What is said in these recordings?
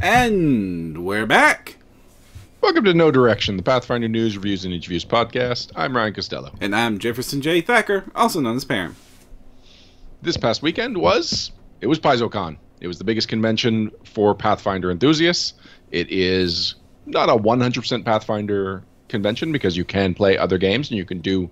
And we're back. Welcome to No Direction, the Pathfinder News, Reviews, and Interviews podcast. I'm Ryan Costello. And I'm Jefferson J. Thacker, also known as Parham. This past weekend was PaizoCon. It was the biggest convention for Pathfinder enthusiasts. It is not a 100% Pathfinder convention because you can play other games and you can do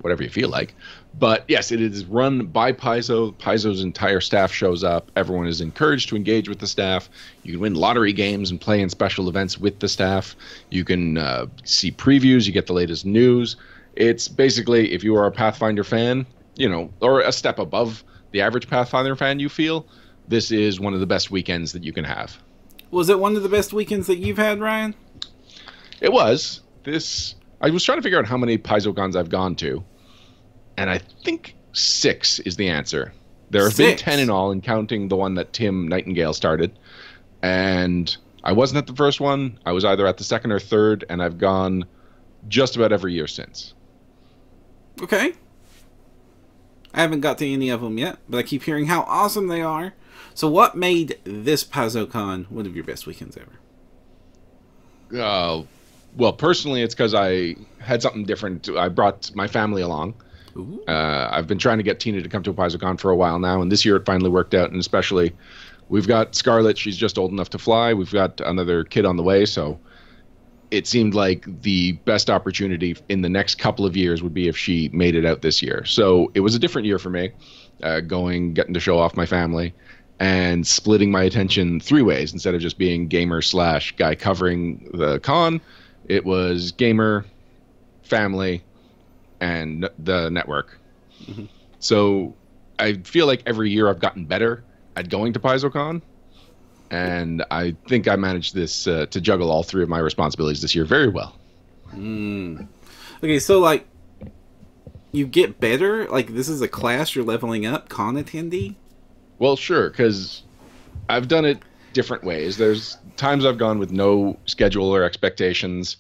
whatever you feel like. But yes, it is run by Paizo. Paizo's entire staff shows up. Everyone is encouraged to engage with the staff. You can win lottery games and play in special events with the staff. You can see previews. You get the latest news. It's basically, if you are a Pathfinder fan, or a step above the average Pathfinder fan, you feel, this is one of the best weekends that you can have. Was it one of the best weekends that you've had, Ryan? It was. I was trying to figure out how many PaizoCons I've gone to, and I think 6 is the answer. There have been 10 in all, and counting the one that Tim Nightingale started. And I wasn't at the first one. I was either at the second or third, and I've gone just about every year since. Okay. I haven't got to any of them yet, but I keep hearing how awesome they are. So what made this PaizoCon one of your best weekends ever? Well, personally, it's because I had something different. I brought my family along. I've been trying to get Tina to come to a PaizoCon for a while now, and this year it finally worked out. And especially, we've got Scarlett. She's just old enough to fly. We've got another kid on the way, so it seemed like the best opportunity in the next couple of years would be if she made it out this year. So it was a different year for me, getting to show off my family and splitting my attention 3 ways instead of just being gamer/guy covering the con. It was gamer, family, and the network. Mm-hmm. So I feel like every year I've gotten better at going to PaizoCon, and I think I managed to juggle all 3 of my responsibilities this year very well. Okay, so you get better? This is a class you're leveling up, con attendee? Well, sure, because I've done it different ways. There's times I've gone with no schedule or expectations.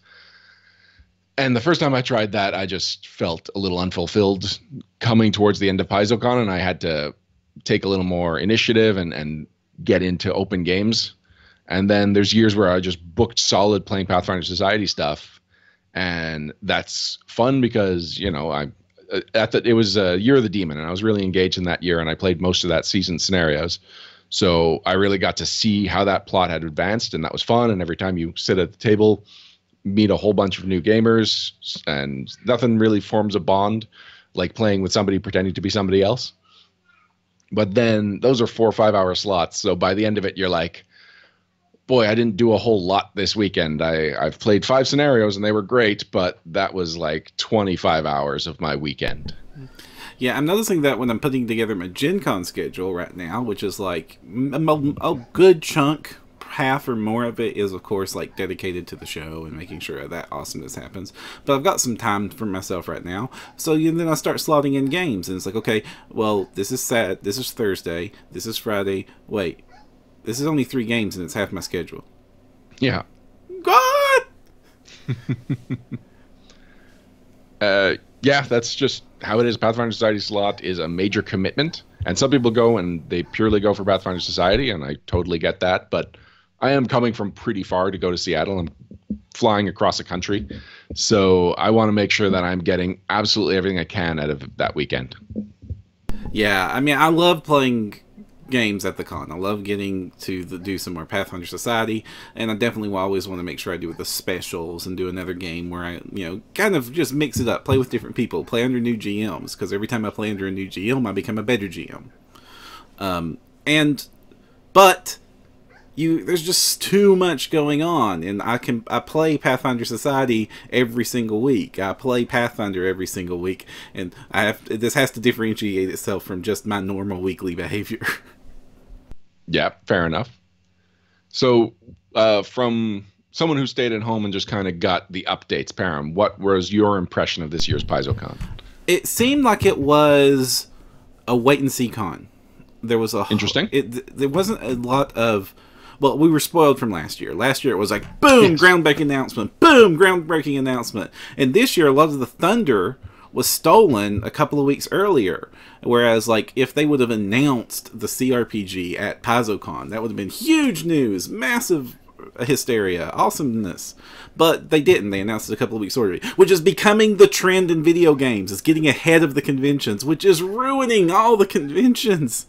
And the first time I tried that, I just felt a little unfulfilled coming towards the end of PaizoCon, and I had to take a little more initiative and get into open games. And then there's years where I just booked solid playing Pathfinder Society stuff, and that's fun because, it was Year of the Demon, and I was really engaged in that year, and I played most of that season's scenarios. So I really got to see how that plot had advanced, and that was fun. And every time you sit at the table, meet a whole bunch of new gamers, and nothing really forms a bond like playing with somebody pretending to be somebody else. But then those are 4 or 5 hour slots. So by the end of it, you're like, boy, I didn't do a whole lot this weekend. I've played 5 scenarios and they were great, but that was like 25 hours of my weekend. Yeah, I'm noticing that when I'm putting together my Gen Con schedule right now, which is a good chunk, half or more of it is, of course, dedicated to the show and making sure that awesomeness happens. But I've got some time for myself right now. So then I start slotting in games, and it's okay, well, this is Thursday, this is Friday, wait, this is only 3 games and it's half my schedule. Yeah. God! Yeah, that's just how it is. Pathfinder Society slot is a major commitment, and some people go and they purely go for Pathfinder Society, and I totally get that, but I am coming from pretty far to go to Seattle. I'm flying across the country, so I want to make sure that I'm getting absolutely everything I can out of that weekend. Yeah, I mean, I love playing games at the con. I love getting to do some more Pathfinder Society, and I definitely will always want to make sure I do the specials and do another game where I, kind of just mix it up, play with different people, play under new GMs, because every time I play under a new GM, I become a better GM. But there's just too much going on, and I play Pathfinder Society every single week. I play Pathfinder every single week, and this has to differentiate itself from just my normal weekly behavior. Yeah, fair enough. So, from someone who stayed at home and just kind of got the updates, Parham, what was your impression of this year's PaizoCon? It seemed like it was a wait-and-see con. There was Interesting. There wasn't a lot of... Well, we were spoiled from last year. Last year it was like, boom, yes, groundbreaking announcement, boom, groundbreaking announcement. And this year, a lot of the thunder was stolen a couple of weeks earlier. Whereas, like, if they would have announced the CRPG at PaizoCon, that would have been huge news, massive hysteria, awesomeness. But they didn't. They announced it a couple of weeks earlier, which is becoming the trend in video games. It's getting ahead of the conventions, which is ruining all the conventions.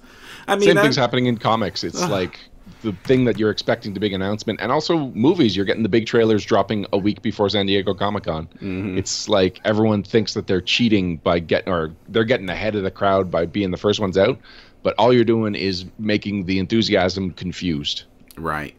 I mean, same thing's happening in comics. It's like the thing that you're expecting, the big announcement, and also movies. You're getting the big trailers dropping a week before San Diego Comic-Con. It's like everyone thinks that they're cheating by they're getting ahead of the crowd by being the first ones out, but all you're doing is making the enthusiasm confused. Right.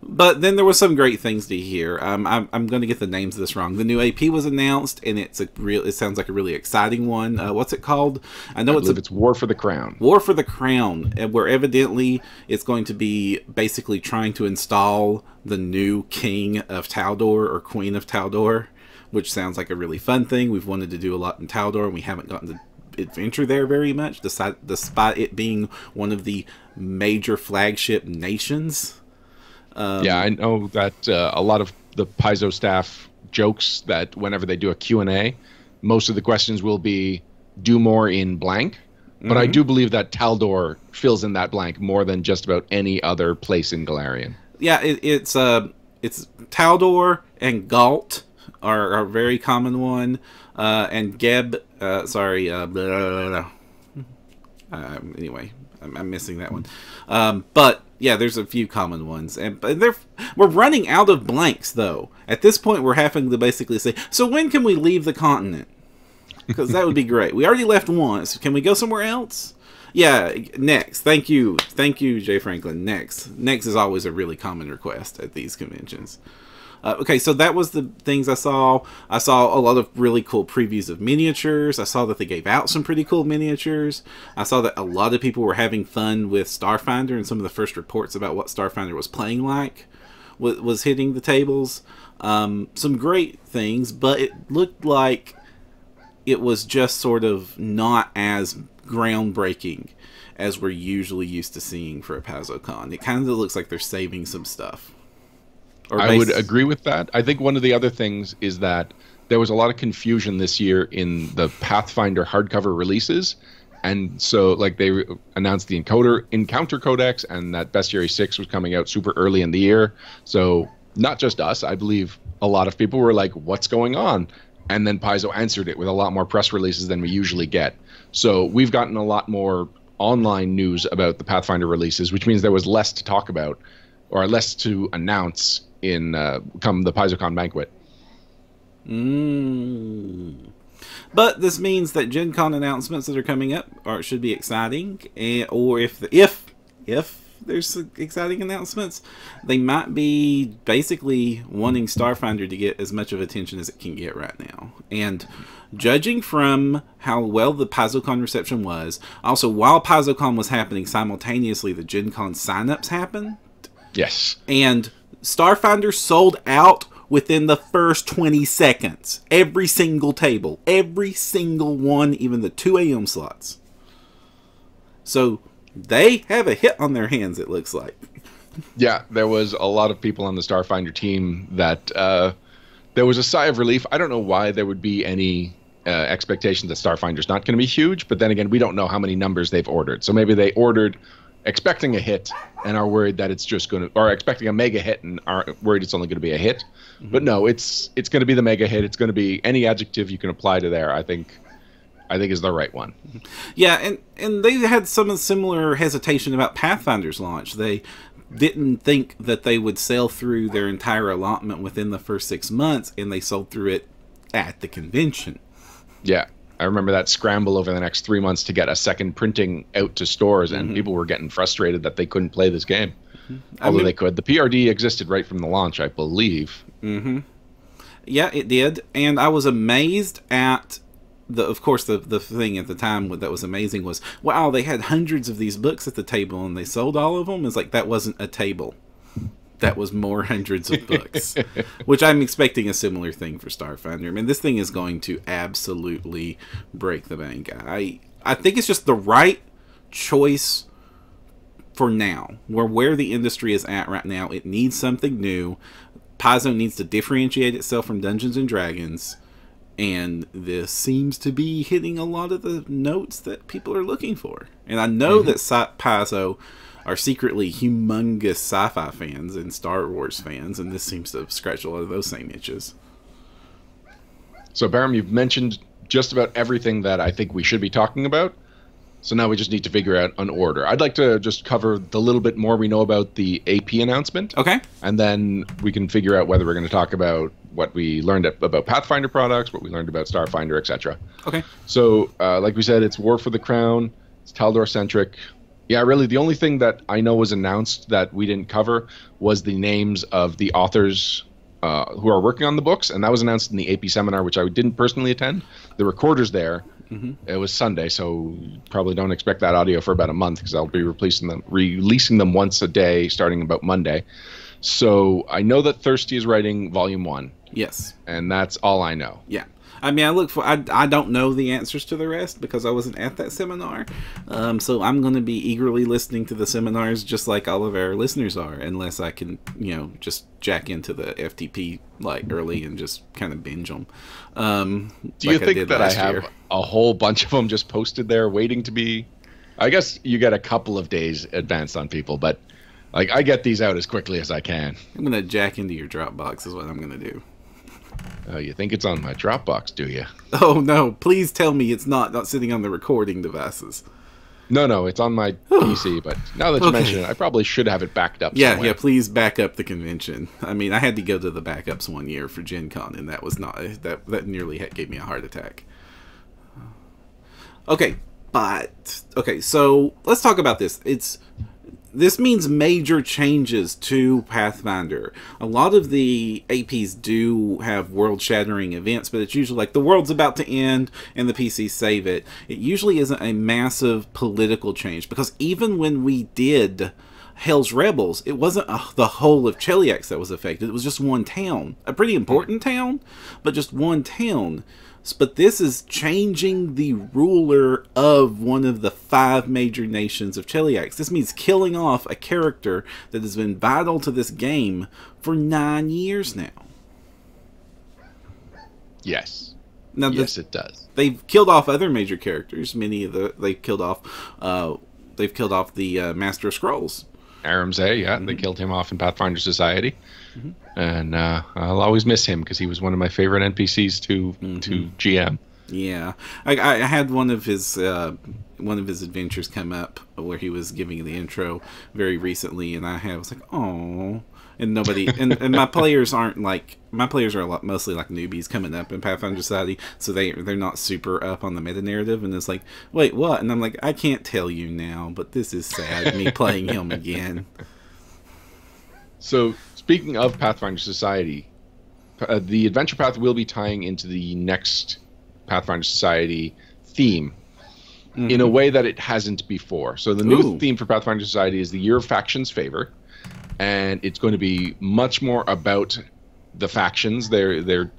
But then there was some great things to hear. I'm going to get the names of this wrong. The new AP was announced, and it sounds like a really exciting one. What's it called? I believe it's War for the Crown. War for the Crown, where evidently it's going to be basically trying to install the new King of Taldor or Queen of Taldor, which sounds like a really fun thing. We've wanted to do a lot in Taldor, and we haven't gotten to adventure there very much, despite it being one of the major flagship nations. Yeah, I know that a lot of the Paizo staff jokes that whenever they do a Q&A, most of the questions will be, do more in blank. But I do believe that Taldor fills in that blank more than just about any other place in Galarian. Yeah, it's Taldor and Galt are a very common one. And Geb, anyway, I'm missing that one. But yeah, there's a few common ones, and we're running out of blanks though. At this point, we're having to basically say, so when can we leave the continent? Because that would be great. We already left once. Can we go somewhere else? Yeah, next. Thank you, Jay Franklin. Next is always a really common request at these conventions. Okay, so that was the things I saw. I saw a lot of really cool previews of miniatures. I saw that they gave out some pretty cool miniatures. I saw that a lot of people were having fun with Starfinder, and some of the first reports about what Starfinder was playing like was hitting the tables. Some great things, but it looked like it was just sort of not as groundbreaking as we're usually used to seeing for a PaizoCon. It kind of looks like they're saving some stuff. I would agree with that. I think one of the other things is that there was a lot of confusion this year in the Pathfinder hardcover releases. And so, like, they announced the Encounter Codex and that Bestiary 6 was coming out super early in the year. So not just us, I believe a lot of people were like, what's going on? And then Paizo answered it with a lot more press releases than we usually get. So we've gotten a lot more online news about the Pathfinder releases, which means there was less to talk about or less to announce in come the PaizoCon banquet. But this means that Gen Con announcements that are coming up should be exciting, or if there's exciting announcements, they might be basically wanting Starfinder to get as much of attention as it can get right now. And judging from how well the PaizoCon reception was, also while PaizoCon was happening simultaneously, the Gen Con signups happened. Yes. And Starfinder sold out within the first 20 seconds. Every single table. Every single one, even the 2 a.m. slots. So they have a hit on their hands, it looks like. Yeah, there was a lot of people on the Starfinder team that there was a sigh of relief. I don't know why there would be any expectation that Starfinder's not going to be huge, but then again, we don't know how many numbers they've ordered. So maybe they ordered expecting a hit and are worried that it's just going to, or expecting a mega hit and are worried it's only going to be a hit. But no, it's going to be the mega hit. It's going to be any adjective you can apply to there. I think is the right one. Yeah, and they had some similar hesitation about Pathfinder's launch. They didn't think that they would sell through their entire allotment within the first 6 months, and they sold through it at the convention. Yeah. I remember that scramble over the next 3 months to get a second printing out to stores, and people were getting frustrated that they couldn't play this game. Although they could. The PRD existed right from the launch, I believe. Yeah, it did. And I was amazed at, of course, the thing at the time that was amazing was, wow, they had hundreds of these books at the table, and they sold all of them? It's like, that wasn't a table. That was more hundreds of books, which I'm expecting a similar thing for Starfinder. I mean, this thing is going to absolutely break the bank. I think it's just the right choice for now. Where the industry is at right now, it needs something new. Paizo needs to differentiate itself from Dungeons and Dragons, And this seems to be hitting a lot of the notes that people are looking for. And I know that Paizo are secretly humongous sci-fi fans and Star Wars fans, and this seems to scratch a lot of those same itches. So, Barum, you've mentioned just about everything that I think we should be talking about. So now we just need to figure out an order. I'd like to just cover the little bit more we know about the AP announcement. Okay. And then we can figure out whether we're going to talk about what we learned about Pathfinder products, what we learned about Starfinder, etc. Okay. So, like we said, it's War for the Crown. It's Taldor-centric. Yeah, really, the only thing that I know was announced that we didn't cover was the names of the authors who are working on the books, and that was announced in the AP seminar, which I didn't personally attend. The recorder's there. It was Sunday, so probably don't expect that audio for about a month because I'll be releasing them once a day starting about Monday. So I know that Thirsty is writing Volume 1. Yes. And that's all I know. Yeah. I mean, I don't know the answers to the rest because I wasn't at that seminar. So I'm going to be eagerly listening to the seminars just like all of our listeners are, unless I can, just jack into the FTP like early and just kind of binge them. Do you think that I have a whole bunch of them just posted there waiting to be? I guess you get a couple of days advanced on people, but like I get these out as quickly as I can. I'm going to jack into your Dropbox is what I'm going to do. Oh, you think it's on my Dropbox, do you? Oh, no. Please tell me it's not sitting on the recording devices. No, it's on my PC, but now that you mention it, I probably should have it backed up somewhere. Yeah, please back up the convention. I mean, I had to go to the backups one year for Gen Con, and that was not... That nearly gave me a heart attack. Okay, so let's talk about this. This means major changes to Pathfinder. A lot of the APs do have world-shattering events, but it's usually like the world's about to end and the PCs save it. It usually isn't a massive political change, because even when we did Hell's Rebels, it wasn't the whole of Cheliax that was affected. It was just one town. A pretty important town, but just one town. But this is changing the ruler of one of the 5 major nations of Cheliax. This means killing off a character that has been vital to this game for 9 years now. Yes. Now, yes, it does. They've killed off other major characters. They've killed off the Master of Scrolls. Aramzay, they killed him off in Pathfinder Society. And I'll always miss him because he was one of my favorite NPCs to GM. Yeah, I had one of his adventures come up where he was giving the intro very recently, and was like, oh, and nobody and my players aren't like mostly like newbies coming up in Pathfinder Society, so they're not super up on the meta narrative, and it's like, wait, what? And I'm like, I can't tell you now, but this is sad, me playing him again. So, speaking of Pathfinder Society, the Adventure Path will be tying into the next Pathfinder Society theme in a way that it hasn't before. So the new theme for Pathfinder Society is the Year of Factions Favor, and it's going to be much more about the factions. They're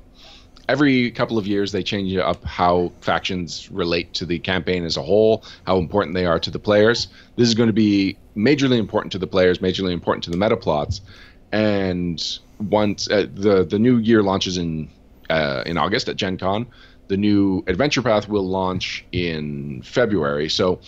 every couple of years they change up how factions relate to the campaign as a whole, how important they are to the players. This is going to be majorly important to the players, majorly important to the meta plots. And once the new year launches in August at Gen Con, the new Adventure Path will launch in February. So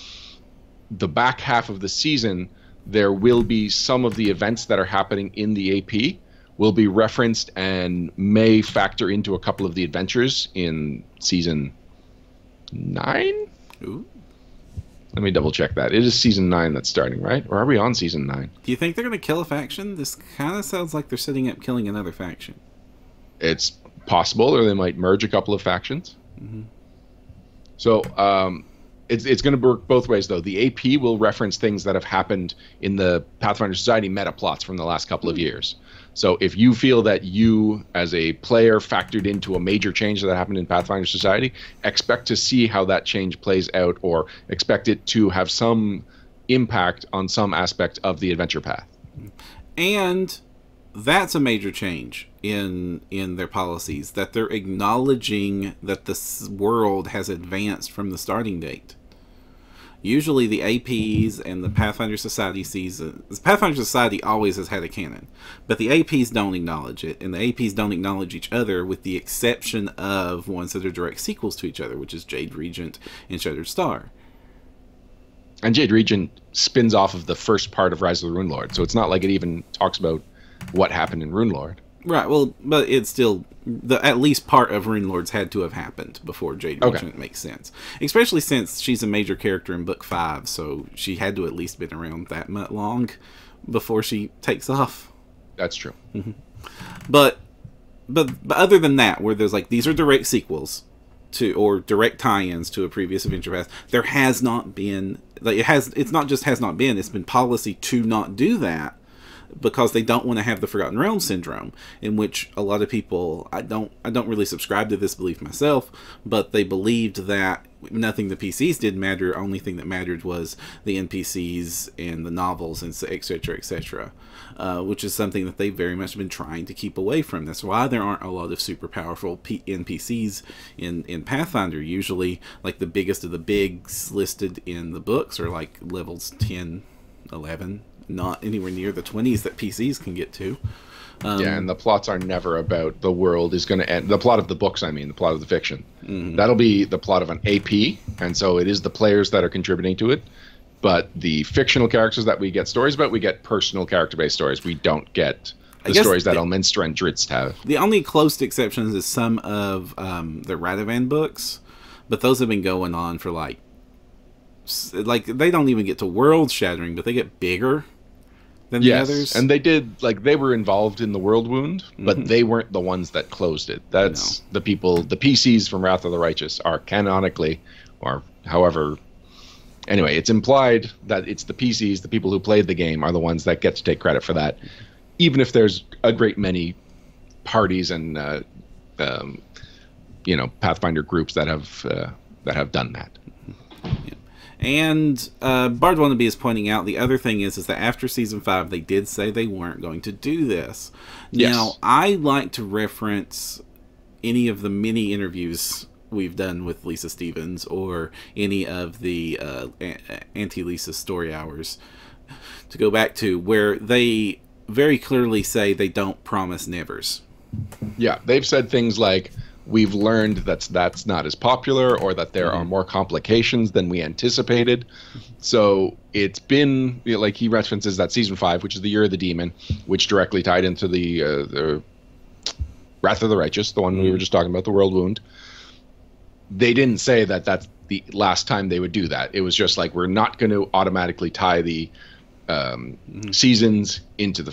the back half of the season, there will be some of the events that are happening in the AP will be referenced and may factor into a couple of the adventures in Season 9? Ooh. Let me double check that. It is Season 9 that's starting, right? Or are we on Season 9? Do you think they're going to kill a faction? This kind of sounds like they're setting up killing another faction. It's possible, or they might merge a couple of factions. So it's going to work both ways, though. The AP will reference things that have happened in the Pathfinder Society meta plots from the last couple of years. So if you feel that you, as a player, factored into a major change that happened in Pathfinder Society, expect to see how that change plays out, or expect it to have some impact on some aspect of the adventure path. And that's a major change in their policies, that they're acknowledging that this world has advanced from the starting date. Usually the APs and the Pathfinder Society season, the Pathfinder Society always has had a canon, but the APs don't acknowledge it, and the APs don't acknowledge each other, with the exception of ones that are direct sequels to each other, which is Jade Regent and Shattered Star. And Jade Regent spins off of the first part of Rise of the Runelord, so it's not like it even talks about what happened in Runelord. Right, well, but it's still, at least part of Runelords had to have happened before Jade Regent makes sense. Especially since she's a major character in Book 5, so she had to at least been around that much long before she takes off. That's true. Mm-hmm. But other than that, where there's like, these are direct sequels to, or direct tie-ins to a previous adventure path, there has not been, like, it's not just has not been, it's been policy to not do that, because they don't want to have the Forgotten Realms syndrome, in which a lot of people, I don't really subscribe to this belief myself, but they believed that nothing the PCs did matter, only thing that mattered was the NPCs and the novels, and etc., etc., which is something that they very much been trying to keep away from. That's why there aren't a lot of super powerful NPCs in Pathfinder. Usually, like, the biggest of the bigs listed in the books are like levels 10, 11, not anywhere near the 20s that PCs can get to. Yeah, and the plots are never about the world is going to end. The plot of the books, I mean, the plot of the fiction. Mm-hmm. That'll be the plot of an AP, and so it is the players that are contributing to it. But the fictional characters that we get stories about, we get personal character-based stories. We don't get the stories that Elminster and Drizzt have. The only close exceptions is some of the Radovan books, but those have been going on for like they don't even get to world shattering, but they get bigger than the others. And they did, like, they were involved in the World Wound, but they weren't the ones that closed it. That's the people, the PCs from Wrath of the Righteous are canonically, or however, anyway, it's implied that it's the PCs, the people who played the game, are the ones that get to take credit for that, even if there's a great many parties and Pathfinder groups that have done that. Yeah. And Bard Wannabe is pointing out the other thing is that after Season 5, they did say they weren't going to do this. Yes. Now, I like to reference any of the many interviews we've done with Lisa Stevens, or any of the anti-Lisa story hours, to go back to where they very clearly say they don't promise nevers. Yeah, they've said things like, we've learned that's not as popular, or that there are more complications than we anticipated. So it's been, like, he references that Season 5, which is the Year of the Demon, which directly tied into the Wrath of the Righteous, the one we were just talking about, the World Wound. They didn't say that that's the last time they would do that. It was just like, we're not going to automatically tie the seasons into the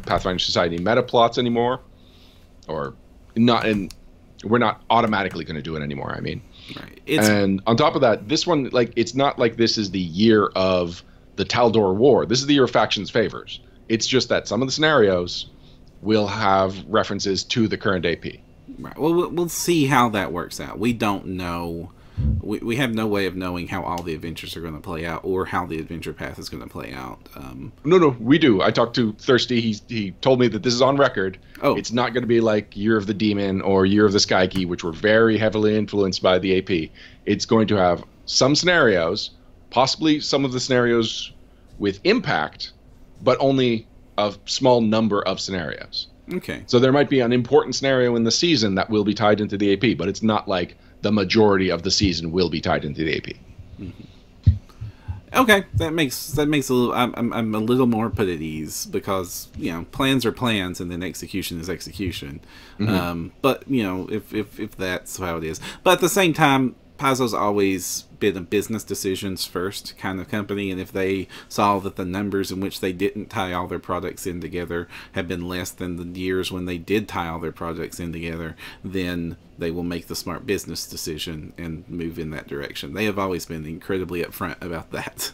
Pathfinder Society meta plots anymore, or not, and we're not automatically going to do it anymore. I mean, right. And on top of that, this one, like, it's not like this is the year of the Taldor War. This is the year of factions favors. It's just that some of the scenarios will have references to the current AP. Right. Well, we'll see how that works out. We don't know. We have no way of knowing how all the adventures are going to play out, or how the adventure path is going to play out. No, we do. I talked to Thirsty. He told me that this is on record. Oh. It's not going to be like Year of the Demon or Year of the Sky Key, which were very heavily influenced by the AP. It's going to have some scenarios, possibly some of the scenarios with impact, but only a small number of scenarios. Okay. So there might be an important scenario in the season that will be tied into the AP, but it's not like the majority of the season will be tied into the AP. Mm-hmm. Okay, that makes a little. I'm a little more put at ease, because plans are plans, and then execution is execution. Mm-hmm. But if that's how it is, but at the same time, Paizo's always been a business decisions first kind of company, and if they saw that the numbers in which they didn't tie all their products in together have been less than the years when they did tie all their projects in together, then they will make the smart business decision and move in that direction. They have always been incredibly upfront about that.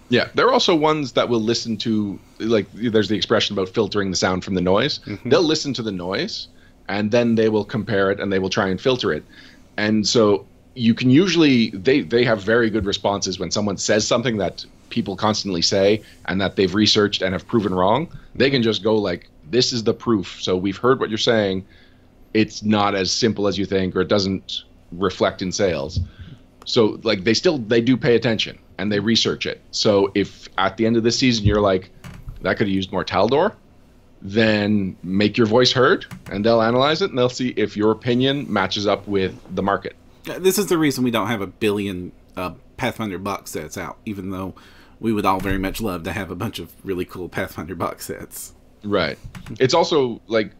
Yeah, there are also ones that will listen to, like, there's the expression about filtering the sound from the noise. Mm-hmm. They'll listen to the noise, and then they will compare it, and they will try and filter it. And so you can usually, they have very good responses when someone says something that people constantly say and that they've researched and have proven wrong. They can just go like, this is the proof. So we've heard what you're saying. It's not as simple as you think, or it doesn't reflect in sales. So like they do pay attention and they research it. So if at the end of this season you're like, that could have used more Taldor, then make your voice heard, and they'll analyze it and they'll see if your opinion matches up with the market. This is the reason we don't have a billion Pathfinder box sets out, even though we would all very much love to have a bunch of really cool Pathfinder box sets. Right. It's also like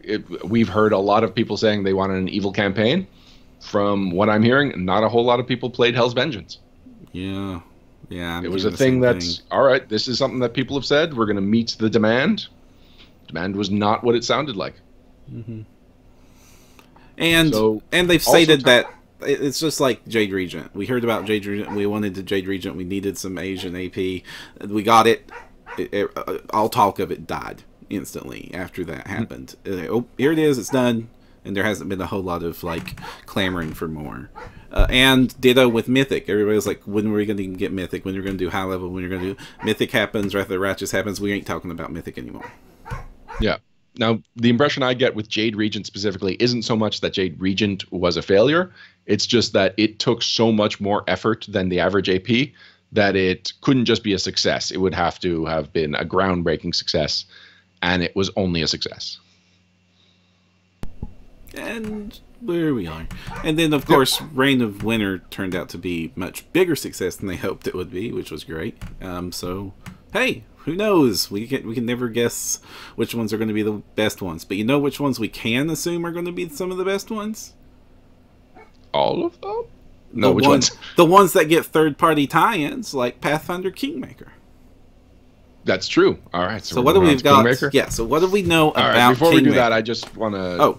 we've heard a lot of people saying they wanted an evil campaign. From what I'm hearing, not a whole lot of people played Hell's Vengeance. Yeah. Yeah. It was a thing that's, all right, this is something that people have said. We're going to meet the demand. Demand was not what it sounded like. Mm-hmm. And they've stated that it's just like Jade Regent. We heard about Jade Regent. We wanted the Jade Regent. We needed some Asian AP. We got it. All talk of it died instantly after that happened. Oh, here it is. It's done. And there hasn't been a whole lot of like clamoring for more. And ditto with Mythic. Everybody's like, when are we going to get Mythic? When are we going to do high level? When are we going to do Mythic happens? Wrath of the Righteous happens. We ain't talking about Mythic anymore. Yeah. Now, the impression I get with Jade Regent specifically isn't so much that Jade Regent was a failure. It's just that it took so much more effort than the average AP that it couldn't just be a success. It would have to have been a groundbreaking success, and it was only a success. And there we are. And then, of course, Reign of Winter turned out to be much bigger success than they hoped it would be, which was great. So, hey, who knows? We can never guess which ones are going to be the best ones. But you know which ones we can assume are going to be some of the best ones? All of them? No, which ones? The ones that get third-party tie-ins, like Pathfinder Kingmaker. That's true. All right. So what do we got? Kingmaker? Yeah, so what do we know about Kingmaker? Before we do that, I just want to...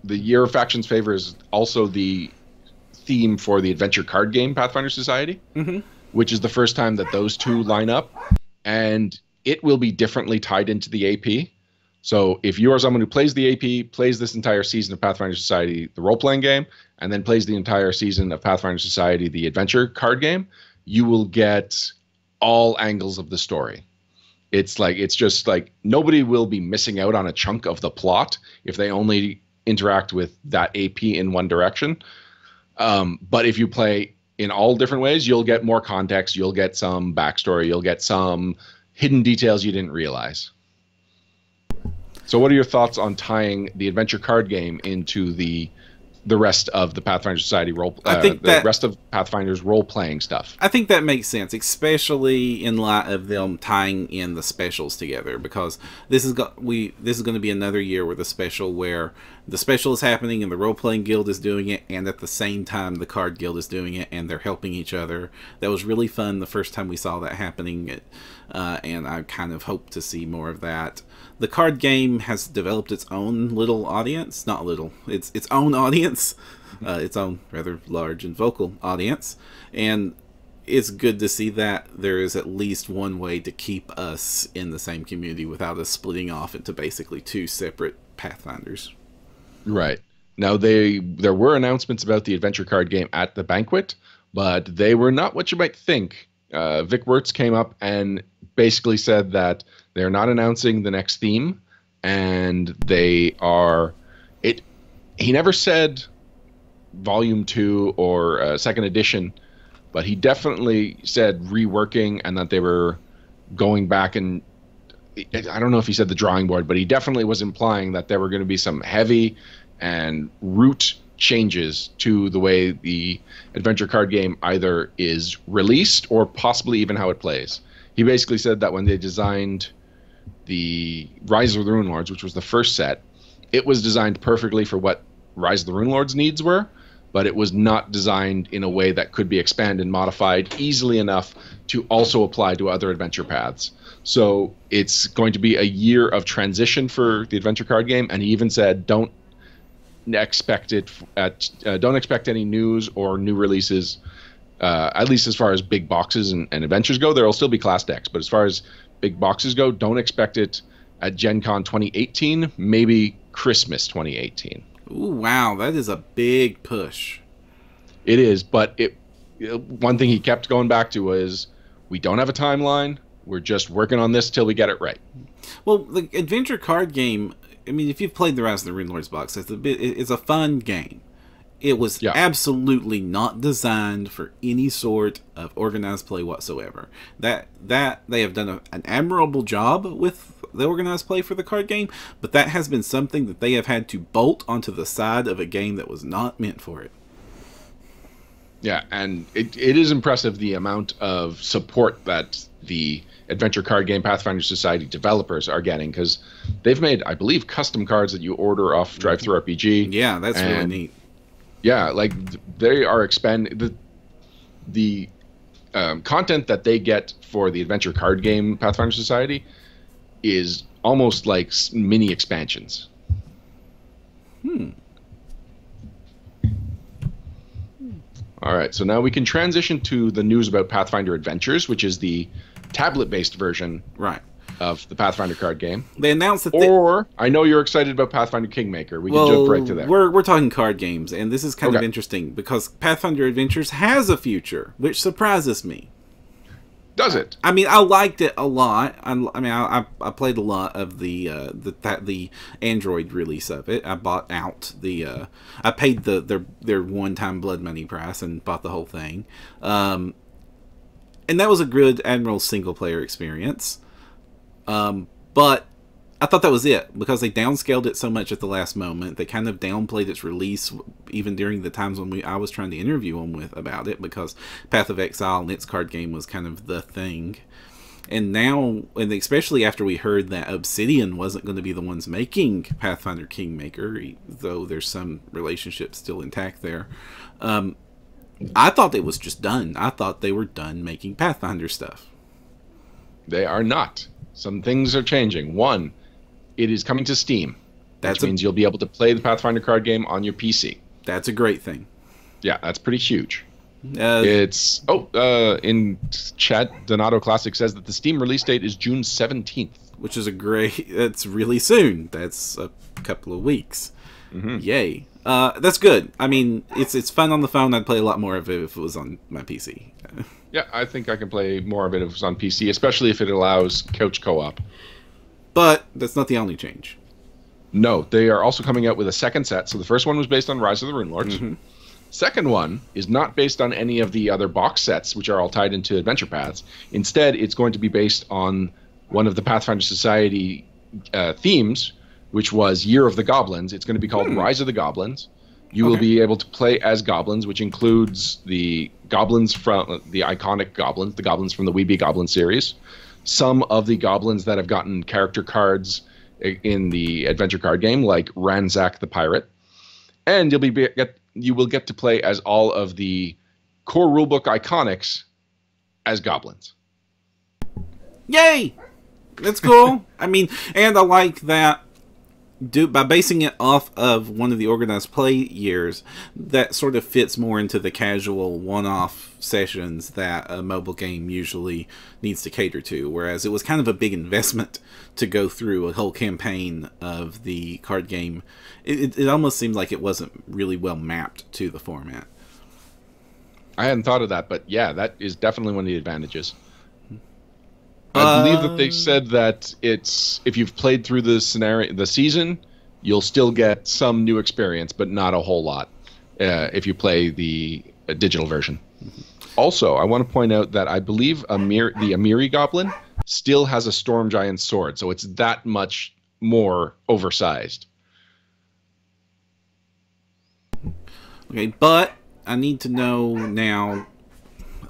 The Year of Factions Favor is also the theme for the adventure card game Pathfinder Society, which is the first time that those two line up, and it will be differently tied into the AP. So if you are someone who plays the AP, plays this entire season of Pathfinder Society, the role-playing game, and then plays the entire season of Pathfinder Society, the adventure card game, you will get all angles of the story. It's just like nobody will be missing out on a chunk of the plot if they only interact with that AP in one direction. But if you play in all different ways, you'll get more context. You'll get some backstory. You'll get some hidden details you didn't realize. So what are your thoughts on tying the adventure card game into the rest of the Pathfinder Society the rest of Pathfinder's role-playing stuff? I think that makes sense, especially in light of them tying in the specials together, because this is going to be another year where the special is happening and the role-playing guild is doing it, and at the same time the card guild is doing it, and they're helping each other. That was really fun the first time we saw that happening, and I kind of hope to see more of that. The card game has developed its own little audience. Not little. It's its own audience. Its own rather large and vocal audience. And it's good to see that there is at least one way to keep us in the same community without us splitting off into basically two separate Pathfinders. Right. Now, there were announcements about the adventure card game at the banquet, but they were not what you might think. Vic Wertz came up and basically said that they're not announcing the next theme, and they are it. He never said Volume 2 or second edition, but he definitely said reworking, and that they were going back, and I don't know if he said the drawing board, but he definitely was implying that there were going to be some heavy and root changes to the way the adventure card game either is released or possibly even how it plays. He basically said that when they designed the Rise of the Runelords, which was the first set, it was designed perfectly for what Rise of the Runelords needs were, but it was not designed in a way that could be expanded and modified easily enough to also apply to other adventure paths. So it's going to be a year of transition for the adventure card game, and he even said don't expect any news or new releases, at least as far as big boxes and adventures go. There will still be class decks, but as far as big boxes go, don't expect it at Gen Con 2018, maybe Christmas 2018. Ooh, wow, that is a big push. It is, but one thing he kept going back to was, we don't have a timeline, we're just working on this till we get it right. Well, the adventure card game, I mean, if you've played the Rise of the Runelords box, it's a fun game. It was Yeah. absolutely not designed for any sort of organized play whatsoever. That they have done an admirable job with the organized play for the card game, but that has been something that they have had to bolt onto the side of a game that was not meant for it. Yeah, and it is impressive the amount of support that the adventure card game Pathfinder Society developers are getting, because they've made, I believe, custom cards that you order off DriveThruRPG. Yeah, that's really neat. Yeah, like they are expanding the content that they get for the adventure card game Pathfinder Society is almost like mini expansions. All right, so now we can transition to the news about Pathfinder Adventures, which is the tablet-based version Right. of the Pathfinder card game. They announced that Or, I know you're excited about Pathfinder Kingmaker. We can jump right to there. We're talking card games, and this is kind of Okay. interesting because Pathfinder Adventures has a future, which surprises me. Does it? I mean, I liked it a lot. I played a lot of the Android release of it. I bought out I paid their one-time blood money price and bought the whole thing. And that was a good Admiral single-player experience. But I thought that was it because they downscaled it so much at the last moment. They kind of downplayed its release even during the times when I was trying to interview them about it, because Path of Exile and its card game was kind of the thing. And now, and especially after we heard that Obsidian wasn't going to be the ones making Pathfinder Kingmaker, though there's some relationship still intact there, I thought it was just done. I thought they were done making Pathfinder stuff. They are not. Some things are changing. One, it is coming to Steam. That means you'll be able to play the Pathfinder card game on your PC. That's a great thing. Yeah, that's pretty huge. In chat, Donato Classic says that the Steam release date is June 17th. Which is that's really soon. That's a couple of weeks. Yay. That's good. I mean, it's fun on the phone. I'd play a lot more of it if it was on my PC. Yeah, I think I can play more of it if it's on PC, especially if it allows couch co-op. But that's not the only change. No, they are also coming out with a second set. So the first one was based on Rise of the Runelords. Second one is not based on any of the other box sets, which are all tied into Adventure Paths. Instead, it's going to be based on one of the Pathfinder Society themes, which was Year of the Goblins. It's going to be called Rise of the Goblins. You will be able to play as goblins, which includes the goblins from the iconic goblins, the goblins from the Weeby Goblin series, some of the goblins that have gotten character cards in the adventure card game, like Ranzak the Pirate, and you will get to play as all of the core rulebook iconics as goblins. Yay! That's cool. I mean, and I like that. By basing it off of one of the organized play years, that sort of fits more into the casual one-off sessions that a mobile game usually needs to cater to, whereas it was kind of a big investment to go through a whole campaign of the card game. It almost seemed like it wasn't really well mapped to the format. I hadn't thought of that, but yeah, that is definitely one of the advantages. I believe that they said that if you've played through the season, you'll still get some new experience, but not a whole lot if you play the digital version. Also, I want to point out that I believe the Amiri Goblin still has a Storm Giant sword, so it's that much more oversized. Okay, but I need to know now,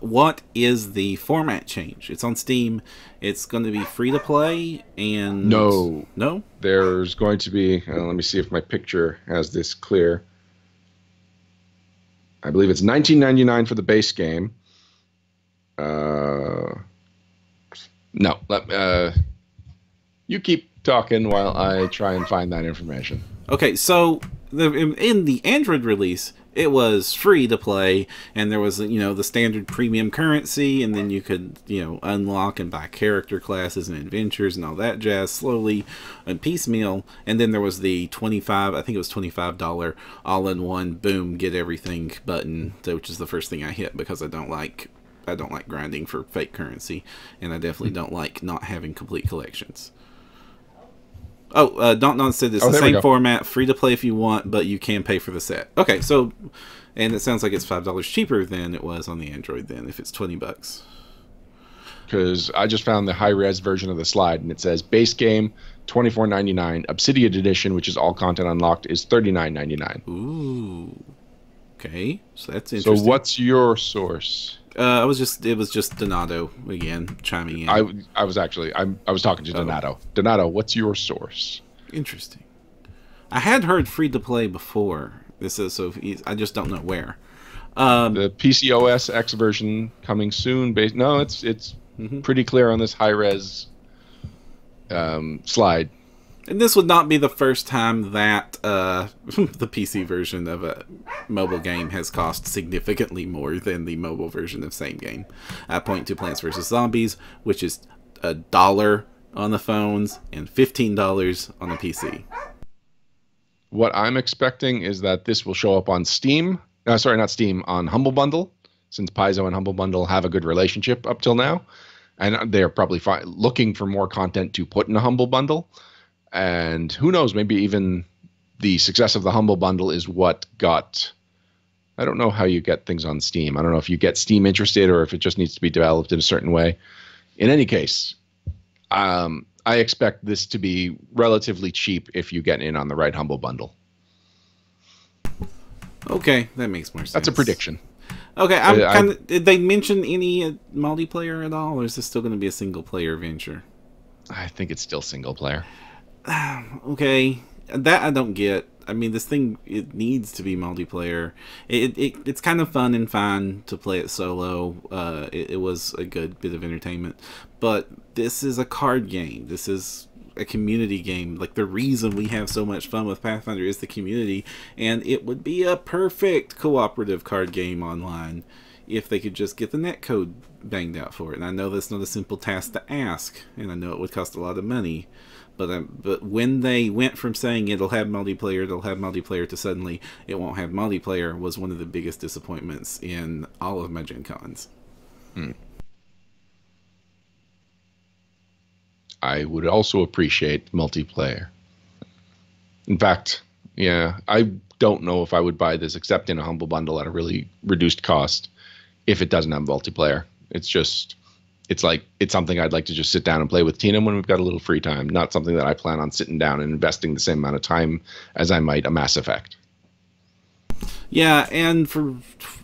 what is the format change? It's on Steam. It's going to be free to play, and no, there's going to be. Let me see if my picture has this clear. I believe it's $19.99 for the base game. No, you keep talking while I try and find that information. Okay, so in the Android release, it was free to play, and there was, the standard premium currency, and then you could, unlock and buy character classes and adventures and all that jazz slowly and piecemeal. And then there was the $25 all-in-one boom get everything button, which is the first thing I hit because I don't like grinding for fake currency, and I definitely don't like not having complete collections. Oh, Don't said it's Oh, the there we same go. format, free to play if you want, but you can pay for the set. Okay, so, and it sounds like it's $5 cheaper than it was on the Android. Then, if it's $20. Because I just found the high res version of the slide, and it says base game $24.99, Obsidian edition, which is all content unlocked, is $39.99. Ooh, okay, so that's So interesting. what's your source? It was just Donato again chiming in. I was talking to Donato. Donato, what's your source? Interesting. I had heard free to play before. This is I just don't know where. The PCOS X version coming soon. No, it's pretty clear on this high res slide. And this would not be the first time that the PC version of a mobile game has cost significantly more than the mobile version of same game. I point to Plants vs. Zombies, which is $1 on the phones and $15 on the PC. What I'm expecting is that this will show up on Steam. Sorry, not Steam, on Humble Bundle, since Paizo and Humble Bundle have a good relationship up till now. And they're probably looking for more content to put in a Humble Bundle. And who knows, maybe even the success of the Humble Bundle is what got... I don't know how you get things on Steam. I don't know if you get Steam interested or if it just needs to be developed in a certain way. In any case, I expect this to be relatively cheap if you get in on the right Humble Bundle. Okay, that makes more sense. That's a prediction. Okay, did they mention any multiplayer at all, or is this still going to be a single-player venture? I think it's still single player. Okay, that I don't get. I mean, this thing, it needs to be multiplayer. It's kind of fun and fine to play it solo. It was a good bit of entertainment. But this is a card game. This is a community game. Like, the reason we have so much fun with Pathfinder is the community. And it would be a perfect cooperative card game online if they could just get the netcode banged out for it. And I know that's not a simple task to ask. And I know it would cost a lot of money. But when they went from saying it'll have multiplayer to suddenly it won't have multiplayer was one of the biggest disappointments in all of my Gen Cons. I would also appreciate multiplayer. In fact, yeah, I don't know if I would buy this except in a Humble Bundle at a really reduced cost if it doesn't have multiplayer. It's something I'd like to just sit down and play with Tina when we've got a little free time, not something that I plan on sitting down and investing the same amount of time as I might a Mass Effect. Yeah, and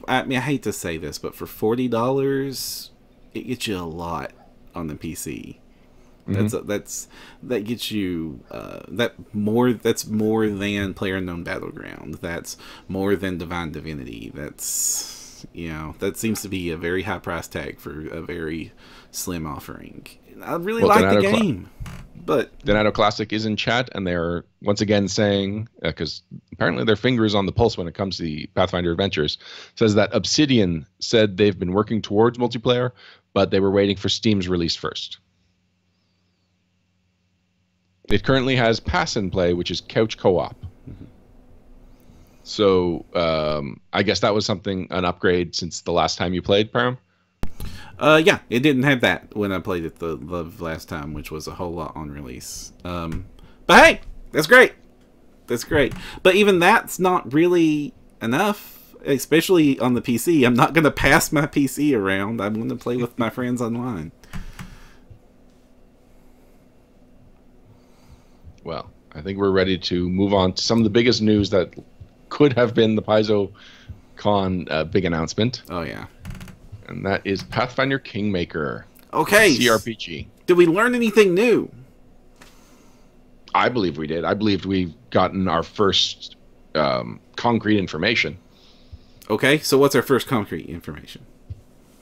I hate to say this, but for $40, it gets you a lot on the PC. That gets you that's more than PlayerUnknown Battleground. That's more than Divine Divinity. That seems to be a very high price tag for a very slim offering. I really like the game, but Donato Classic is in chat, and they're once again saying, because apparently their finger is on the pulse when it comes to the Pathfinder Adventures, says that Obsidian said they've been working towards multiplayer, but they were waiting for Steam's release first. It currently has Pass and Play, which is couch co-op. So I guess that was an upgrade since the last time you played, Param? Yeah, it didn't have that when I played it the last time, which was a whole lot on release. But hey, that's great. That's great. But even that's not really enough, especially on the PC. I'm not going to pass my PC around. I'm going to play with my friends online. Well, I think we're ready to move on to some of the biggest news that could have been the PaizoCon big announcement. Oh, yeah. And that is Pathfinder Kingmaker. Okay. CRPG. Did we learn anything new? I believe we did. I believed we've gotten our first concrete information. Okay, so what's our first concrete information?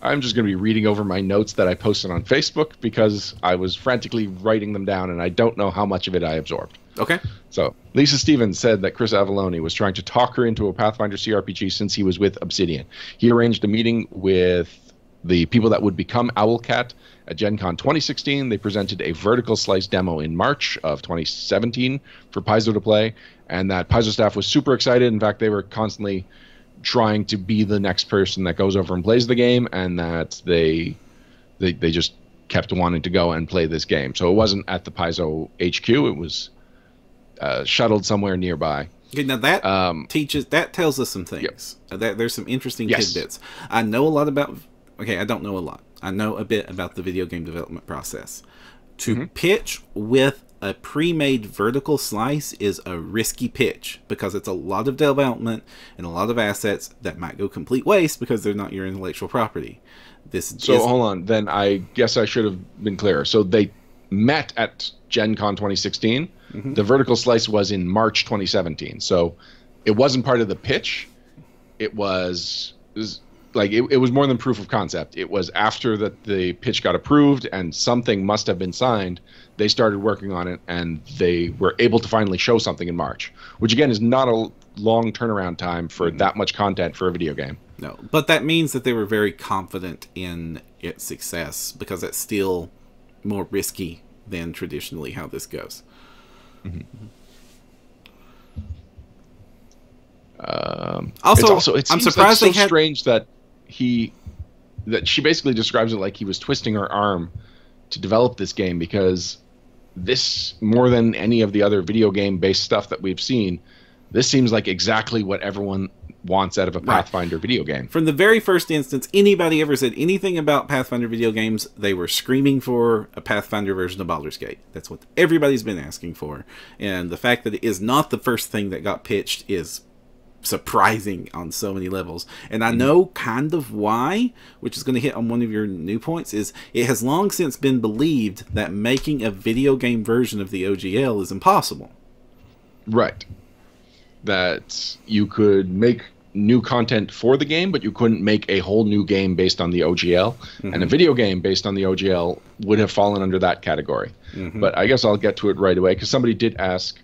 I'm just going to be reading over my notes that I posted on Facebook because I was frantically writing them down and I don't know how much of it I absorbed. Okay. So, Lisa Stevens said that Chris Avallone was trying to talk her into a Pathfinder CRPG since he was with Obsidian. He arranged a meeting with the people that would become Owlcat at Gen Con 2016. They presented a vertical slice demo in March of 2017 for Paizo to play, and that Paizo staff was super excited. In fact, they were constantly trying to be the next person that goes over and plays the game, and that they just kept wanting to go and play this game. So it wasn't at the Paizo HQ. It was shuttled somewhere nearby. Okay, now that tells us some things. That there's some interesting Yes. tidbits. I know a lot about. Okay, I don't know a lot. I know a bit about the video game development process. To pitch with a pre-made vertical slice is a risky pitch because it's a lot of development and a lot of assets that might go complete waste because they're not your intellectual property. Hold on. Then I guess I should have been clearer. So they met at Gen Con 2016. The vertical slice was in March 2017. So it wasn't part of the pitch. It was more than proof of concept. It was after that the pitch got approved and something must have been signed. They started working on it and they were able to finally show something in March, which again is not a long turnaround time for that much content for a video game. No, but that means that they were very confident in its success because it's still more risky than traditionally how this goes. Also, it seems I'm surprised like so strange that she basically describes it like he was twisting her arm to develop this game, because this, more than any of the other video game based stuff that we've seen, this seems like exactly what everyone wants out of a Pathfinder video game. From the very first instance, anybody ever said anything about Pathfinder video games, they were screaming for a Pathfinder version of Baldur's Gate. That's what everybody's been asking for. And the fact that it is not the first thing that got pitched is surprising on so many levels. And I know kind of why, which is going to hit on one of your new points, is it has long since been believed that making a video game version of the OGL is impossible. Right. That you could make new content for the game, but you couldn't make a whole new game based on the OGL. And a video game based on the OGL would have fallen under that category. But I guess I'll get to it right away, because somebody did ask,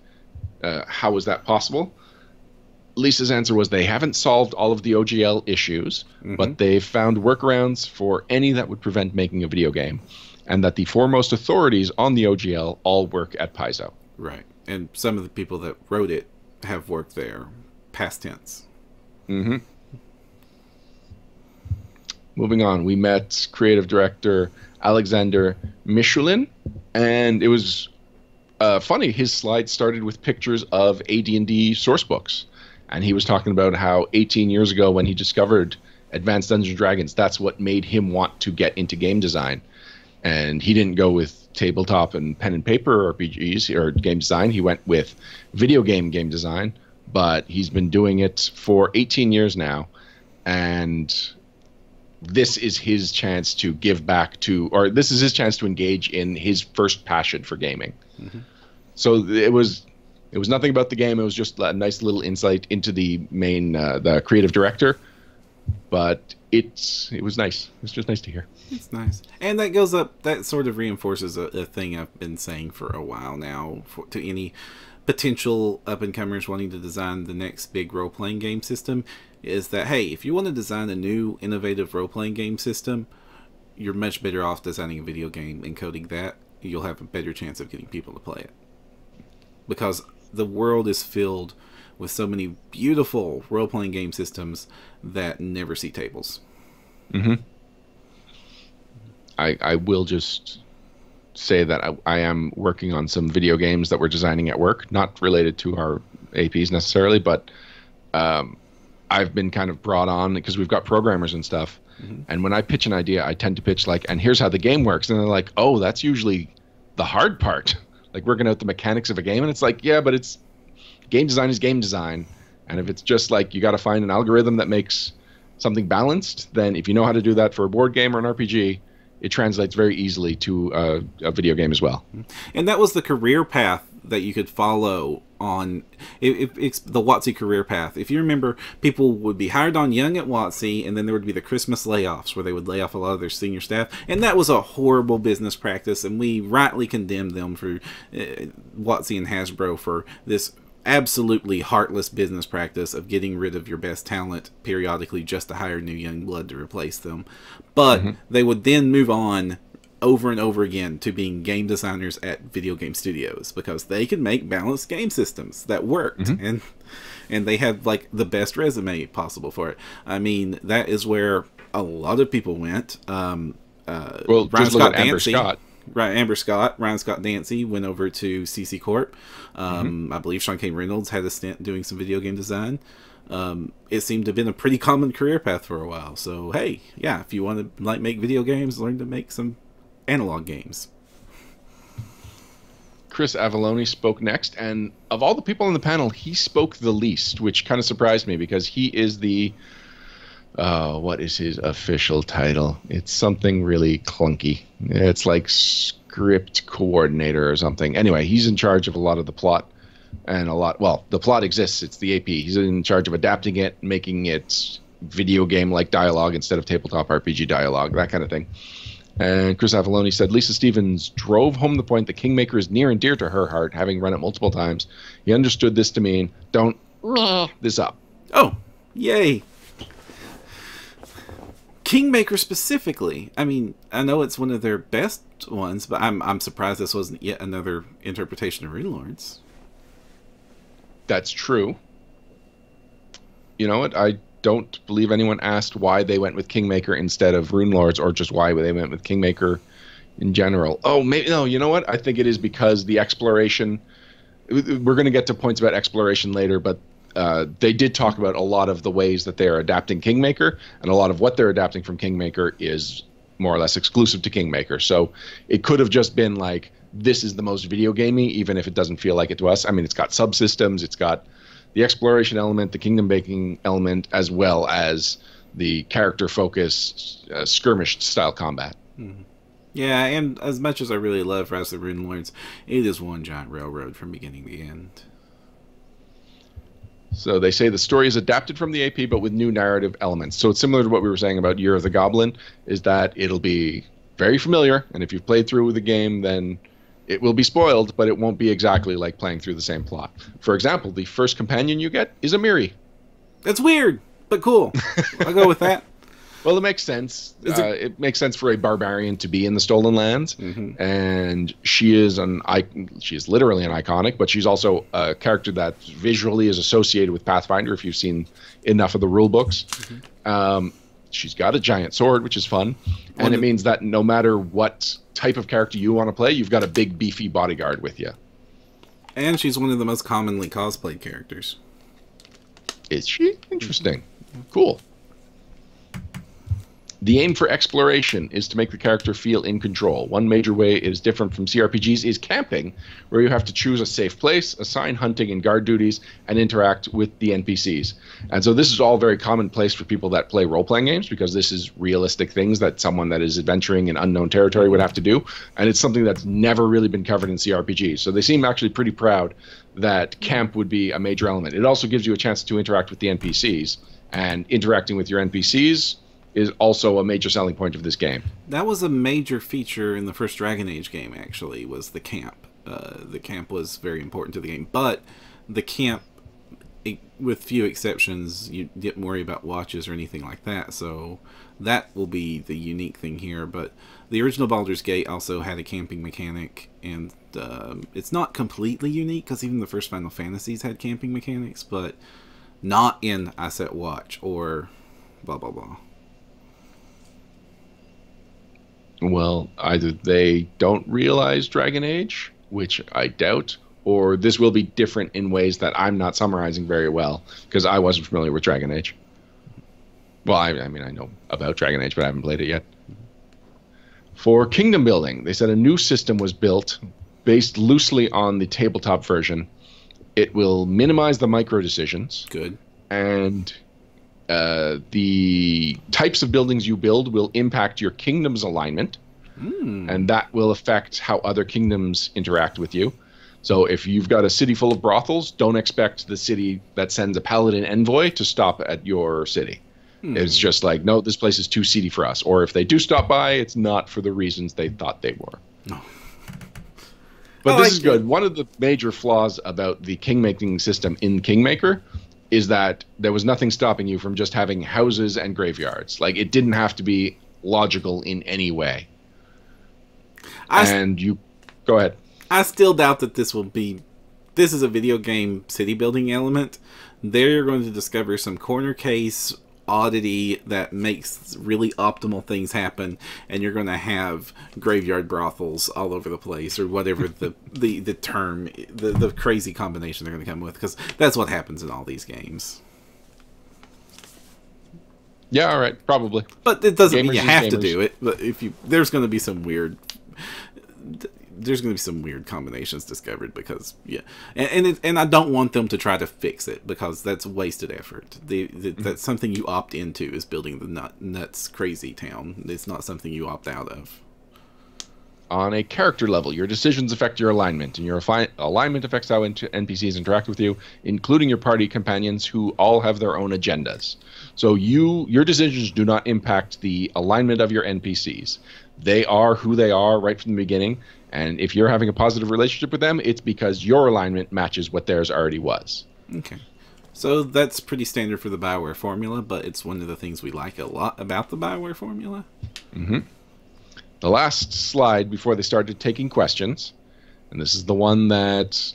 how is that possible? Lisa's answer was they haven't solved all of the OGL issues, but they've found workarounds for any that would prevent making a video game, and that the foremost authorities on the OGL all work at Paizo. Right. And some of the people that wrote it have worked there, past tense. Moving on, we met creative director Alexander Michelin, and it was funny. His slide started with pictures of AD&D source books, and he was talking about how 18 years ago when he discovered Advanced Dungeons & Dragons, that's what made him want to get into game design. And he didn't go with tabletop and pen and paper RPGs or game design. He went with video game design, but he's been doing it for 18 years now. And this is his chance to give back to, or this is his chance to engage in his first passion for gaming. So it was nothing about the game. It was just a nice little insight into the main, the creative director. But it was nice. It was just nice to hear. It's nice. And that goes up, that sort of reinforces a thing I've been saying for a while now to any potential up-and-comers wanting to design the next big role-playing game system, is that, hey, if you want to design a new, innovative role-playing game system, you're much better off designing a video game and coding that. You'll have a better chance of getting people to play it. Because the world is filled with so many beautiful role-playing game systems that never see tables. I will just say that I am working on some video games that we're designing at work, not related to our APs necessarily, but I've been kind of brought on because we've got programmers and stuff. And when I pitch an idea, I tend to pitch like, and here's how the game works. And they're like, oh, that's usually the hard part. Like working out the mechanics of a game. And it's like, yeah, but it's game design is game design. And if it's just like you got to find an algorithm that makes something balanced, then if you know how to do that for a board game or an RPG, it translates very easily to a video game as well. And that was the career path that you could follow on it's the WotC career path. If you remember, people would be hired on young at WotC, and then there would be the Christmas layoffs where they would lay off a lot of their senior staff, and that was a horrible business practice, and we rightly condemned them for WotC and Hasbro for this absolutely heartless business practice of getting rid of your best talent periodically just to hire new young blood to replace them. But they would then move on over and over again to being game designers at video game studios because they could make balanced game systems that worked. And they had like the best resume possible for it. I mean, that is where a lot of people went. Well, just look at Amber Scott. right, Amber Scott, Ryan Scott Dancy went over to CC Corp. I believe Sean K. Reynolds had a stint doing some video game design. It seemed to have been a pretty common career path for a while. So hey, yeah, if you want to like make video games, learn to make some analog games. Chris Avallone spoke next, and of all the people on the panel, he spoke the least, which kind of surprised me because he is the what is his official title? It's something really clunky. It's like script coordinator or something. Anyway, he's in charge of a lot of the plot and the plot exists. It's the AP. He's in charge of adapting it, making it video game-like dialogue instead of tabletop RPG dialogue, that kind of thing. And Chris Avallone said, Lisa Stevens drove home the point that Kingmaker is near and dear to her heart, having run it multiple times. He understood this to mean, don't meh this up. Oh, yay. Kingmaker specifically. I mean, I know it's one of their best ones, but I'm surprised this wasn't yet another interpretation of Rune Lords. That's true. You know what? I don't believe anyone asked why they went with Kingmaker instead of Rune Lords, or just why they went with Kingmaker in general. Oh, maybe no. You know what? I think it is because the exploration. We're going to get to points about exploration later, but they did talk about a lot of the ways that they are adapting Kingmaker, and a lot of what they're adapting from Kingmaker is more or less exclusive to Kingmaker. So it could have just been like, this is the most video gamey, even if it doesn't feel like it to us. I mean, it's got subsystems, it's got the exploration element, the kingdom making element, as well as the character-focused skirmish-style combat. Mm-hmm. Yeah, and as much as I really love Rise of the Rune Lords, it is one giant railroad from beginning to end. So they say the story is adapted from the AP, but with new narrative elements. So it's similar to what we were saying about Year of the Goblin, is that it'll be very familiar, and if you've played through the game, then it will be spoiled, but it won't be exactly like playing through the same plot. For example, the first companion you get is a Miri. That's weird, but cool. I'll go with that. Well, it makes sense. It makes sense for a barbarian to be in the Stolen Lands, and she is literally an iconic, but she's also a character that visually is associated with Pathfinder. If you've seen enough of the rule books, she's got a giant sword, which is fun, and it means that no matter what type of character you want to play, you've got a big beefy bodyguard with you. And she's one of the most commonly cosplayed characters. Is she? Interesting. Cool. The aim for exploration is to make the character feel in control. One major way it is different from CRPGs is camping, where you have to choose a safe place, assign hunting and guard duties, and interact with the NPCs. And so this is all very commonplace for people that play role-playing games, because this is realistic things that someone that is adventuring in unknown territory would have to do. And it's something that's never really been covered in CRPGs. So they seem actually pretty proud that camp would be a major element. It also gives you a chance to interact with the NPCs. And interacting with your NPCs is also a major selling point of this game. That was a major feature in the first Dragon Age game, actually, was the camp. The camp was very important to the game. But the camp, with few exceptions, you didn't worry about watches or anything like that. So that will be the unique thing here. But the original Baldur's Gate also had a camping mechanic. And it's not completely unique, because even the first Final Fantasies had camping mechanics. But not in I Set Watch or blah, blah, blah. Well, either they don't realize Dragon Age, which I doubt, or this will be different in ways that I'm not summarizing very well, because I wasn't familiar with Dragon Age. Well, I mean, I know about Dragon Age, but I haven't played it yet. For kingdom building, they said a new system was built based loosely on the tabletop version. It will minimize the micro decisions. Good. And the types of buildings you build will impact your kingdom's alignment, and that will affect how other kingdoms interact with you. So if you've got a city full of brothels, don't expect the city that sends a paladin envoy to stop at your city. It's just like, no, this place is too seedy for us. Or if they do stop by, it's not for the reasons they thought they were. No. But this is good. One of the major flaws about the king-making system in Kingmaker is that there was nothing stopping you from just having houses and graveyards. Like, it didn't have to be logical in any way. Go ahead. I still doubt that this will be... This is a video game city building element. There you're going to discover some corner case oddity that makes really optimal things happen, and you're going to have graveyard brothels all over the place, or whatever the term, the crazy combination they're going to come with, because that's what happens in all these games. Yeah, all right, probably. But it doesn't mean Gamers you is have to gamers. do it. But if you, there's going to be some weird combinations discovered, because and I don't want them to try to fix it, because that's wasted effort. That's something you opt into, is building the nuts crazy town. It's not something you opt out of. On a character level, your decisions affect your alignment, and your alignment affects how NPCs interact with you, including your party companions, who all have their own agendas. So your decisions do not impact the alignment of your NPCs. They are who they are right from the beginning, and if you're having a positive relationship with them, it's because your alignment matches what theirs already was. Okay. So that's pretty standard for the BioWare formula, but it's one of the things we like a lot about the BioWare formula. Mm-hmm. The last slide before they started taking questions, and this is the one that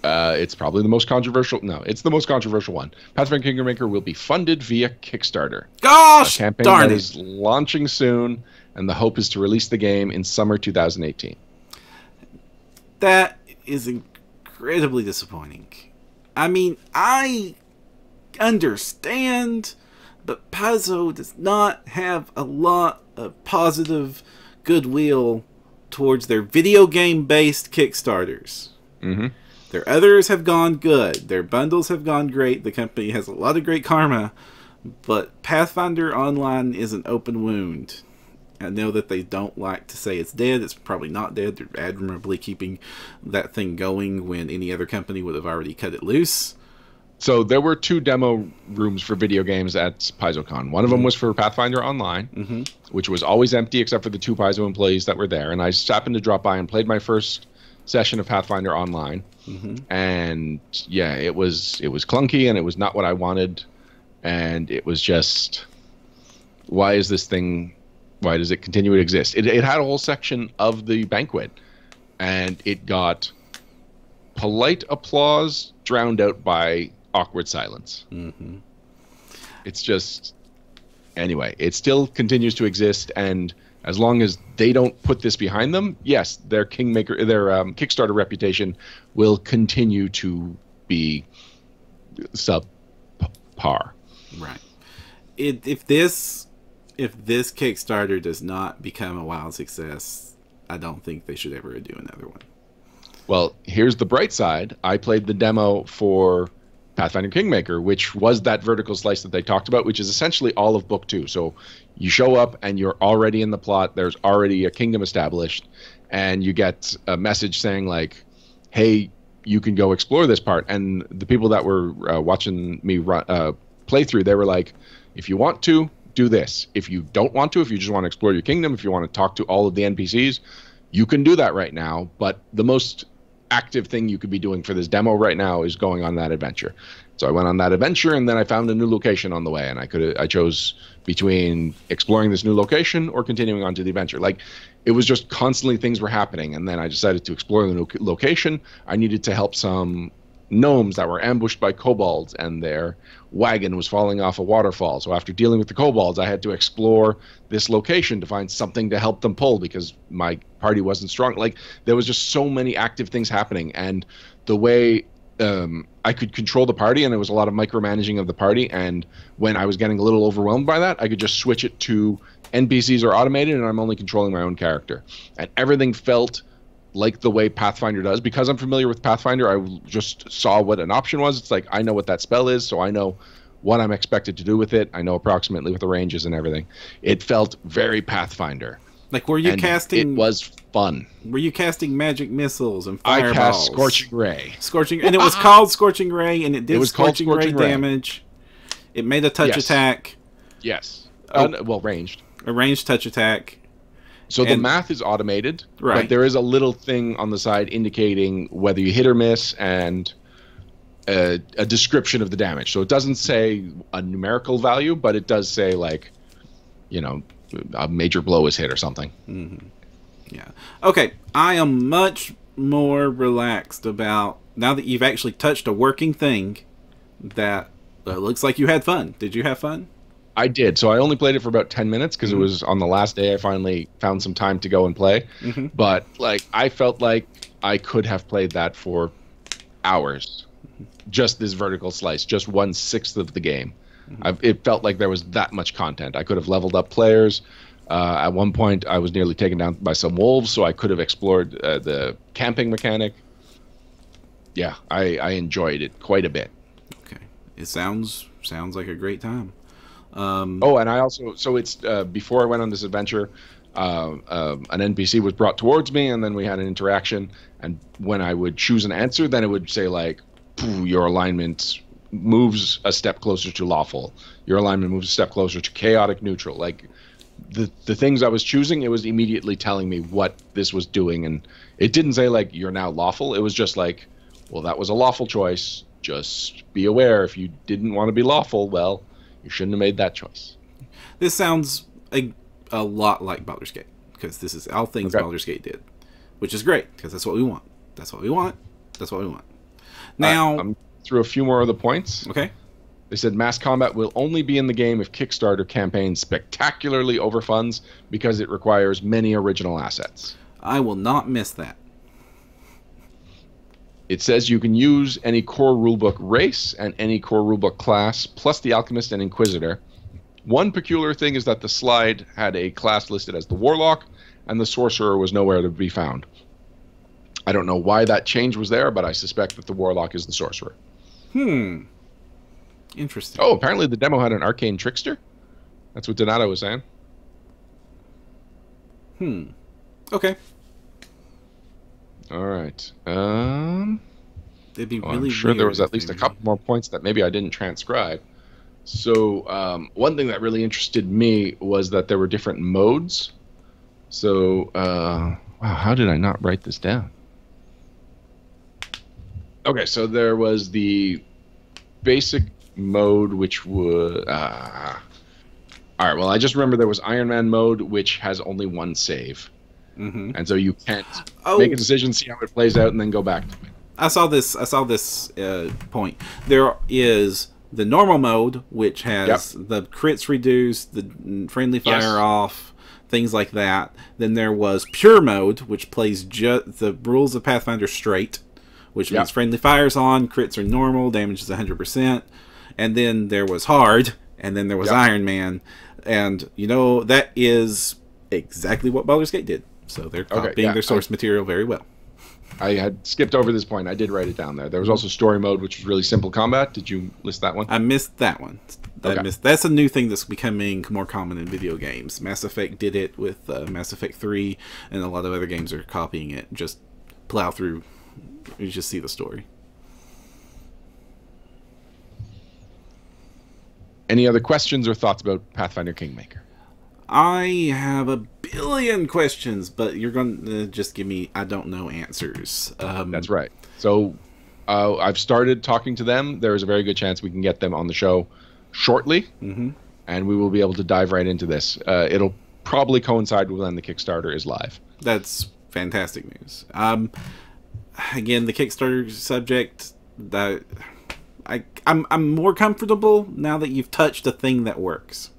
it's probably the most controversial. No, it's the most controversial one. Pathfinder Kingmaker will be funded via Kickstarter. Gosh, a campaign darn that it! is launching soon, and the hope is to release the game in summer 2018. That is incredibly disappointing. I mean, I understand, but Paizo does not have a lot of positive goodwill towards their video game based Kickstarters. Mm-hmm. Their others have gone good. Their bundles have gone great. The company has a lot of great karma, but Pathfinder Online is an open wound. I know that they don't like to say it's dead. It's probably not dead. They're admirably keeping that thing going when any other company would have already cut it loose. So there were 2 demo rooms for video games at PaizoCon. One of them was for Pathfinder Online, which was always empty except for the 2 Paizo employees that were there. And I just happened to drop by and played my first session of Pathfinder Online. And yeah, it was clunky, and it was not what I wanted. And it was just, why does it continue to exist? It had a whole section of the banquet, and it got polite applause drowned out by awkward silence. It's just, anyway, it still continues to exist, and as long as they don't put this behind them, yes, their Kickstarter reputation will continue to be subpar. Right. If this Kickstarter does not become a wild success, I don't think they should ever do another one. Well, here's the bright side. I played the demo for Pathfinder Kingmaker, which was that vertical slice that they talked about, which is essentially all of Book 2. So you show up and you're already in the plot. There's already a kingdom established, and you get a message saying like, hey, you can go explore this part. And the people that were watching me play through, they were like, if you want to, do this. If you don't want to, if you just want to explore your kingdom, if you want to talk to all of the NPCs, you can do that right now. But the most active thing you could be doing for this demo right now is going on that adventure. So I went on that adventure, and then I found a new location on the way, and I chose between exploring this new location or continuing on to the adventure. Like, it was just constantly things were happening, and then I decided to explore the new location. I needed to help some gnomes that were ambushed by kobolds, and their wagon was falling off a waterfall. So after dealing with the kobolds, I had to explore this location to find something to help them pull, because my party wasn't strong. Like, there was just so many active things happening, and the way I could control the party, and there was a lot of micromanaging of the party, and when I was getting a little overwhelmed by that, I could just switch it to NPCs are automated, and I'm only controlling my own character. And everything felt like the way Pathfinder does. Because I'm familiar with Pathfinder, I just saw what an option was. It's like, I know what that spell is, so I know what I'm expected to do with it. I know approximately what the range is and everything. It felt very Pathfinder. Like, were you casting... It was fun. Were you casting magic missiles and fireballs? I cast Scorching Ray. And it was called Scorching Ray, and it did Scorching Ray Ray damage. It made a touch attack. Yes. Well, ranged. A ranged touch attack. So the math is automated, right, but there is a little thing on the side indicating whether you hit or miss, and a description of the damage. So it doesn't say a numerical value, but it does say, like, you know, a major blow is hit or something. Yeah. Okay, I am much more relaxed about, now that you've actually touched a working thing, that looks like you had fun. Did you have fun? I did. So I only played it for about 10 minutes because it was on the last day I finally found some time to go and play. But like I felt like I could have played that for hours. Just this vertical slice, just 1/6 of the game. It felt like there was that much content. I could have leveled up players. At one point, I was nearly taken down by some wolves, so I could have explored the camping mechanic. Yeah, I enjoyed it quite a bit. Okay, it sounds like a great time. Oh, and I also it's before I went on this adventure, an NPC was brought towards me, and then we had an interaction. And when I would choose an answer, then it would say like, "Your alignment moves a step closer to lawful. Your alignment moves a step closer to chaotic neutral." Like the things I was choosing, it was immediately telling me what this was doing, and it didn't say like you're now lawful. It was just like, well, that was a lawful choice. Just be aware if you didn't want to be lawful, well, you shouldn't have made that choice. This sounds a lot like Baldur's Gate, because this is all things Baldur's Gate did, which is great because that's what we want. That's what we want. That's what we want. Now, I'm through a few more of the points. Okay. They said mass combat will only be in the game if Kickstarter campaign spectacularly overfunds because it requires many original assets. I will not miss that. It says you can use any core rulebook race and any core rulebook class, plus the Alchemist and Inquisitor. One peculiar thing is that the slide had a class listed as the Warlock, and the Sorcerer was nowhere to be found. I don't know why that change was there, but I suspect that the Warlock is the Sorcerer. Interesting. Oh, apparently the demo had an Arcane Trickster? That's what Donato was saying. Okay. All right. It'd be really I'm sure there was at least a maybe. couple more points that maybe I didn't transcribe. So one thing that really interested me was that there were different modes. So, wow, how did I not write this down? Okay, so there was the basic mode, which was... all right, well, I just remember there was Iron Man mode, which has only one save. And so you can't make a decision, see how it plays out, and then go back to it. I saw this point. There is the normal mode, which has the crits reduced, the friendly fire off, things like that. Then there was pure mode, which plays the rules of Pathfinder straight, which means friendly fire's on, crits are normal, damage is 100%. And then there was hard, and then there was Iron Man. And, you know, that is exactly what Baldur's Gate did. So they're copying their source material very well. I had skipped over this point. I did write it down there. There was also story mode, which was really simple combat. Did you list that one? I missed that one. That's a new thing that's becoming more common in video games. Mass Effect did it with Mass Effect 3, and a lot of other games are copying it. Just plow through. You just see the story. Any other questions or thoughts about Pathfinder Kingmaker? I have a billion questions, but you're going to just give me I don't know answers. That's right. So I've started talking to them. There is a very good chance we can get them on the show shortly, and we will be able to dive right into this. It'll probably coincide with when the Kickstarter is live. That's fantastic news. Again, the Kickstarter subject, that I'm more comfortable now that you've touched a thing that works.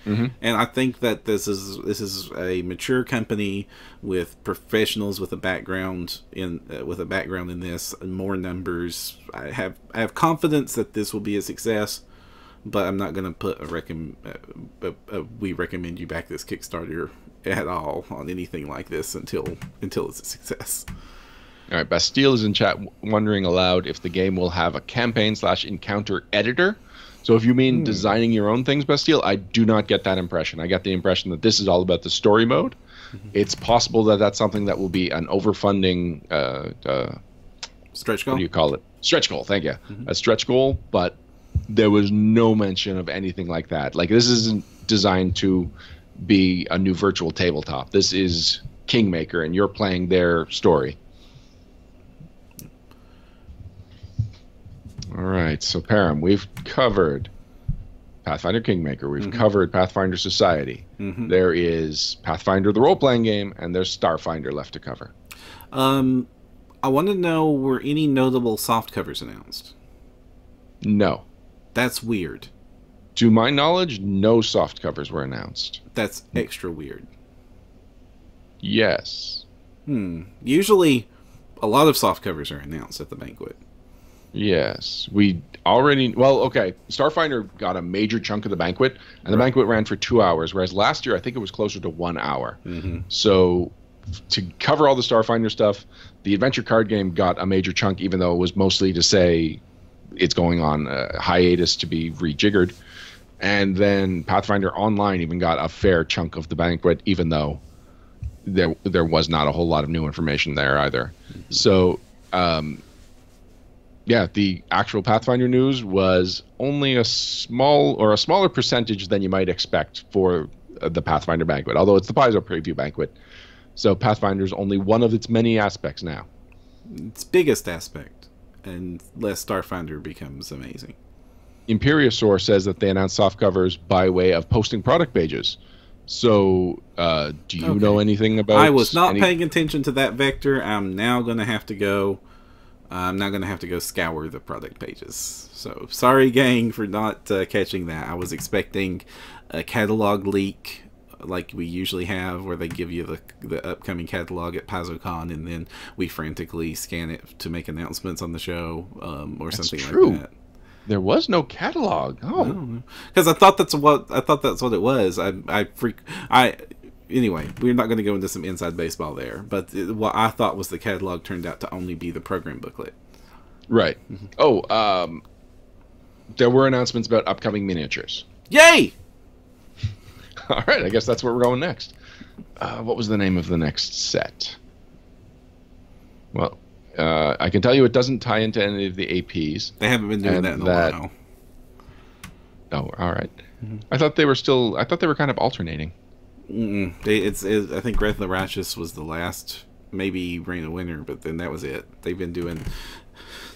And I think that this is a mature company with professionals with a background in this, and more numbers. I have confidence that this will be a success, but I'm not going to put we recommend you back this Kickstarter at all on anything like this until it's a success. All right, Bastille is in chat wondering aloud if the game will have a campaign/encounter editor. So if you mean designing your own things, Bastille, I do not get that impression. I get the impression that this is all about the story mode. It's possible that that's something that will be an overfunding stretch goal. What do you call it? Stretch goal. Thank you. A stretch goal, but there was no mention of anything like that. Like, this isn't designed to be a new virtual tabletop. This is Kingmaker, and you're playing their story. All right, so Param, we've covered Pathfinder Kingmaker. We've covered Pathfinder Society. There is Pathfinder the role-playing game, and there's Starfinder left to cover. I want to know, were any notable soft covers announced? No. That's weird. To my knowledge, no soft covers were announced. That's extra weird. Yes. Usually, a lot of soft covers are announced at the banquet. Yes. We already... Well, okay. Starfinder got a major chunk of the banquet, and the banquet ran for 2 hours, whereas last year I think it was closer to 1 hour. So to cover all the Starfinder stuff, the adventure card game got a major chunk, even though it was mostly to say it's going on a hiatus to be rejiggered. And then Pathfinder Online even got a fair chunk of the banquet, even though there was not a whole lot of new information there either. So, yeah, the actual Pathfinder news was only a smaller percentage than you might expect for the Pathfinder banquet, although it's the Paizo preview banquet. So Pathfinder's only one of its many aspects now. Its biggest aspect, unless Starfinder becomes amazing. Imperiosaur says that they announced soft covers by way of posting product pages. So, do you know anything about... I was not paying attention to that vector. I'm now going to have to go... I'm now going to have to go scour the product pages. So, sorry, gang, for not catching that. I was expecting a catalog leak like we usually have, where they give you the upcoming catalog at PaizoCon, and then we frantically scan it to make announcements on the show, or something like that. There was no catalog. Oh, because I thought that's what it was. Anyway, we're not going to go into some inside baseball there, but what I thought was the catalog turned out to only be the program booklet. Right. There were announcements about upcoming miniatures. Yay! All right, I guess that's where we're going next. What was the name of the next set? Well, I can tell you it doesn't tie into any of the APs. They haven't been doing that in a while. Oh, all right. I thought they were kind of alternating. I think Wrath of the Righteous was the last, maybe Reign of Winter, but then that was it. They've been doing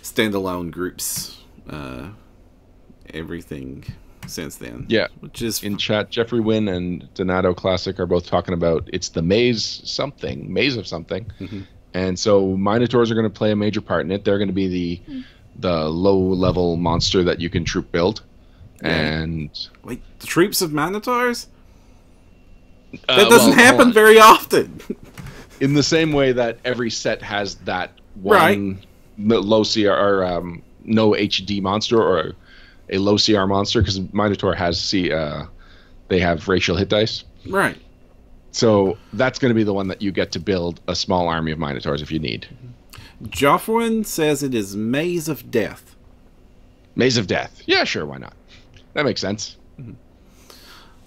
standalone groups, everything since then. Yeah, which is in chat. Jeffrey Wynn and Donato Classic are both talking about it's the maze of something, and so Minotaurs are going to play a major part in it. They're going to be the low level monster that you can troop build, and wait, the troops of Minotaurs. That doesn't happen very often. In the same way that every set has that one low CR or no HD monster or a low CR monster, because Minotaur has they have racial hit dice. Right. So that's going to be the one that you get to build a small army of Minotaurs if you need. Joffrin says it is Maze of Death. Maze of Death. Yeah, sure, why not? That makes sense.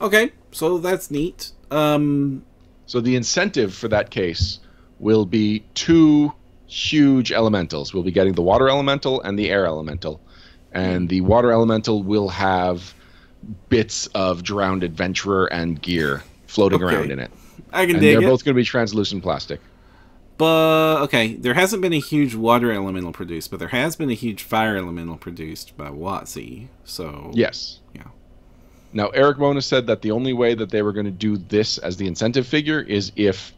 Okay, so that's neat. So the incentive for that case will be 2 huge elementals. We'll be getting the water elemental and the air elemental. And the water elemental will have bits of drowned adventurer and gear floating around in it. I can dig it. They're both going to be translucent plastic. But, okay, there hasn't been a huge water elemental produced, but there has been a huge fire elemental produced by WotC. So, yes. Yeah. Now, Eric Mona said that the only way that they were going to do this as the incentive figure is if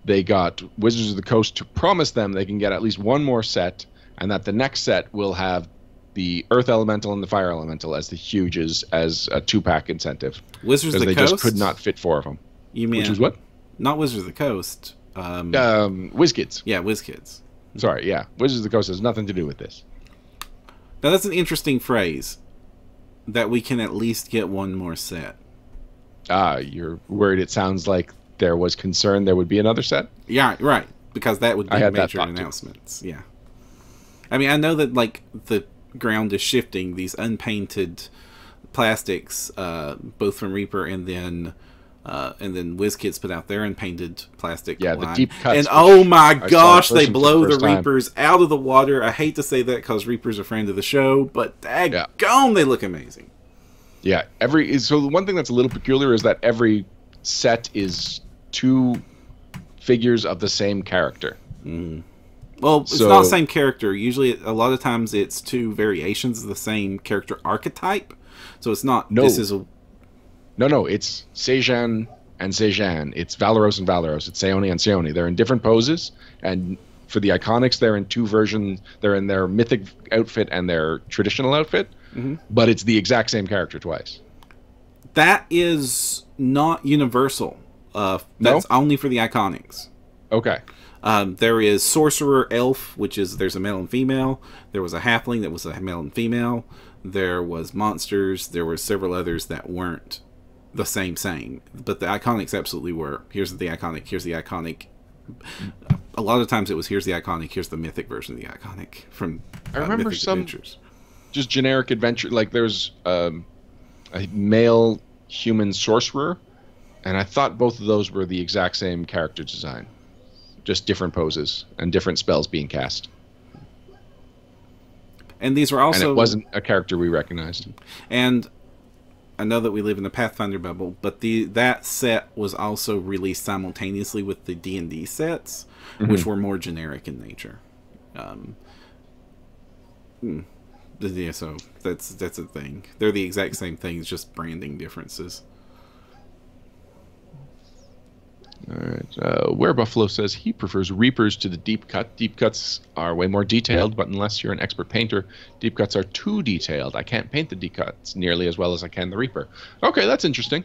they got Wizards of the Coast to promise them they can get at least one more set, and that the next set will have the Earth Elemental and the Fire Elemental as the huges as a 2-pack incentive. Wizards of the Coast? Because they just could not fit 4 of them. You mean... Which is what? Not Wizards of the Coast. WizKids. Yeah, WizKids. Sorry, yeah. Wizards of the Coast has nothing to do with this. Now, that's an interesting phrase. That we can at least get one more set. You're worried it sounds like there was concern there would be another set? Yeah, right. Because that would be major announcements. Yeah. I mean, I know that, like, the ground is shifting. These unpainted plastics, both from Reaper and then WizKids put out their unpainted plastic line. The deep cuts. And oh my gosh, they blow the Reapers out of the water. I hate to say that because Reaper's a friend of the show, but daggone, they look amazing. Yeah, so the one thing that's a little peculiar is that every set is 2 figures of the same character. Well, it's not the same character. Usually, a lot of times, it's 2 variations of the same character archetype. So it's not. No. This is a. No, it's Sejan and Sejan. It's Valeros and Valeros. It's Seoni and Seoni. They're in different poses, and for the Iconics, they're in 2 versions. They're in their mythic outfit and their traditional outfit, but it's the exact same character twice. That is not universal. That's only for the iconics. Okay. There is Sorcerer Elf, there's a male and female. There was a Halfling that was a male and female. There was Monsters. There were several others that weren't the same. But the iconics absolutely were. Here's the iconic. Here's the iconic. A lot of times it was here's the iconic. Here's the mythic version of the iconic from I remember Mythic some Adventures. just generic adventure. Like there's a male human sorcerer, and I thought both of those were the exact same character design. Just different poses and different spells being cast. And these were also... And it wasn't a character we recognized. And I know that we live in the Pathfinder bubble, but that set was also released simultaneously with the D&D sets, which were more generic in nature. Yeah, so that's a thing. They're the exact same things, just branding differences. All right. Where Buffalo says he prefers Reapers to the Deep Cut. Deep Cuts are way more detailed, but unless you're an expert painter, Deep Cuts are too detailed. I can't paint the Deep Cuts nearly as well as I can the Reaper. Okay, that's interesting.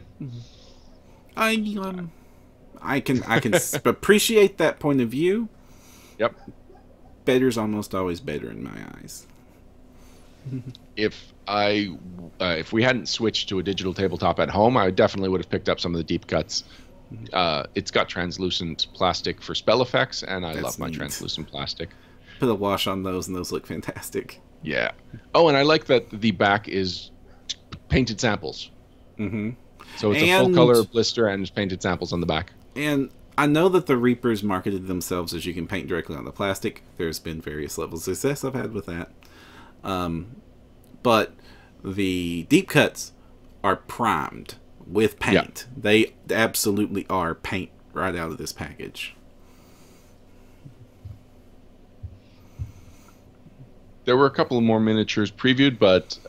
I can appreciate that point of view. Yep. Better's almost always better in my eyes. If we hadn't switched to a digital tabletop at home, I definitely would have picked up some of the Deep Cuts. It's got translucent plastic for spell effects, and I love my translucent plastic. Put a wash on those, and those look fantastic. Yeah. Oh, and I like that the back is painted samples. Mm-hmm. So it's a full color blister and painted samples on the back. And I know that the Reapers marketed themselves as you can paint directly on the plastic. There's been various levels of success I've had with that. But the Deep Cuts are primed with paint. Yeah. They absolutely are paint right out of this package. There were a couple of more miniatures previewed, but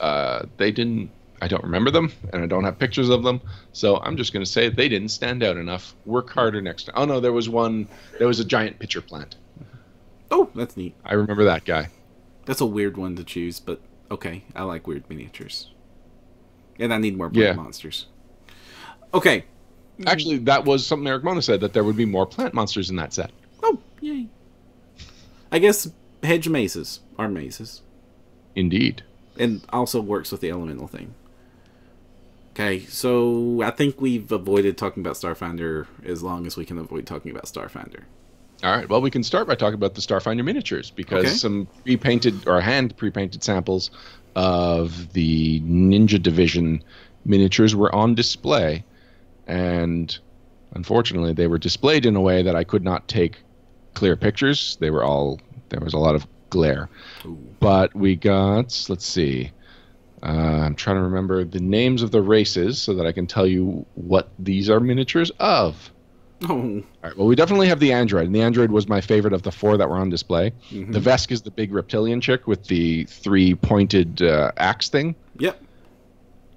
they didn't. I don't remember them, and I don't have pictures of them. So I'm just going to say they didn't stand out enough. Work harder next time. Oh no, there was one. There was a giant pitcher plant. Oh, that's neat. I remember that guy. That's a weird one to choose, but okay. I like weird miniatures, and I need more plant monsters. Okay. Actually, that was something Eric Mona said, that there would be more plant monsters in that set. Oh, yay. I guess hedge mazes are mazes. Indeed. And also works with the elemental thing. Okay, so I think we've avoided talking about Starfinder as long as we can avoid talking about Starfinder. All right, well, we can start by talking about the Starfinder miniatures, because some pre-painted or hand pre-painted samples of the Ninja Division miniatures were on display. And unfortunately, they were displayed in a way that I could not take clear pictures. There was a lot of glare. Ooh. But we got, let's see, I'm trying to remember the names of the races so that I can tell you what these are miniatures of. Oh. All right, well, we definitely have the android, and the android was my favorite of the four that were on display. Mm-hmm. The Vesk is the big reptilian chick with the three-pointed axe thing. Yep.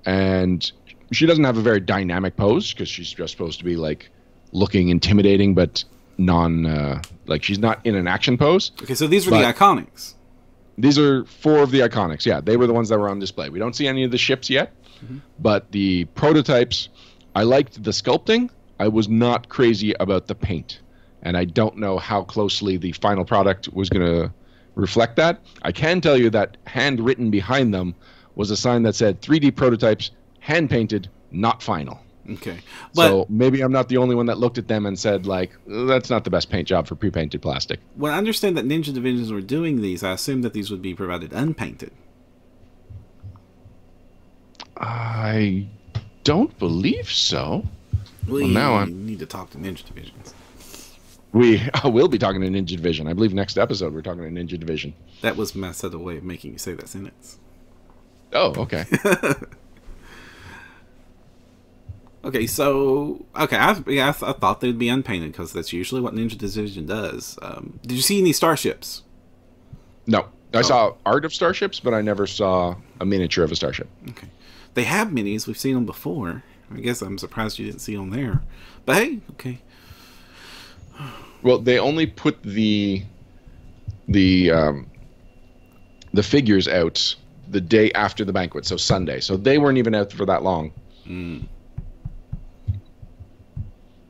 And she doesn't have a very dynamic pose, because she's just supposed to be like looking intimidating, but like she's not in an action pose. Okay, so these are the iconics. These are four of the iconics. Yeah, they were the ones that were on display. We don't see any of the ships yet, but the prototypes, I liked the sculpting. I was not crazy about the paint, and I don't know how closely the final product was going to reflect that. I can tell you that handwritten behind them was a sign that said 3D prototypes, hand-painted, not final. Okay. But so maybe I'm not the only one that looked at them and said, like, that's not the best paint job for pre-painted plastic. When I understand that Ninja Divisions were doing these, I assumed that these would be provided unpainted. I don't believe so. We need to talk to Ninja Divisions. We will be talking to Ninja Division. I believe next episode we're talking to Ninja Division. That was my subtle way of making you say that sentence. Oh, okay. Okay, so I thought they'd be unpainted because that's usually what Ninja Division does. Did you see any starships? No, I saw art of starships, but I never saw a miniature of a starship. Okay, they have minis. We've seen them before. I guess I'm surprised you didn't see them there. But hey, okay. Well, they only put the figures out the day after the banquet, so Sunday. So they weren't even out for that long.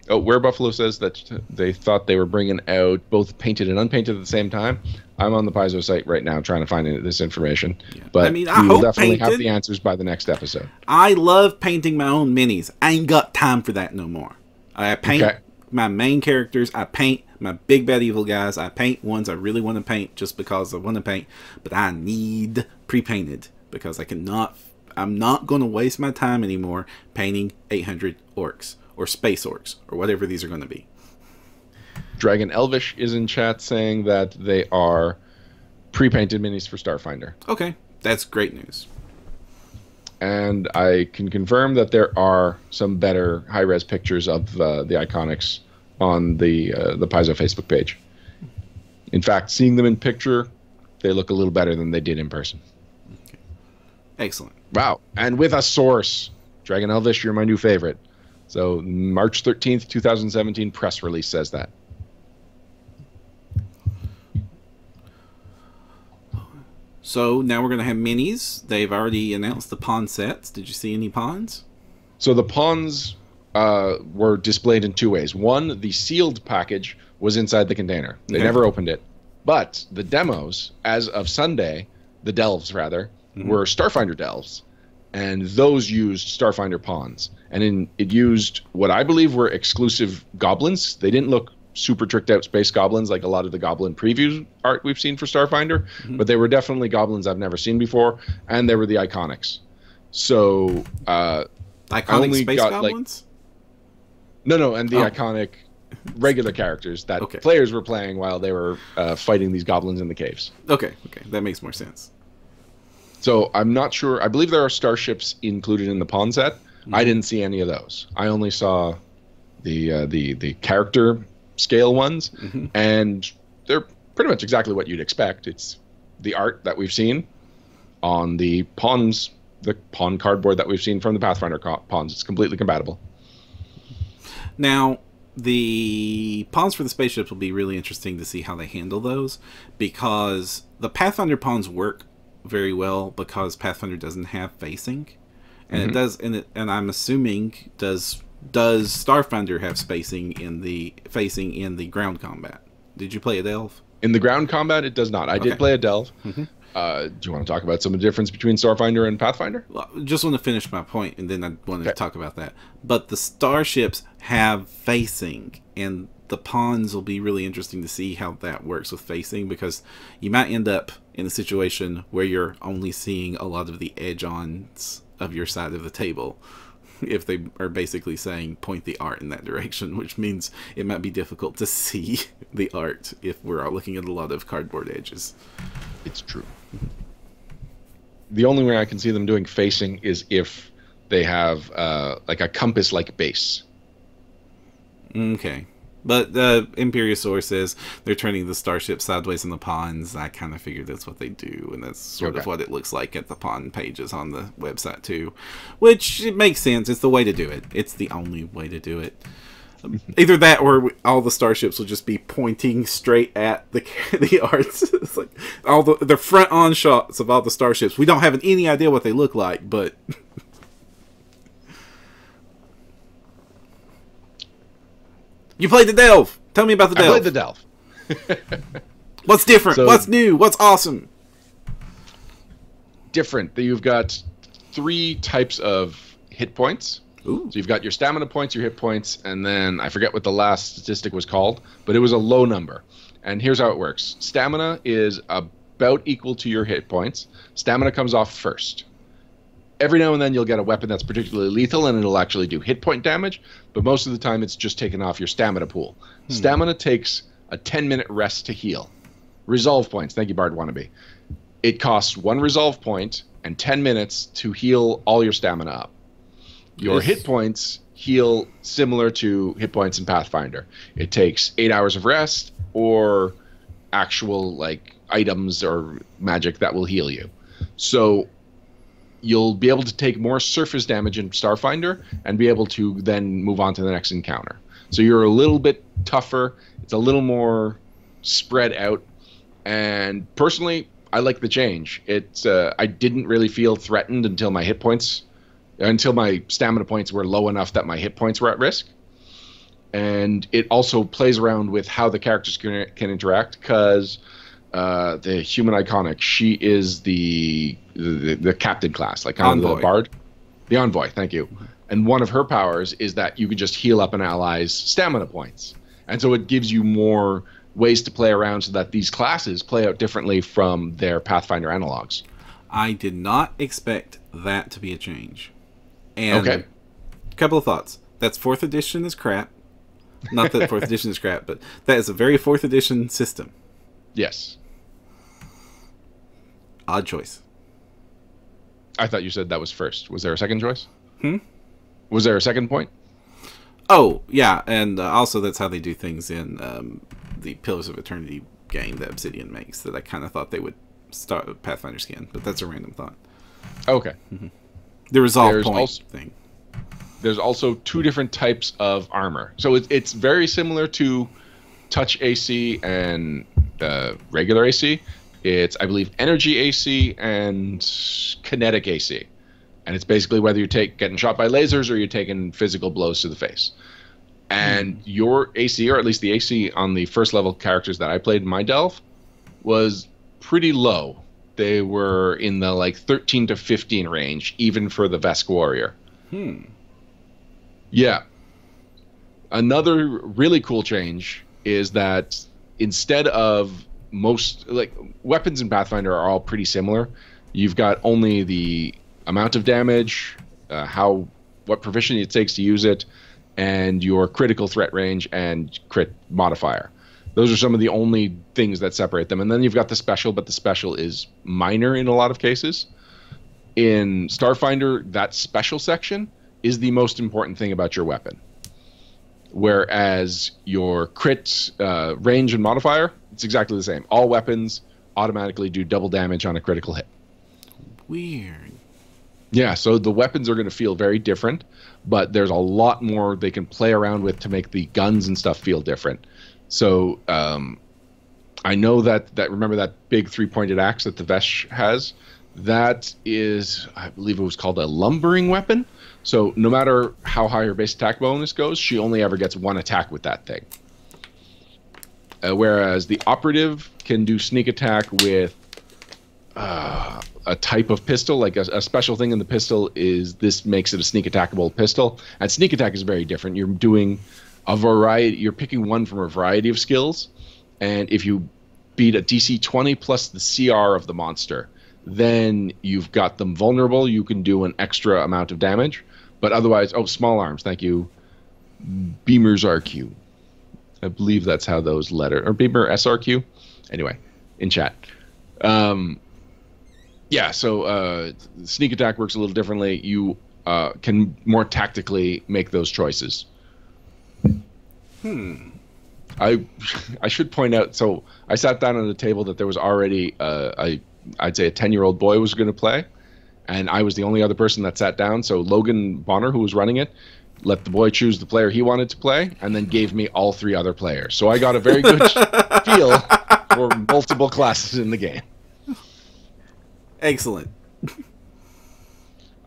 Oh, Where Buffalo says that they thought they were bringing out both painted and unpainted at the same time. I'm on the Paizo site right now trying to find this information. Yeah. But I mean, I we will hope definitely have painted. the answers by the next episode. I love painting my own minis. I ain't got time for that no more. I paint my main characters. I paint my big bad evil guys. I paint ones I really want to paint just because I want to paint. But I need pre-painted because I'm not going to waste my time anymore painting 800 orcs or space orcs or whatever these are going to be. Dragon Elvish is in chat saying that they are pre-painted minis for Starfinder. Okay, that's great news. And I can confirm that there are some better high-res pictures of the Iconics on the Paizo Facebook page. In fact, seeing them in picture, they look a little better than they did in person. Okay. Excellent. Wow. And with a source. Dragon Elvish, you're my new favorite. So March 13th, 2017 press release says that. So now we're going to have minis. They've already announced the pawn sets. Did you see any pawns? So the pawns were displayed in two ways. One, the sealed package was inside the container. They never opened it. But the demos, as of Sunday, the delves rather, were Starfinder delves. And those used Starfinder pawns. And it used what I believe were exclusive goblins. They didn't look super tricked out space goblins like a lot of the goblin preview art we've seen for Starfinder, but they were definitely goblins I've never seen before, and they were the Iconics. So iconic space goblins? No, and the iconic regular characters that players were playing while they were fighting these goblins in the caves. Okay, that makes more sense. So I'm not sure. I believe there are starships included in the pawn set. I didn't see any of those. I only saw the character scale ones, and they're pretty much exactly what you'd expect. It's the art that we've seen on the pawns, the pawn cardboard that we've seen from the Pathfinder pawns. It's completely compatible. Now, the pawns for the spaceships will be really interesting to see how they handle those, because the Pathfinder pawns work very well because Pathfinder doesn't have facing, and it does, and I'm assuming does Starfinder have facing in the ground combat? Did you play a delve? In the ground combat, it does not. I did play a delve. Do you want to talk about some of the difference between Starfinder and Pathfinder? Well, just want to finish my point, and then I wanted to talk about that. But the starships have facing, and the pawns will be really interesting to see how that works with facing, because you might end up in a situation where you're only seeing a lot of the edge-ons of your side of the table, if they are basically saying point the art in that direction, which means it might be difficult to see the art if we're all looking at a lot of cardboard edges. It's true. The only way I can see them doing facing is if they have like a compass-like base. Okay. But the Imperiosaur says they're turning the starship sideways in the pawns. I kind of figured that's what they do, and that's sort of what it looks like at the pawn pages on the website too. Which, it makes sense. It's the way to do it. It's the only way to do it. Either that or all the starships will just be pointing straight at the arts. It's like all the front-on shots of all the starships. We don't have any idea what they look like, but... You played the delve. Tell me about the delve. I played the delve. What's different? What's new? What's awesome? Different. You've got 3 types of hit points. Ooh. So you've got your stamina points, your hit points, and then I forget what the last statistic was called, but it was a low number. And here's how it works. Stamina is about equal to your hit points. Stamina comes off first. Every now and then you'll get a weapon that's particularly lethal and it'll actually do hit point damage, but most of the time it's just taken off your stamina pool. Stamina takes a 10-minute rest to heal. Resolve points. Thank you, Bard Wannabe. It costs 1 resolve point and 10 minutes to heal all your stamina up. Your hit points heal similar to hit points in Pathfinder. It takes 8 hours of rest or actual like items or magic that will heal you. So you'll be able to take more surface damage in Starfinder and be able to then move on to the next encounter. So you're a little bit tougher. It's a little more spread out. And personally, I like the change. I didn't really feel threatened until my stamina points were low enough that my hit points were at risk. and it also plays around with how the characters can interact, because the human iconic, she is the captain class, like kind of the bard, the envoy. Thank you. And one of her powers is that you can just heal up an ally's stamina points, and so it gives you more ways to play around so that these classes play out differently from their Pathfinder analogs. I did not expect that to be a change. And okay. A couple of thoughts. That's 4th edition is crap. Not that 4th edition is crap, but that is a very 4th edition system. Yes. Odd choice. I thought you said that was first. Was there a second choice? Hmm? Was there a second point? Oh, yeah, and also that's how they do things in the Pillars of Eternity game that Obsidian makes, that I kind of thought they would start with Pathfinder skin, but that's a random thought. Okay. Mm-hmm. The resolve point thing. There's also 2 different types of armor. So it's very similar to touch AC and regular AC. It's, I believe, energy AC and kinetic AC. And it's basically whether you're getting shot by lasers or you're taking physical blows to the face. And your AC, or at least the AC on the first level characters that I played in my Delve, was pretty low. They were in the like 13 to 15 range, even for the Vesk Warrior. Yeah. Another really cool change is that instead of most, like, weapons in Pathfinder are all pretty similar. You've got only the amount of damage, what proficiency it takes to use it, and your critical threat range and crit modifier. Those are some of the only things that separate them. And then you've got the special, but the special is minor in a lot of cases. In Starfinder, that special section is the most important thing about your weapon. Whereas your crit range and modifier, it's exactly the same. All weapons automatically do double damage on a critical hit. Weird. Yeah, so the weapons are going to feel very different, but there's a lot more they can play around with to make the guns and stuff feel different. So I know that remember that big 3-pointed axe that the Vesh has? That is, I believe it was called a lumbering weapon. So no matter how high her base attack bonus goes, she only ever gets 1 attack with that thing. Whereas the operative can do sneak attack with a type of pistol, like a special thing in the pistol is this makes it a sneak attackable pistol. And sneak attack is very different. You're doing a variety, you're picking one from a variety of skills. And if you beat a DC 20 plus the CR of the monster, then you've got them vulnerable. You can do an extra amount of damage. But otherwise, small arms, thank you. Beamer's RQ. I believe that's how those or Beamer SRQ. Anyway, in chat. Yeah, so sneak attack works a little differently. You can more tactically make those choices. I should point out, so I sat down at a table that there was already I'd say a 10-year-old boy was going to play, and I was the only other person that sat down. So Logan Bonner, who was running it, let the boy choose the player he wanted to play, and then gave me all 3 other players. So I got a very good feel for multiple classes in the game. Excellent.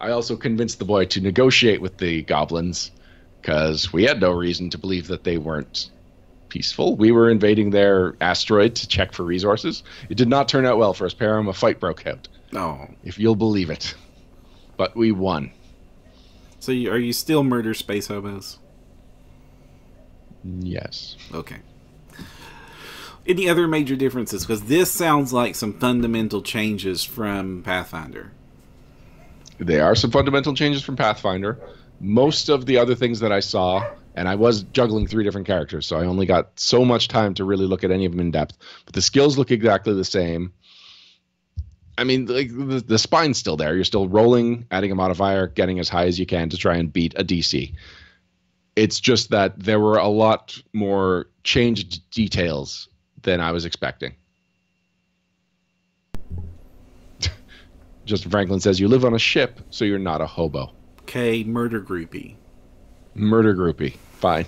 I also convinced the boy to negotiate with the goblins, because we had no reason to believe that they weren't peaceful. We were invading their asteroid to check for resources. It did not turn out well for us, Param. A fight broke out. Oh. If you'll believe it. But we won. So are you still murder space hobos? Yes. Okay. Any other major differences? Because this sounds like some fundamental changes from Pathfinder. There are some fundamental changes from Pathfinder. Most of the other things that I saw, and I was juggling 3 different characters, so I only got so much time to really look at any of them in depth. But the skills look exactly the same. I mean, like the spine's still there. You're still rolling, adding a modifier, getting as high as you can to try and beat a DC. It's just that there were a lot more changed details than I was expecting. Justin Franklin says, you live on a ship, so you're not a hobo. Okay, murder groupie. Murder groupie. Fine.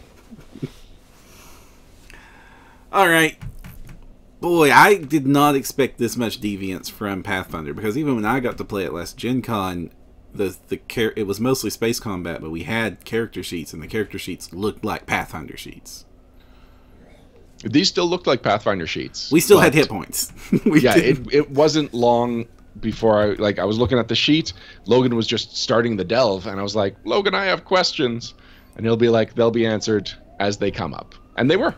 All right. Boy, I did not expect this much deviance from Pathfinder, because even when I got to play it last Gen Con, it was mostly space combat, but we had character sheets, and the character sheets looked like Pathfinder sheets. These still looked like Pathfinder sheets. We still had hit points. It wasn't long before I was looking at the sheet. Logan was just starting the delve, and I was like, Logan, I have questions. And he'll be like, they'll be answered as they come up. And they were.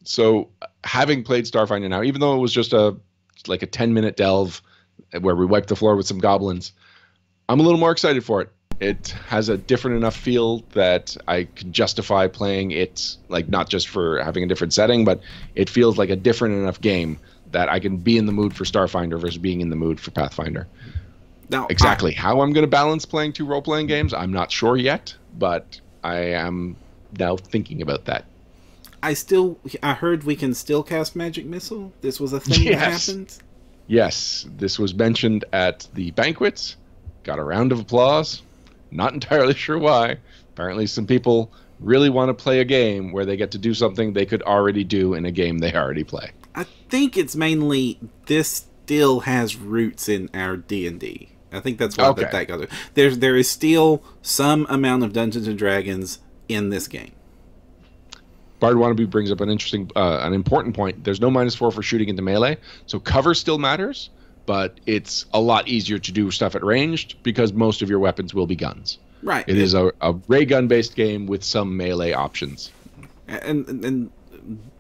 So having played Starfinder now, even though it was just a 10-minute delve where we wiped the floor with some goblins, I'm a little more excited for it. It has a different enough feel that I can justify playing it, like not just for having a different setting, but it feels like a different enough game that I can be in the mood for Starfinder versus being in the mood for Pathfinder. Now, exactly how I'm going to balance playing 2 role-playing games, I'm not sure yet, but I am now thinking about that. I heard we can still cast Magic Missile. This was a thing that happened. Yes, this was mentioned at the banquet. Got a round of applause. Not entirely sure why. Apparently some people really want to play a game where they get to do something they could already do in a game they already play. I think it's mainly this still has roots in our D&D. I think that's what that goes. There is still some amount of Dungeons and Dragons in this game. Bard Wannabe brings up an important point. There's no -4 for shooting into melee, so cover still matters, but it's a lot easier to do stuff at ranged because most of your weapons will be guns. Right. It is a ray gun based game with some melee options. And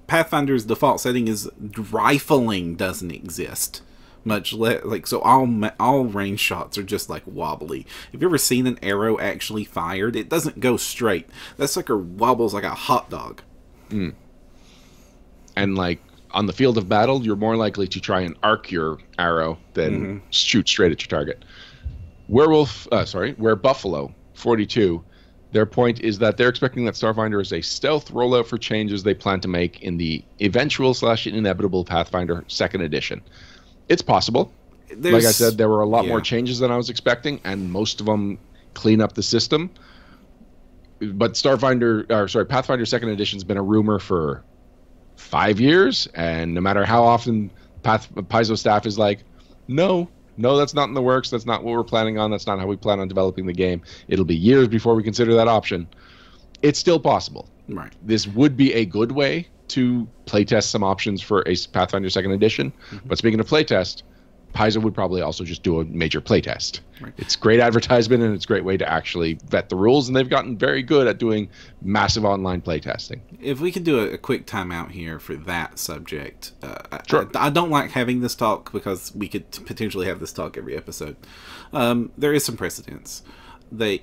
Pathfinder's default setting is rifling doesn't exist. Much less so all range shots are just like wobbly. Have you ever seen an arrow actually fired? It doesn't go straight. That sucker wobbles like a hot dog. Mm. And like on the field of battle, you're more likely to try and arc your arrow than shoot straight at your target. Where Buffalo 42, their point is that they're expecting that Starfinder is a stealth rollout for changes they plan to make in the eventual/inevitable Pathfinder 2nd edition. It's possible. Like I said, there were a lot more changes than I was expecting, and most of them clean up the system. But Pathfinder 2nd edition has been a rumor for 5 years, and no matter how often Paizo staff is like, no, that's not in the works, that's not what we're planning on, that's not how we plan on developing the game, it'll be years before we consider that option. It's still possible. Right. This would be a good way to playtest some options for a Pathfinder 2nd edition. But speaking of playtest, Paizo would probably also just do a major playtest. Right. It's great advertisement, and it's a great way to actually vet the rules, and they've gotten very good at doing massive online playtesting. If we could do a quick timeout here for that subject. Sure. I don't like having this talk because we could potentially have this talk every episode. There is some precedence. They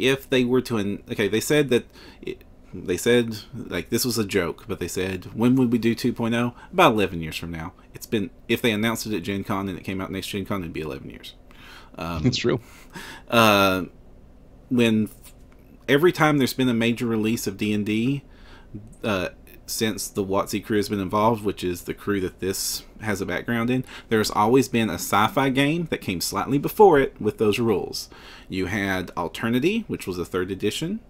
said like this was a joke, but they said, when would we do 2.0? About 11 years from now. If they announced it at Gen Con and it came out next Gen Con, it'd be 11 years. It's true. When every time there's been a major release of D&D, since the WotC crew has been involved, which is the crew that this has a background in, there's always been a sci-fi game that came slightly before it with those rules. You had Alternity, which was a 3rd edition.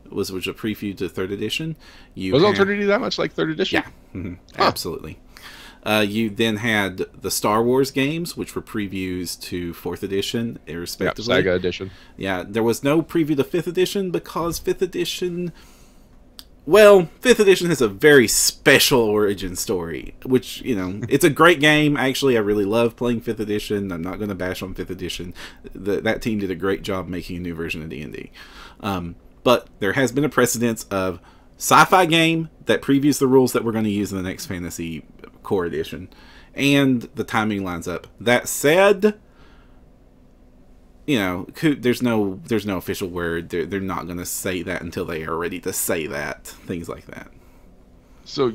Was a preview to 3rd edition. Was Alternity that much like 3rd edition? Yeah, absolutely. You then had the Star Wars games, which were previews to 4th edition, irrespectively. Yeah, Saga edition. Yeah, there was no preview to 5th edition because 5th edition... Well, 5th edition has a very special origin story, which, it's a great game. Actually, I really love playing 5th edition. I'm not going to bash on 5th edition. That team did a great job making a new version of D&D. But there has been a precedence of sci-fi game that previews the rules that we're going to use in the next Fantasy Core Edition. And the timing lines up. That said, there's no official word. They're not going to say that until they are ready to say that. Things like that. So,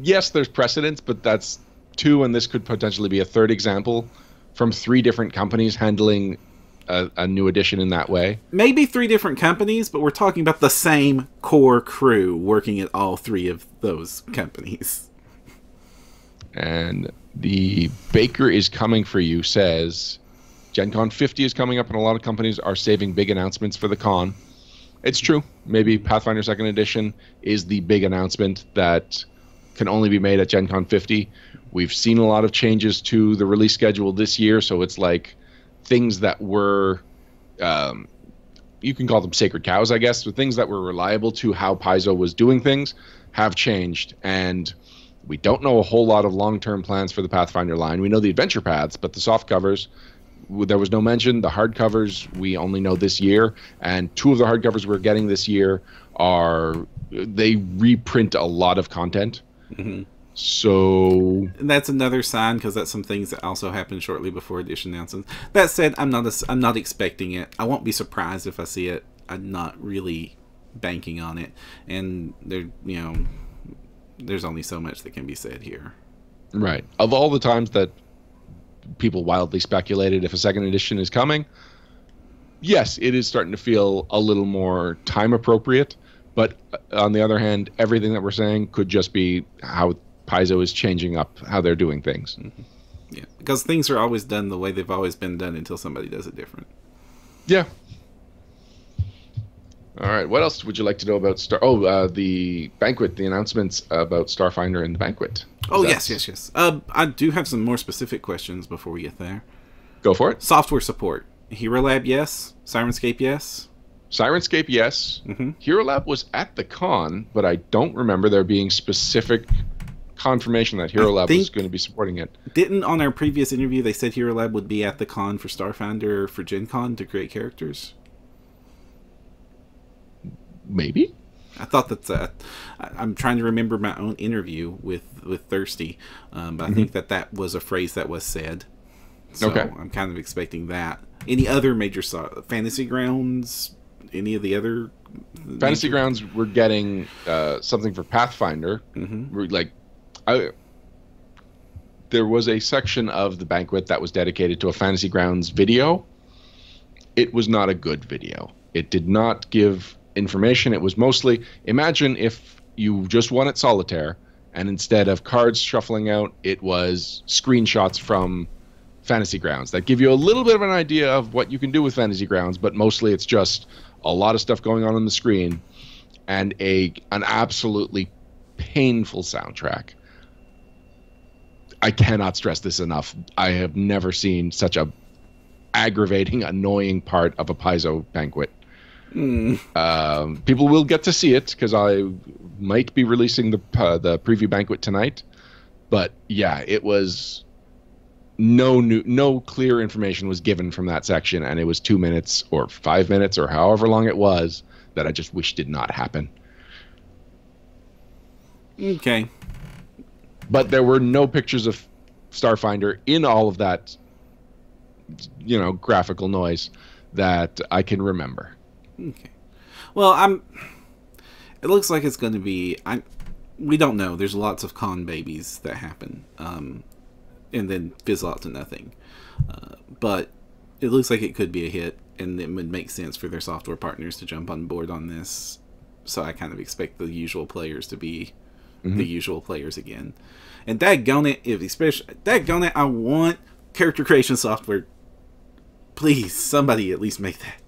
yes, there's precedence, but that's 2, and this could potentially be a 3rd example from 3 different companies handling a new edition in that way. Maybe 3 different companies, but we're talking about the same core crew working at all 3 of those companies. And the Baker is coming for you says, Gen Con 50 is coming up, and a lot of companies are saving big announcements for the con. It's true. Maybe Pathfinder 2nd edition is the big announcement that can only be made at Gen Con 50. We've seen a lot of changes to the release schedule this year, so it's like things that were, you can call them sacred cows, I guess, but things that were reliable to how Paizo was doing things have changed, and we don't know a whole lot of long-term plans for the Pathfinder line. We know the adventure paths, but the soft covers, there was no mention. The hardcovers we only know this year, and 2 of the hardcovers we're getting this year they reprint a lot of content. Mm-hmm. So and that's another sign, because that's some things that also happen shortly before edition announcements. That said, I'm not expecting it. I won't be surprised if I see it. I'm not really banking on it, and there's only so much that can be said here. Right. Of all the times that people wildly speculated if a second edition is coming, yes, it is starting to feel a little more time appropriate. But on the other hand, everything that we're saying could just be how Paizo is changing up how they're doing things. Mm-hmm. Yeah, because things are always done the way they've always been done until somebody does it different. Yeah. All right. What else would you like to know about the banquet, the announcements about Starfinder and the banquet? Yes. I do have some more specific questions before we get there. Go for it. Software support. Hero Lab, yes. Sirenscape, yes. Sirenscape, yes. Mm-hmm. Hero Lab was at the con, but I don't remember there being specific confirmation that Hero Lab was going to be supporting it. Didn't on our previous interview they said Hero Lab would be at the con for Starfinder for Gen Con to create characters? Maybe. I thought that's I'm trying to remember my own interview with Thirsty, but I think that was a phrase that was said. So okay. I'm kind of expecting that. Any other major Fantasy Grounds? Any of the other Fantasy Grounds? We're getting something for Pathfinder. Mm-hmm. There was a section of the banquet that was dedicated to a Fantasy Grounds video. It was not a good video. It did not give information. It was mostly, imagine if you just won at Solitaire, and instead of cards shuffling out, it was screenshots from Fantasy Grounds that give you a little bit of an idea of what you can do with Fantasy Grounds, but mostly it's just a lot of stuff going on the screen and an absolutely painful soundtrack. I cannot stress this enough. I have never seen such a aggravating, annoying part of a Paizo banquet. People will get to see it because I might be releasing the preview banquet tonight. But yeah, it was no clear information was given from that section, and it was 2 minutes or 5 minutes or however long it was that I just wish did not happen. Okay. But there were no pictures of Starfinder in all of that, graphical noise that I can remember. Okay. Well, it looks like it's going to be. We don't know. There's lots of con babies that happen, and then fizzle out to nothing. But it looks like it could be a hit, and it would make sense for their software partners to jump on board on this. So I kind of expect the usual players to be the usual players again. And daggone it, I want character creation software. Please, somebody at least make that.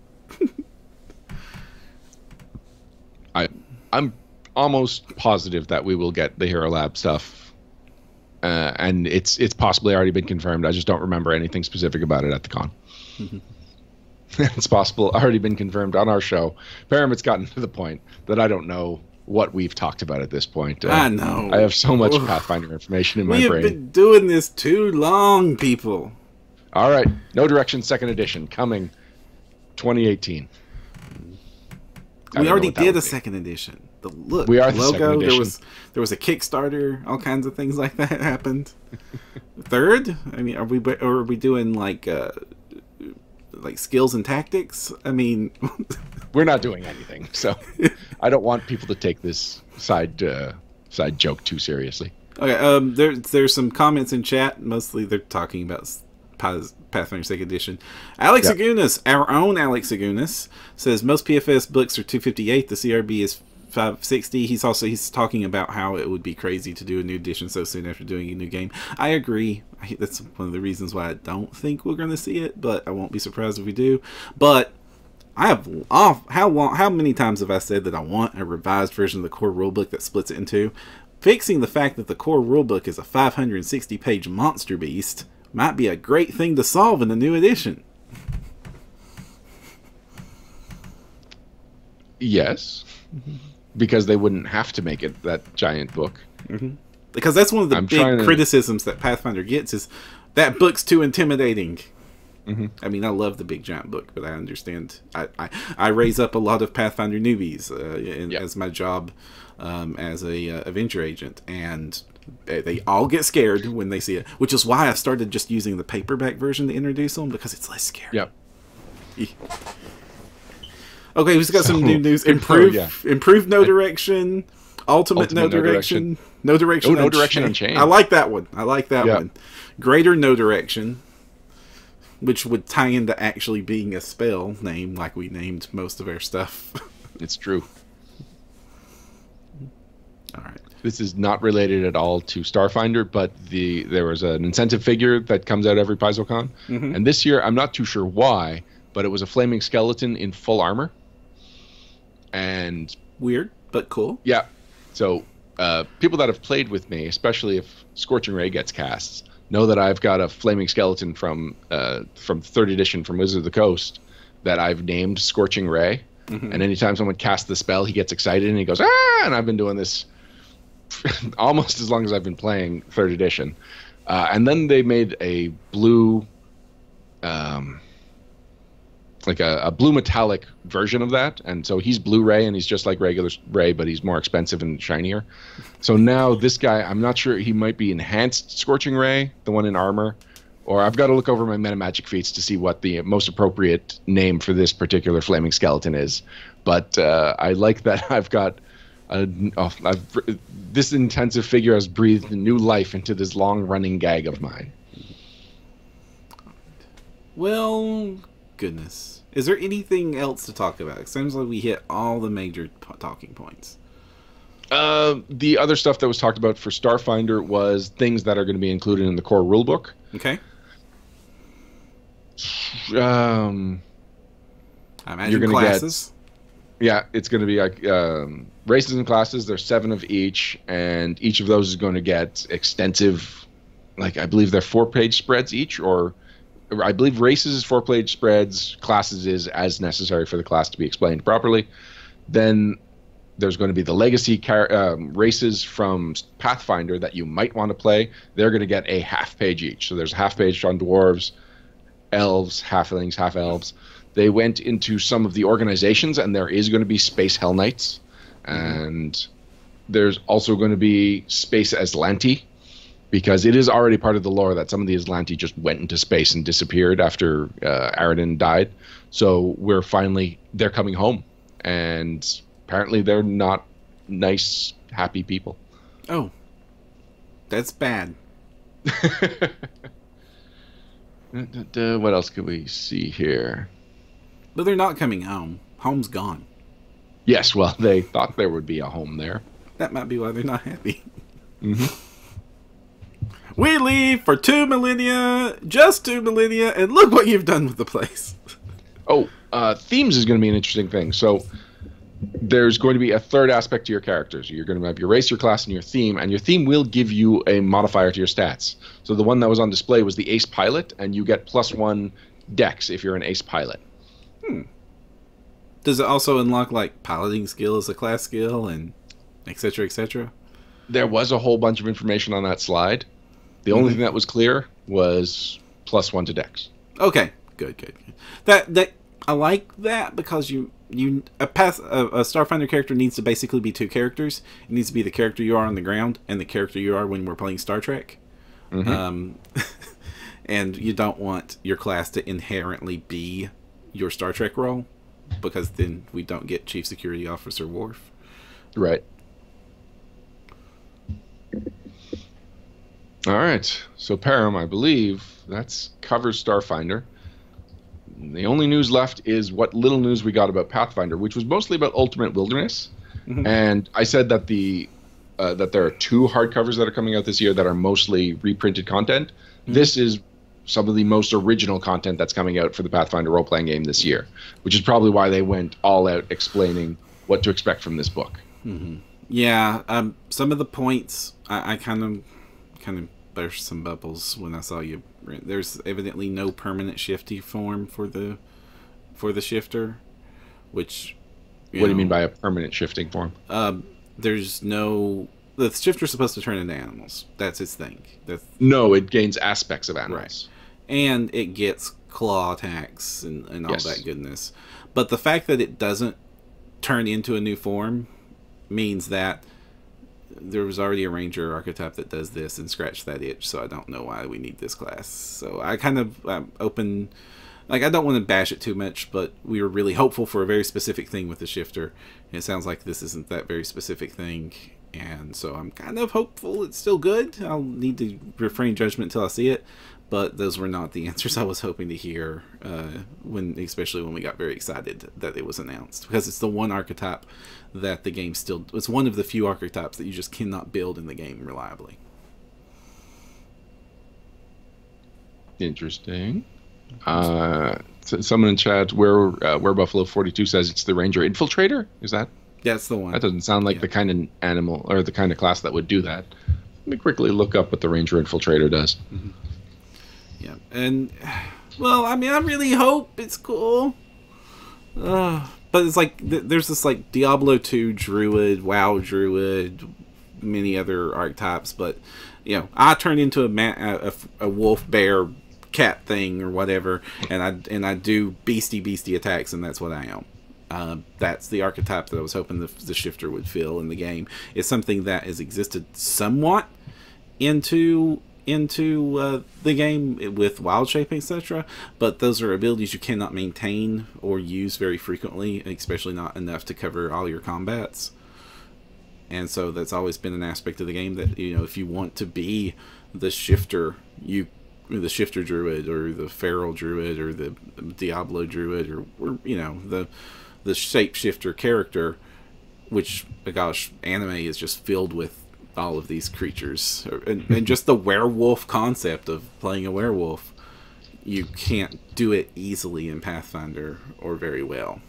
I'm almost positive that we will get the Hero Lab stuff, and it's possibly already been confirmed. I just don't remember anything specific about it at the con. It's possible already been confirmed on our show. Pyramid's gotten to the point that I don't know what we've talked about at this point. I know. I have so much Pathfinder information in my brain. We have been doing this too long, people. All right. No Direction 2nd edition coming 2018. We already did a 2nd edition. The look, we are the the logo. 2nd edition. There was a Kickstarter. All kinds of things like that happened. 3rd? I mean, are we doing like skills and tactics? I mean, we're not doing anything. So I don't want people to take this side joke too seriously. Okay. There's some comments in chat. Mostly they're talking about Pathfinder 2nd Edition. Alex Agunas, our own Alex Agunas, says most PFS books are 258. The CRB is 560. He's talking about how it would be crazy to do a new edition so soon after doing a new game. I agree. That's one of the reasons why I don't think we're going to see it, but I won't be surprised if we do. But I have how many times have I said that I want a revised version of the core rulebook that splits it in two? Fixing the fact that the core rulebook is a 560-page monster beast might be a great thing to solve in the new edition. Yes, because they wouldn't have to make it that giant book. Because that's one of the big criticisms that Pathfinder gets is that book's too intimidating. I mean, I love the big giant book, but I understand. I raise up a lot of Pathfinder newbies as my job as a adventure agent, and they all get scared when they see it, which is why I started just using the paperback version to introduce them, because it's less scary. Yep. Okay, we've got some new news. Improved no direction. Ultimate no direction. No direction. No direction unchained. I like that one. I like that one. Greater no direction, which would tie into actually being a spell name, like we named most of our stuff. It's true. All right. This is not related at all to Starfinder, but there was an incentive figure that comes out every PaizoCon, and this year I'm not too sure why, but it was a flaming skeleton in full armor. And weird, but cool. Yeah. So people that have played with me, especially if Scorching Ray gets cast, know that I've got a flaming skeleton from 3rd edition from Wizard of the Coast that I've named Scorching Ray. And anytime someone casts the spell, he gets excited and he goes, ah! And I've been doing this almost as long as I've been playing 3rd edition. And then they made a blue, like a blue metallic version of that. And so he's blue Ray, and he's just like regular Ray, but he's more expensive and shinier. So now this guy, I'm not sure, he might be enhanced Scorching Ray, the one in armor, or I've got to look over my meta magic feats to see what the most appropriate name for this particular flaming skeleton is. But I like that I've got this intensive figure has breathed new life into this long-running gag of mine. Well, goodness. Is there anything else to talk about? It seems like we hit all the major talking points. The other stuff that was talked about for Starfinder was things that are going to be included in the core rulebook. Okay. I imagine you're going to classes. It's going to be like races and classes. There's 7 of each, and each of those is going to get extensive, like I believe they're 4-page spreads each, or I believe races is 4-page spreads, classes is as necessary for the class to be explained properly. Then there's going to be the legacy races from Pathfinder that you might want to play. They're going to get a half-page each. So there's a half-page on dwarves, elves, halflings, half-elves. They went into some of the organizations, and there is going to be Space Hell Knights. And there's also going to be Space Aslanti, because it is already part of the lore that some of the Aslanti just went into space and disappeared after Aradin died. So they're coming home. And apparently they're not nice, happy people. Oh, that's bad. What else could we see here? But they're not coming home. Home's gone. Yes, well, they thought there would be a home there. That might be why they're not happy. We leave for 2 millennia, just 2 millennia, and look what you've done with the place. Themes is going to be an interesting thing. So there's going to be a third aspect to your characters. You're going to have your race, your class, and your theme will give you a modifier to your stats. So the one that was on display was the Ace Pilot, and you get +1 Dex if you're an Ace Pilot. Does it also unlock, like, piloting skill as a class skill, and et cetera, et cetera? There was a whole bunch of information on that slide. The only thing that was clear was +1 to Dex. Okay, good. That I like that, because a Starfinder character needs to basically be 2 characters. It needs to be the character you are on the ground and the character you are when we're playing Star Trek. And you don't want your class to inherently be your Star Trek role, because then we don't get Chief Security Officer Worf. Right. All right. So, Param, I believe that's covers Starfinder. The only news left is what little news we got about Pathfinder, which was mostly about Ultimate Wilderness. And I said that that there are 2 hardcovers that are coming out this year that are mostly reprinted content. This is some of the most original content that's coming out for the Pathfinder role-playing game this year, which is probably why they went all out explaining what to expect from this book. Yeah, some of the points I kind of burst some bubbles when I saw you. There's evidently no permanent shifty form for the shifter, which What do you mean by a permanent shifting form? there's no the shifter's supposed to turn into animals. That's its thing. That's No, it gains aspects of right, animals. and it gets claw attacks and all Yes. that goodness. But the fact that it doesn't turn into a new form means that there was already a ranger archetype that does this and scratched that itch, so I don't know why we need this class. So I kind of open, like, I don't want to bash it too much, but we were really hopeful for a very specific thing with the shifter. It sounds like this isn't that very specific thing, and so I'm kind of hopeful it's still good. I'll need to refrain judgment until I see it, but those were not the answers I was hoping to hear, especially when we got very excited that it was announced, because it's the one archetype that the game still, it's one of the few archetypes that you just cannot build in the game reliably. Interesting. Someone in chat, where Buffalo 42 says it's the Ranger Infiltrator. Is that? That's the one. That doesn't sound like the kind of animal or the kind of class that would do that. Let me quickly look up what the Ranger Infiltrator does. Mm-hmm. Yeah, and well, I mean, I really hope it's cool. But it's like there's this like Diablo 2 Druid, WoW Druid, many other archetypes, but I turn into a wolf, bear, cat thing or whatever, and I do beastie attacks, and that's what I am. That's the archetype that I was hoping the shifter would fill in the game. It's something that has existed somewhat into the game with wild shape, etc., but those are abilities you cannot maintain or use very frequently, especially not enough to cover all your combats. And so that's always been an aspect of the game that if you want to be the shifter, the shifter druid or the feral druid or the Diablo druid or the shapeshifter character, which gosh, anime is just filled with all of these creatures, and just the werewolf concept of playing a werewolf, you can't do it easily in Pathfinder or very well.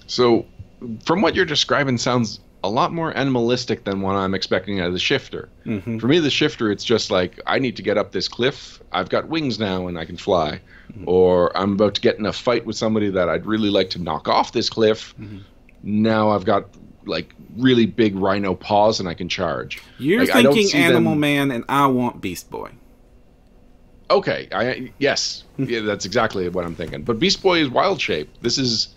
So from what you're describing, sounds a lot more animalistic than what I'm expecting out of the shifter. Mm-hmm. For me, the shifter, it's just like, I need to get up this cliff, I've got wings now and I can fly. Mm-hmm. Or I'm about to get in a fight with somebody that I'd really like to knock off this cliff. Mm-hmm. Now I've got like really big rhino paws and I can charge. You're thinking Animal Man, and I want Beast Boy. Okay, yes, yeah, that's exactly what I'm thinking. But Beast Boy is wild shape. This is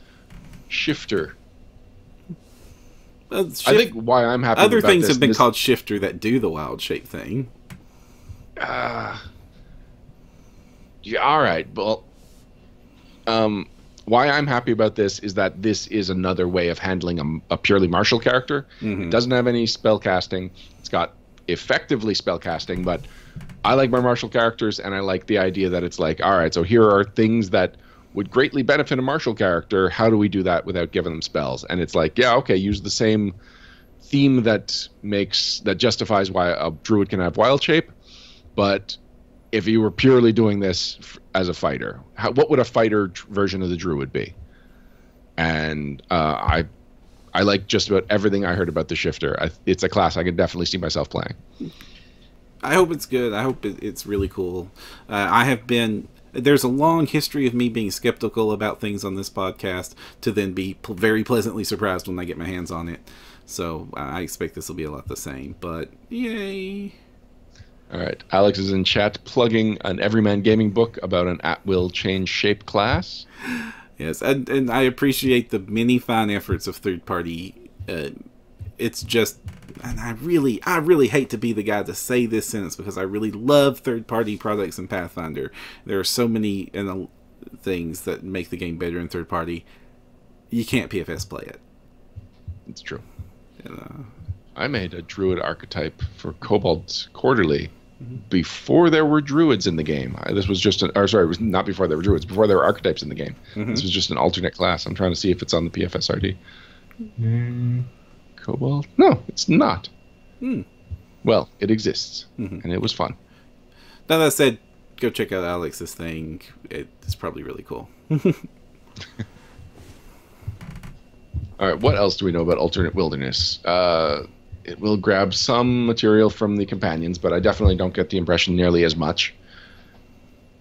shifter. I think why I'm happy. Other things have been called shifter that do the wild shape thing. Yeah, all right. Well, why I'm happy about this is that this is another way of handling a purely martial character. Mm-hmm. It doesn't have any spell casting. It's got effectively spell casting, but I like my martial characters, and I like the idea that it's like, all right, so here are things that would greatly benefit a martial character. How do we do that without giving them spells? And it's like, yeah, okay, use the same theme that justifies why a druid can have wild shape, but if you were purely doing this as a fighter, what would a fighter version of the druid be? And I like just about everything I heard about the shifter. It's a class I could definitely see myself playing. I hope it's good. I hope it's really cool. There's a long history of me being skeptical about things on this podcast to then be very pleasantly surprised when I get my hands on it. So I expect this will be a lot the same, but yay. All right. Alex is in chat plugging an Everyman Gaming book about an at-will change shape class. Yes, and I appreciate the many fine efforts of third-party. It's just, and I really hate to be the guy to say this sentence because I really love third-party products in Pathfinder. There are so many things that make the game better in third-party. You can't PFS play it. It's true. I made a druid archetype for Cobalt Quarterly before there were druids in the game. This was just it was not before there were druids, before there were archetypes in the game. Mm-hmm. This was just an alternate class. I'm trying to see if it's on the PFSRD. Cobalt? No, it's not. Well, it exists, and it was fun. Now that said, go check out Alex's thing. It's probably really cool. All right, what else do we know about alternate wilderness? It will grab some material from the companions, but I definitely don't get the impression nearly as much.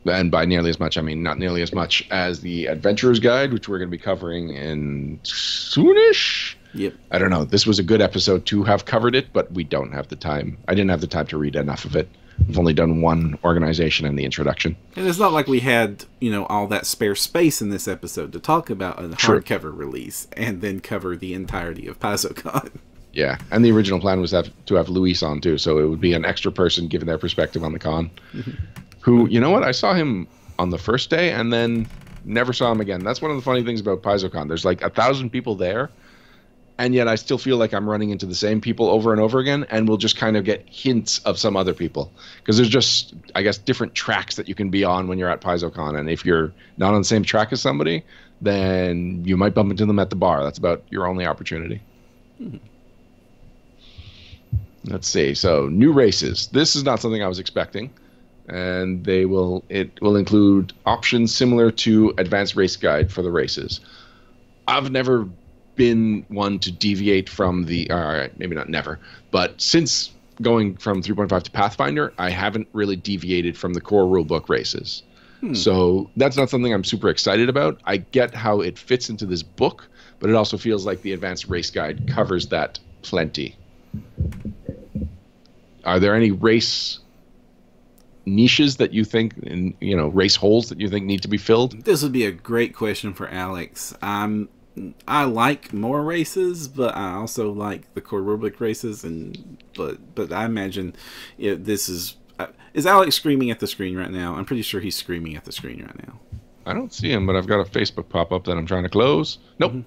And by nearly as much, I mean not nearly as much as the Adventurer's Guide, which we're going to be covering in soonish. Yep. I don't know. This was a good episode to have covered it, but we don't have the time. I didn't have the time to read enough of it. We've only done one organization in the introduction. And it's not like we had, all that spare space in this episode to talk about a hardcover release and then cover the entirety of PaizoCon. Yeah, and the original plan was to have Luis on too, so it would be an extra person giving their perspective on the con. Who, you know what? I saw him on the first day and then never saw him again. That's one of the funny things about PaizoCon. There's like 1,000 people there, and yet I still feel like I'm running into the same people over and over again, and we'll just kind of get hints of some other people. Because there's just, I guess, different tracks that you can be on when you're at PaizoCon, and if you're not on the same track as somebody, then you might bump into them at the bar. That's about your only opportunity. Let's see. So, new races. This is not something I was expecting. And it will include options similar to Advanced Race Guide for the races. I've never been one to deviate from the, all right, maybe not never, but since going from 3.5 to Pathfinder, I haven't really deviated from the core rulebook races. So that's not something I'm super excited about. I get how it fits into this book, but it also feels like the Advanced Race Guide covers that plenty. Are there any race niches that you think, race holes that you think need to be filled? This would be a great question for Alex. I like more races, but I also like the core rulebook races, but I imagine this is Alex screaming at the screen right now? I'm pretty sure he's screaming at the screen right now. I don't see him, but I've got a Facebook pop-up that I'm trying to close. Nope.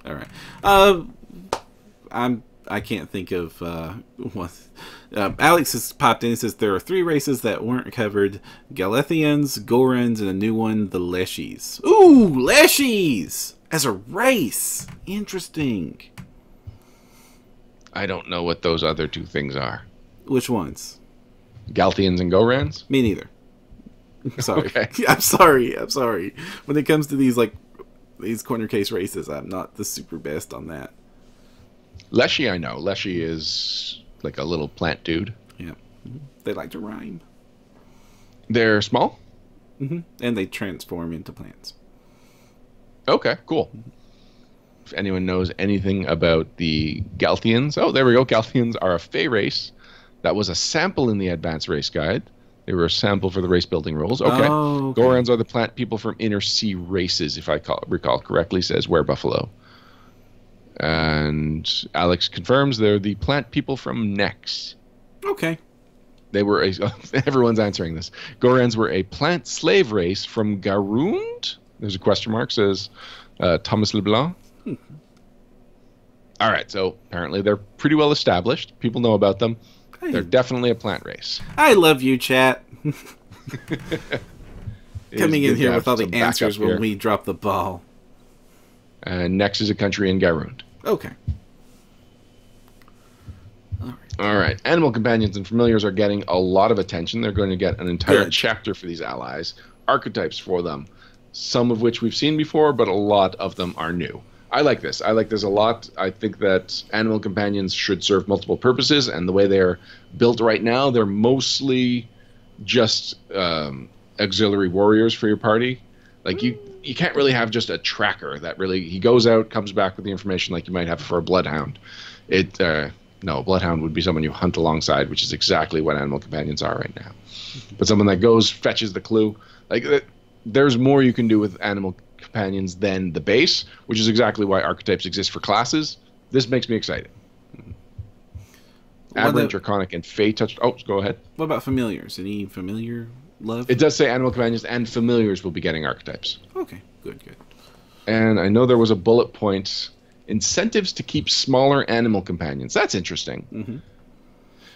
All right. I can't think of what. Alex has popped in and says there are 3 races that weren't covered: Galethians, Gorans, and a new one, the Leshies. Ooh, Leshies as a race. Interesting. I don't know what those other 2 things are. Which ones? Galthians and Gorans? Me neither. Sorry. Okay. I'm sorry. When it comes to these corner case races, I'm not the super best on that. Leshy, I know. Leshy is like a little plant dude. Yeah. They like to rhyme. They're small? And they transform into plants. Okay, cool. If anyone knows anything about the Galthians, oh, there we go. Galthians are a Fey race. That was a sample in the Advanced Race Guide. They were a sample for the race building rules. Okay. Oh, okay. Gorans are the plant people from Inner Sea races, if I recall correctly, says Werebuffalo. And Alex confirms they're the plant people from Nex. Okay. They were everyone's answering this. Gorans were a plant slave race from Garund. There's a question mark, says Thomas Leblanc. All right, so apparently they're pretty well established. People know about them. Hey. They're definitely a plant race. I love you, chat. Coming in here with all the answers when we drop the ball. And Nex is a country in Garund. Okay. All right. Animal companions and familiars are getting a lot of attention. They're going to get an entire chapter for these allies, archetypes for them, some of which we've seen before, but a lot of them are new. I like this. I like this a lot. I think that animal companions should serve multiple purposes, and the way they're built right now, they're mostly just auxiliary warriors for your party. Like you can't really have just a tracker that really, he goes out, comes back with the information like you might have for a bloodhound. No, a bloodhound would be someone you hunt alongside, which is exactly what animal companions are right now. But someone that goes, fetches the clue. Like there's more you can do with animal companions than the base, which is exactly why archetypes exist for classes. This makes me excited. Aberrant, Draconic, and Fey touched. Oh, go ahead. What about familiars? Any familiar love? It does say animal companions and familiars will be getting archetypes. Okay, good. And I know there was a bullet point. Incentives to keep smaller animal companions. That's interesting.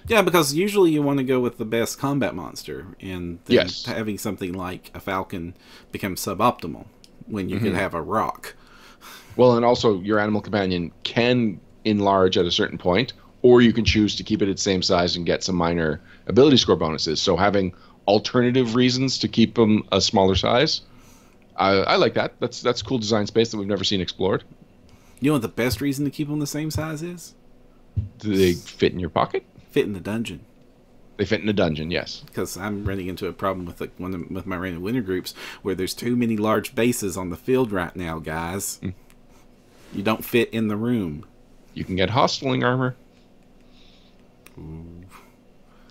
Yeah, because usually you want to go with the best combat monster, and then having something like a falcon becomes suboptimal when you could have a rock. Well, and also your animal companion can enlarge at a certain point, or you can choose to keep it at the same size and get some minor ability score bonuses. So having alternative reasons to keep them a smaller size, I like that. That's cool design space that we've never seen explored. You know what the best reason to keep them the same size is? Do they fit in your pocket? Fit in the dungeon. They fit in a dungeon, yes. Because I'm running into a problem with with my random winter groups where there's too many large bases on the field right now, guys. You don't fit in the room. You can get hosteling armor. Ooh.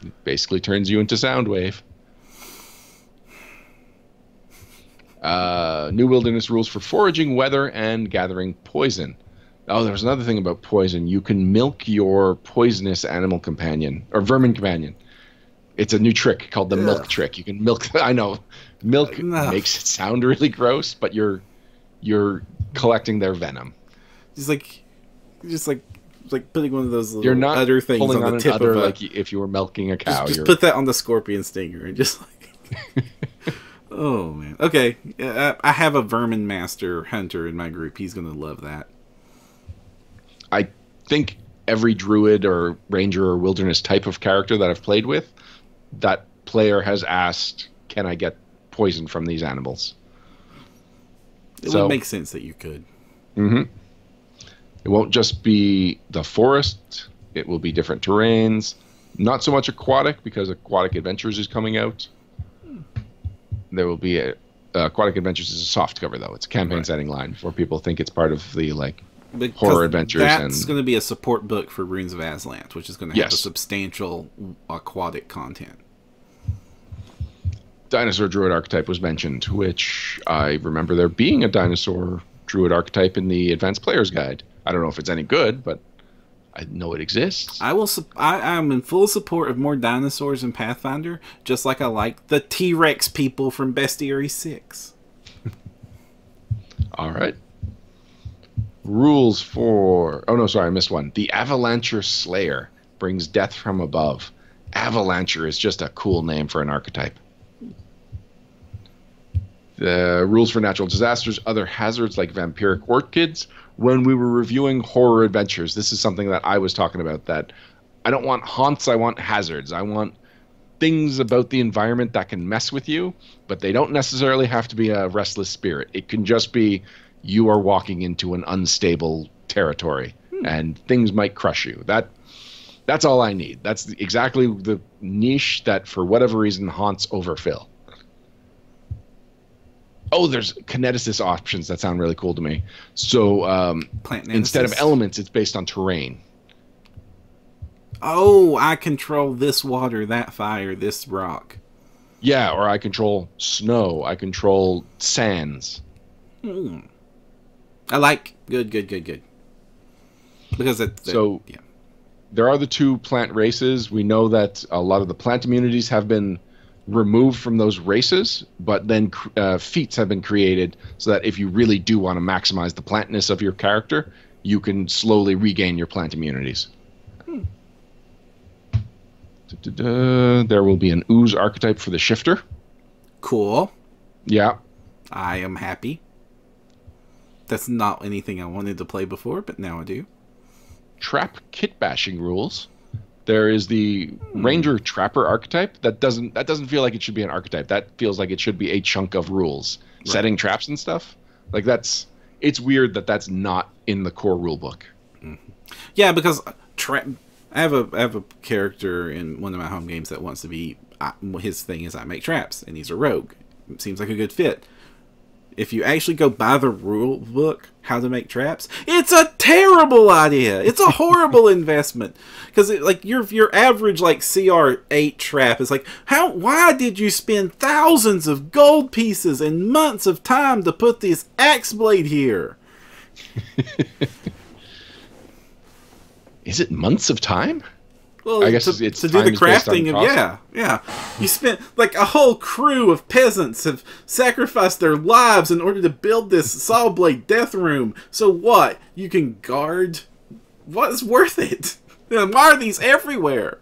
It basically turns you into Soundwave. New wilderness rules for foraging, weather, and gathering poison. Oh, there was another thing about poison. You can milk your poisonous animal companion, or vermin companion. It's a new trick called the milk trick. You can milk. I know, milk makes it sound really gross, but you're collecting their venom. Just like putting one of those little you're not udder things pulling on the tip udder of like if you were milking a cow. Just put that on the scorpion stinger and just like. Oh man. Okay, I have a vermin master hunter in my group. He's gonna love that. I think every druid or ranger or wilderness type of character that I've played with, that player has asked, can I get poison from these animals? It would make sense that you could. Mm-hmm. It won't just be the forest. It will be different terrains. Not so much aquatic, because Aquatic Adventures is coming out. There will be Aquatic Adventures is a soft cover, though. It's a campaign setting line before people think it's part of the horror adventures. That's going to be a support book for Runes of Aslant, which is going to have a substantial aquatic content. Dinosaur Druid archetype was mentioned, which I remember there being a Dinosaur Druid archetype in the Advanced Player's Guide. I don't know if it's any good, but I know it exists. I'm in full support of more dinosaurs in Pathfinder, just like I like the T-Rex people from Bestiary 6. All right. Rules for... Oh, no, sorry, I missed one. The Avalancher Slayer brings death from above. Avalancher is just a cool name for an archetype. The rules for natural disasters, other hazards like vampiric orchids. When we were reviewing horror adventures, this is something that I was talking about, that I don't want haunts, I want hazards. I want things about the environment that can mess with you, but they don't necessarily have to be a restless spirit. It can just be you are walking into an unstable territory and things might crush you. That's all I need. That's exactly the niche that, for whatever reason, haunts overfill. Oh, there's kineticist options that sound really cool to me. So instead of elements, it's based on terrain. Oh, I control this water, that fire, this rock. Yeah, or I control snow. I control sands. I like good. Because there are the two plant races. We know that a lot of the plant immunities have been removed from those races, but then feats have been created so that if you really do want to maximize the plantness of your character, you can slowly regain your plant immunities. There will be an ooze archetype for the shifter. Cool. Yeah. I am happy. That's not anything I wanted to play before, but now I do. Trap kit bashing rules. There is the Ranger Trapper archetype. That doesn't feel like it should be an archetype. That feels like it should be a chunk of rules. Right. Setting traps and stuff. Like it's weird that that's not in the core rulebook. Yeah, because I have a character in one of my home games that wants to be his thing is I make traps, and he's a rogue. It seems like a good fit. If you actually go buy the rule book, how to make traps, it's a terrible idea. It's a horrible investment. Because your average CR8 trap is why did you spend thousands of gold pieces and months of time to put this axe blade here? Is it months of time? Well, I guess it's to do the crafting of yeah. You spent a whole crew of peasants have sacrificed their lives in order to build this saw blade death room. So what? You can guard? What's worth it? Why are these everywhere?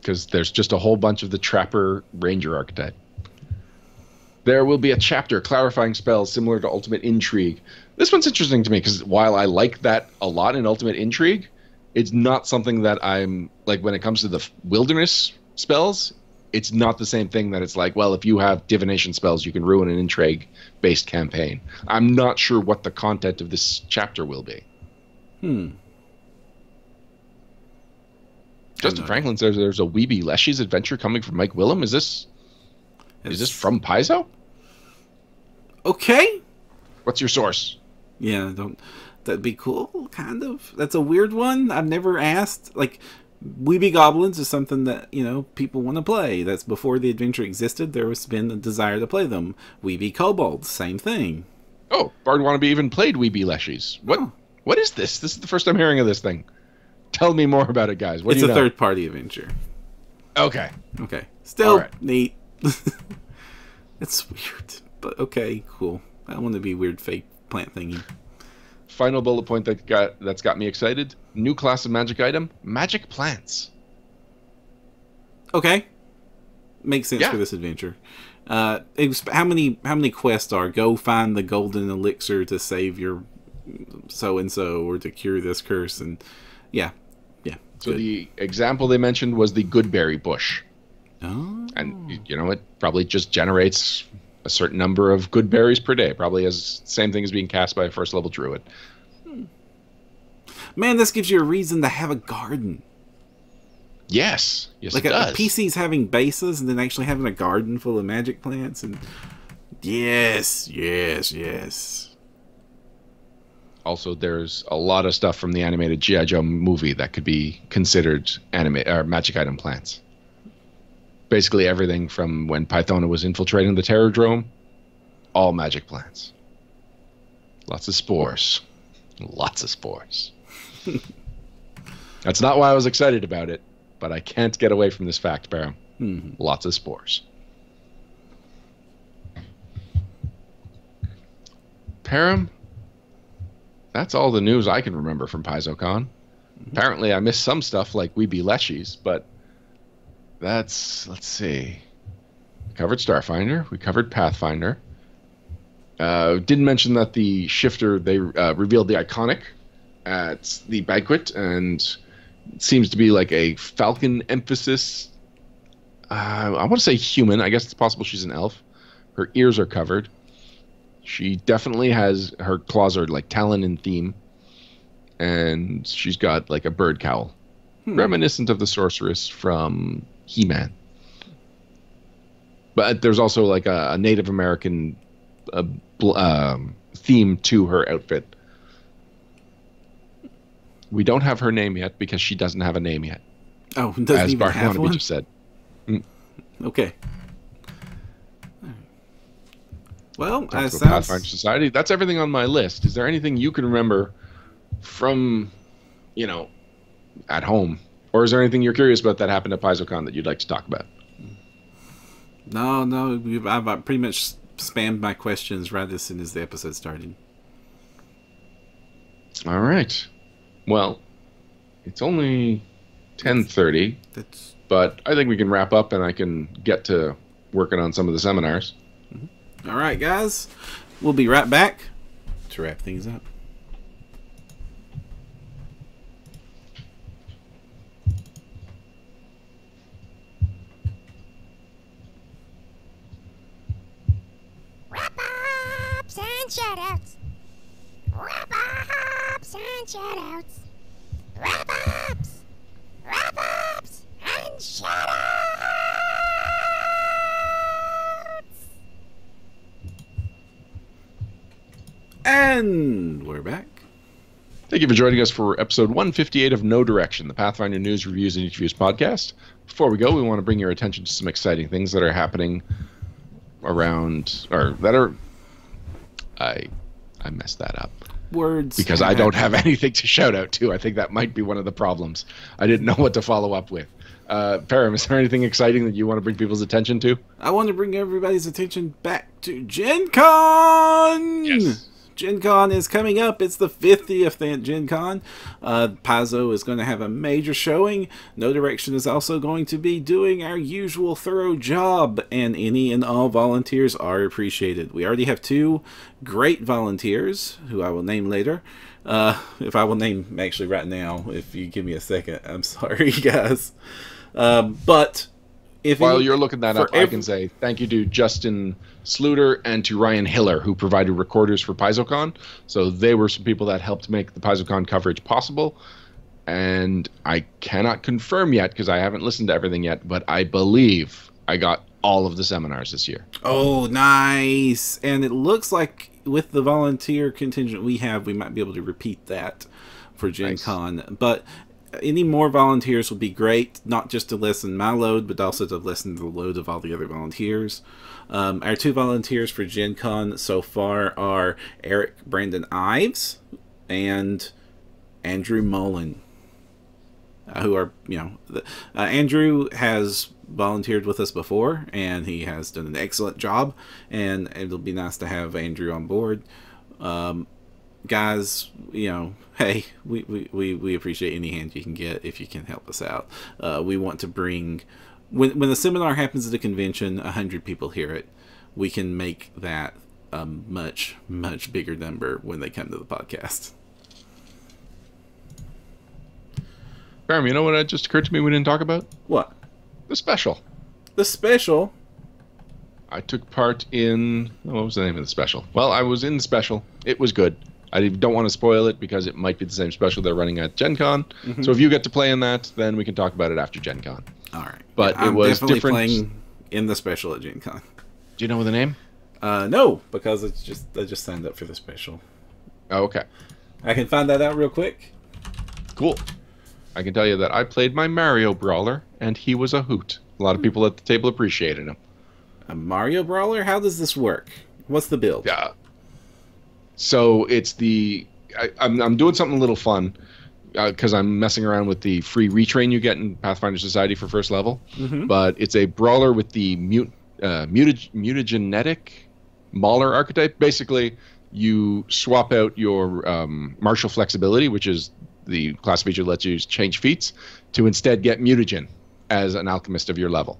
Because there's just a whole bunch of the Trapper Ranger archetype. There will be a chapter clarifying spells similar to Ultimate Intrigue. This one's interesting to me because while I like that a lot in Ultimate Intrigue, it's not something that I'm when it comes to the wilderness spells, it's not the same thing that it's like, well, if you have divination spells, you can ruin an intrigue-based campaign. I'm not sure what the content of this chapter will be. Justin Franklin says there's a Weeby Leshy's adventure coming from Mike Willem. Is this from Paizo? Okay. What's your source? Yeah, that'd be cool, kind of. That's a weird one. I've never asked. Like, Weeby Goblins is something that, people want to play. That's before the adventure existed. There has been a desire to play them. Weeby Kobolds, same thing. Oh, Bard Wannabe even played Weeby Leshy's. What is this? This is the first I'm hearing of this thing. Tell me more about it, guys. What do you know? It's a third-party adventure. Okay. Still neat. It's weird, but okay, cool. I want to be weird fake plant thingy. Final bullet point that's got me excited. New class of magic item, magic plants. Okay. Makes sense for this adventure. How many quests are go find the golden elixir to save your so-and-so or to cure this curse? And yeah. So the example they mentioned was the goodberry bush. Oh. And, it probably just generates a certain number of good berries per day. Probably as same thing as being cast by a first level druid. Man, this gives you a reason to have a garden. Yes, like it does. PC's having bases and then actually having a garden full of magic plants. And yes. Also, there's a lot of stuff from the animated G.I. Joe movie that could be considered magic item plants. Basically everything from when Pythona was infiltrating the Terrordrome, all magic plants. Lots of spores. That's not why I was excited about it, but I can't get away from this fact, Baron. Lots of spores. Param, that's all the news I can remember from PaizoCon. Apparently I missed some stuff like Weeby Leshy's, but let's see. We covered Starfinder. We covered Pathfinder. Didn't mention that the Shifter, they revealed the Iconic at the banquet, and it seems to be like a Falcon emphasis. I want to say human. I guess it's possible she's an elf. Her ears are covered. She definitely has, her claws are like talon in theme, and she's got like a bird cowl. Reminiscent of the sorceress from He-Man. But there's also like a Native American theme to her outfit. We don't have her name yet because she doesn't have a name yet. Oh, doesn't even have one? Just said. Okay. Well, Pathfinder Society. That's everything on my list. Is there anything you can remember from, at home? Or is there anything you're curious about that happened at PaizoCon that you'd like to talk about? No. I've pretty much spammed my questions right as soon as the episode started. All right. Well, it's only 10:30, but I think we can wrap up and I can get to working on some of the seminars. All right, guys. We'll be right back to wrap things up. Wrap-ups and shoutouts. Wrap-ups and shoutouts. Wrap-ups. Wrap-ups and shoutouts. And we're back. Thank you for joining us for episode 158 of No Direction, the Pathfinder News, Reviews, and Interviews podcast. Before we go, we want to bring your attention to some exciting things that are happening around, or that are... I messed that up. Words. Because I don't have anything to shout out to. I think that might be one of the problems. I didn't know what to follow up with. Param, is there anything exciting that you want to bring people's attention to? I want to bring everybody's attention back to Gen Con! Yes. Gen Con is coming up. It's the 50th Gen Con. Paizo is going to have a major showing. No Direction is also going to be doing our usual thorough job, and any and all volunteers are appreciated. We already have 2 great volunteers, who I will name later. If I will name actually right now, if you give me a second. I'm sorry, guys. But While you're looking that up, I can say thank you to Justin Sluter and to Ryan Hiller, who provided recorders for PaizoCon. So they were some people that helped make the PaizoCon coverage possible. And I cannot confirm yet because I haven't listened to everything yet, but I believe I got all of the seminars this year. Oh, nice. And it looks like with the volunteer contingent we have, we might be able to repeat that for Gen Con. But any more volunteers would be great, not just to lessen my load, but also to lessen the load of all the other volunteers. Our 2 volunteers for Gen Con so far are Eric Brandon Ives and Andrew Mullen, who are, Andrew has volunteered with us before, and he has done an excellent job, and it'll be nice to have Andrew on board. Guys, hey, we appreciate any hand you can get if you can help us out. We want to bring, when the seminar happens at a convention, 100 people hear it. We can make that a much, much bigger number when they come to the podcast. Baron, you know what just occurred to me we didn't talk about? What? The special. The special? I took part in... what was the name of the special? Well, I was in the special. It was good. I don't want to spoil it because it might be the same special they're running at Gen Con. So if you get to play in that, then we can talk about it after Gen Con. All right. But I'm it was definitely different. Playing in the special at Gen Con. Do you know the name? No, because I just signed up for the special. Oh, okay. I can find that out real quick. Cool. I can tell you that I played my Mario Brawler, and he was a hoot. A lot of people at the table appreciated him. A Mario Brawler? How does this work? What's the build? Yeah. So it's the... I'm doing something a little fun, because I'm messing around with the free retrain you get in Pathfinder Society for first level. But it's a Brawler with the mutagenetic Mauler archetype. Basically, you swap out your martial flexibility, which is the class feature that lets you change feats, to instead get mutagen as an alchemist of your level.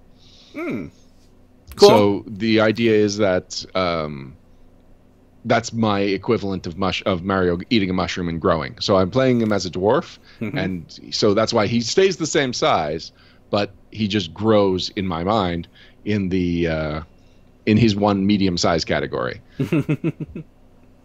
Cool. So the idea is that that's my equivalent of Mario eating a mushroom and growing. So I'm playing him as a dwarf, and so that's why he stays the same size, but he just grows in my mind in the in his one medium size category.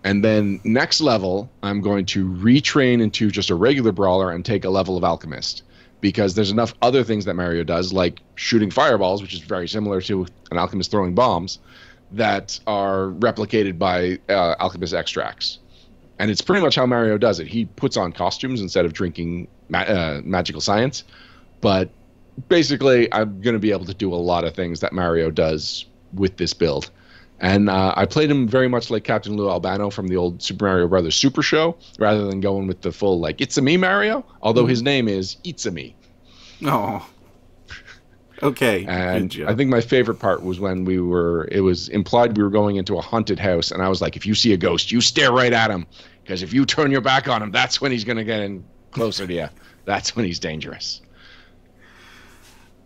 And then next level, I'm going to retrain into just a regular brawler and take a level of alchemist, because there's enough other things that Mario does, like shooting fireballs, which is very similar to an alchemist throwing bombs, that are replicated by alchemist extracts. And it's pretty much how Mario does it. He puts on costumes instead of drinking magical science. But basically, I'm going to be able to do a lot of things that Mario does with this build. And I played him very much like Captain Lou Albano from the old Super Mario Brothers Super Show, rather than going with the full, like, It's-a-me Mario, although his name is It's-a-me. Oh. Okay. And I think my favorite part was when it was implied we were going into a haunted house, and I was like, if you see a ghost, you stare right at him, because if you turn your back on him, that's when he's going to get in closer to you. That's when he's dangerous.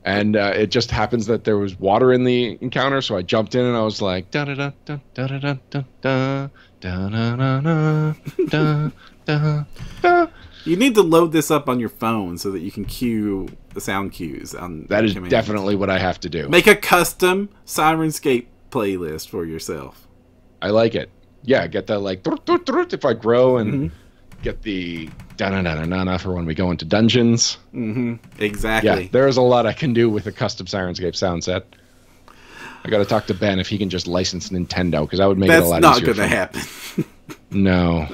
And it just happens that there was water in the encounter, so I jumped in and I was like, da da da da da da da da da da da da da. You need to load this up on your phone so that you can cue the sound cues on. That is definitely what I have to do. Make a custom Sirenscape playlist for yourself. I like it. Yeah, get that like if I grow and get the da-na-na-na-na for when we go into dungeons. Exactly. Yeah, there's a lot I can do with a custom Sirenscape sound set. I got to talk to Ben if he can just license Nintendo, because that would make it a lot easier. That's not going to happen. No,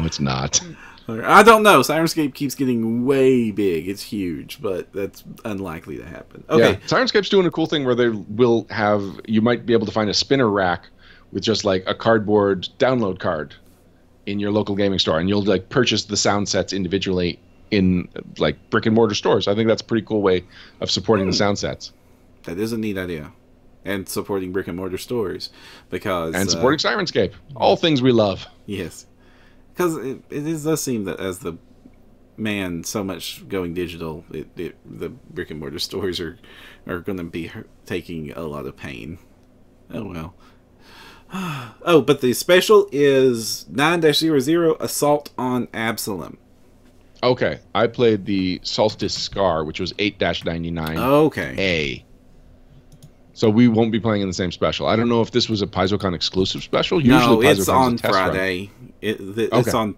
it's not. I don't know. Sirenscape keeps getting way big. It's huge, but that's unlikely to happen. Okay. Yeah, Sirenscape's doing a cool thing where they will have, you might be able to find a spinner rack with just like a cardboard download card in your local gaming store, and you'll like purchase the sound sets individually in like brick and mortar stores. I think that's a pretty cool way of supporting the sound sets. That is a neat idea. And supporting brick and mortar stores, because and supporting Sirenscape. All things we love. Yes. Because it does seem that as the so much going digital, the brick and mortar stores are going to be taking a lot of pain. Oh well. Oh, but the special is 9-00 Assault on Absalom. Okay, I played the Solstice Scar, which was 8-99. Okay. A. So we won't be playing in the same special. I don't know if this was a PaizoCon exclusive special. No, PaizoCon it's is on a test run. Friday. It's Okay. on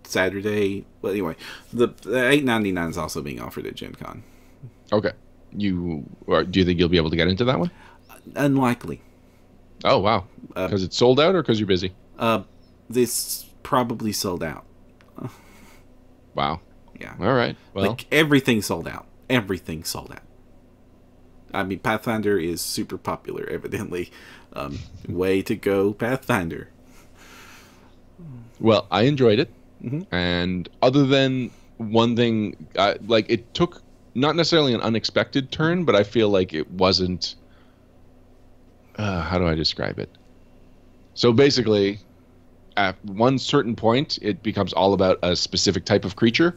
Saturday. Well, anyway, the $8.99 is also being offered at Gen Con. Okay. Do you think you'll be able to get into that one? Unlikely. Oh, wow. Because it's sold out or because you're busy? This probably sold out. Wow. Yeah. All right. Well, Like, everything sold out. Everything sold out. I mean, Pathfinder is super popular, evidently. Way to go, Pathfinder. well, I enjoyed it. Mhm. And other than one thing, like it took not necessarily an unexpected turn, but I feel like it wasn't. How do I describe it? So basically, at one certain point, it becomes all about a specific type of creature.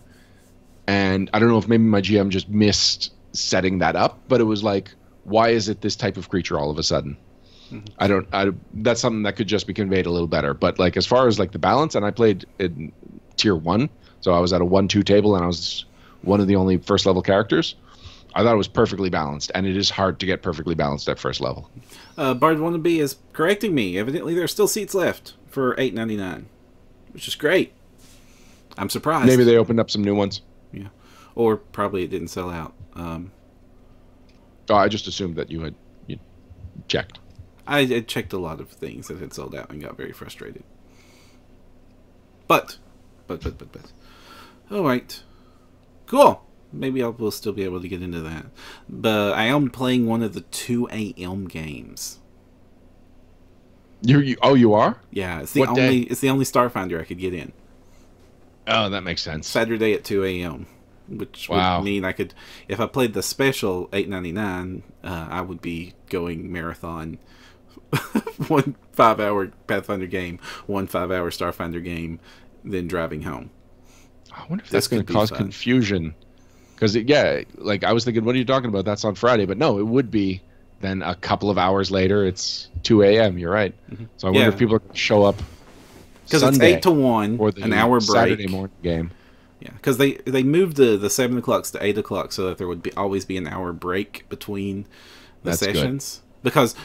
And I don't know if maybe my GM just missed setting that up, but it was like, why is it this type of creature all of a sudden? That's something that could just be conveyed a little better. But like as far as like the balance, and I played in tier 1, so I was at a 1-2 table, and I was one of the only first level characters. I thought it was perfectly balanced, and it is hard to get perfectly balanced at first level. Bard Wannabe is correcting me. Evidently, there are still seats left for $8.99, which is great. I'm surprised. Maybe they opened up some new ones. Yeah, or probably it didn't sell out. Oh, I just assumed that you checked. I checked a lot of things that had sold out and got very frustrated. But. All right, cool. Maybe we'll still be able to get into that. But I am playing one of the 2 a.m. games. You are? Yeah, it's the What day? it's the only Starfinder I could get in. Oh, that makes sense. Saturday at 2 a.m. Which Wow. would mean I could, if I played the special $8.99, I would be going marathon. 1 5-hour Pathfinder game, 1 5-hour Starfinder game, then driving home. I wonder if that's going could to be cause fun. confusion. Because, like I was thinking, what are you talking about? That's on Friday. But no, it would be then a couple of hours later. It's 2 a.m. You're right. So I wonder Yeah. if people are going to show up Because it's Sunday 8 to 1, or the an hour break. Saturday morning game. Yeah, because they moved the 7 o'clocks to 8 o'clock so that there would always be an hour break between the That's good. sessions. Because,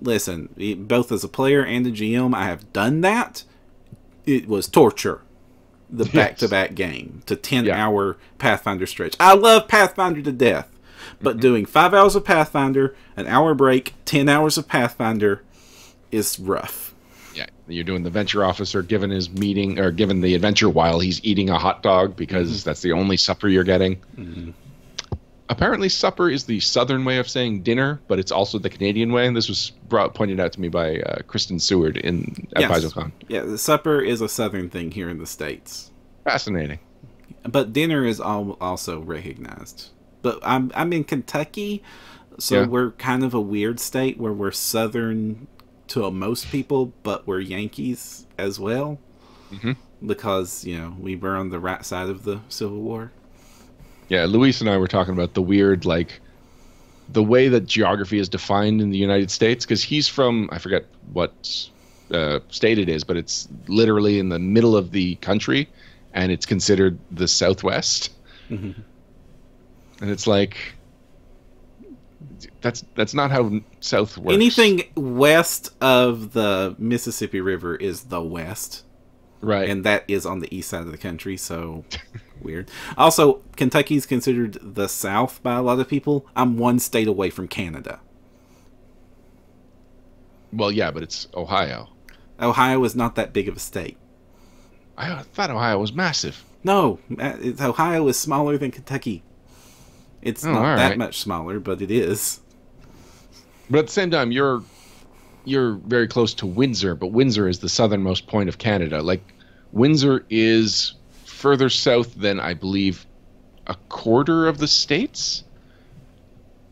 listen, both as a player and a GM, I have done that. It was torture. The Yes. back-to-back game to 10-hour Yeah. Pathfinder stretch. I love Pathfinder to death. But doing 5 hours of Pathfinder, an hour break, 10 hours of Pathfinder is rough. Yeah, you're doing the venture officer giving his meeting or giving the adventure while he's eating a hot dog because that's the only supper you're getting. Apparently, supper is the southern way of saying dinner, but it's also the Canadian way. And this was pointed out to me by Kristen Seward at Yes. PaizoCon. Yeah, the supper is a southern thing here in the States. Fascinating. But dinner is also recognized. But I'm in Kentucky, so Yeah. we're kind of a weird state where we're southern to most people, but we're Yankees as well. Because, we were on the right side of the Civil War. Yeah, Luis and I were talking about the weird, like, the way that geography is defined in the United States, because he's from, I forget what state it is, but it's literally in the middle of the country, and it's considered the Southwest. And it's like, that's not how South works. Anything west of the Mississippi River is the West. Right. And that is on the east side of the country, so weird. Also, Kentucky's considered the South by a lot of people. I'm 1 state away from Canada. Well, yeah, but it's Ohio. Ohio is not that big of a state. I thought Ohio was massive. No, Ohio is smaller than Kentucky. It's not all that right. much smaller, but it is. But at the same time, you're very close to Windsor, but Windsor is the southernmost point of Canada. Like, Windsor is further south than, I believe, a quarter of the states.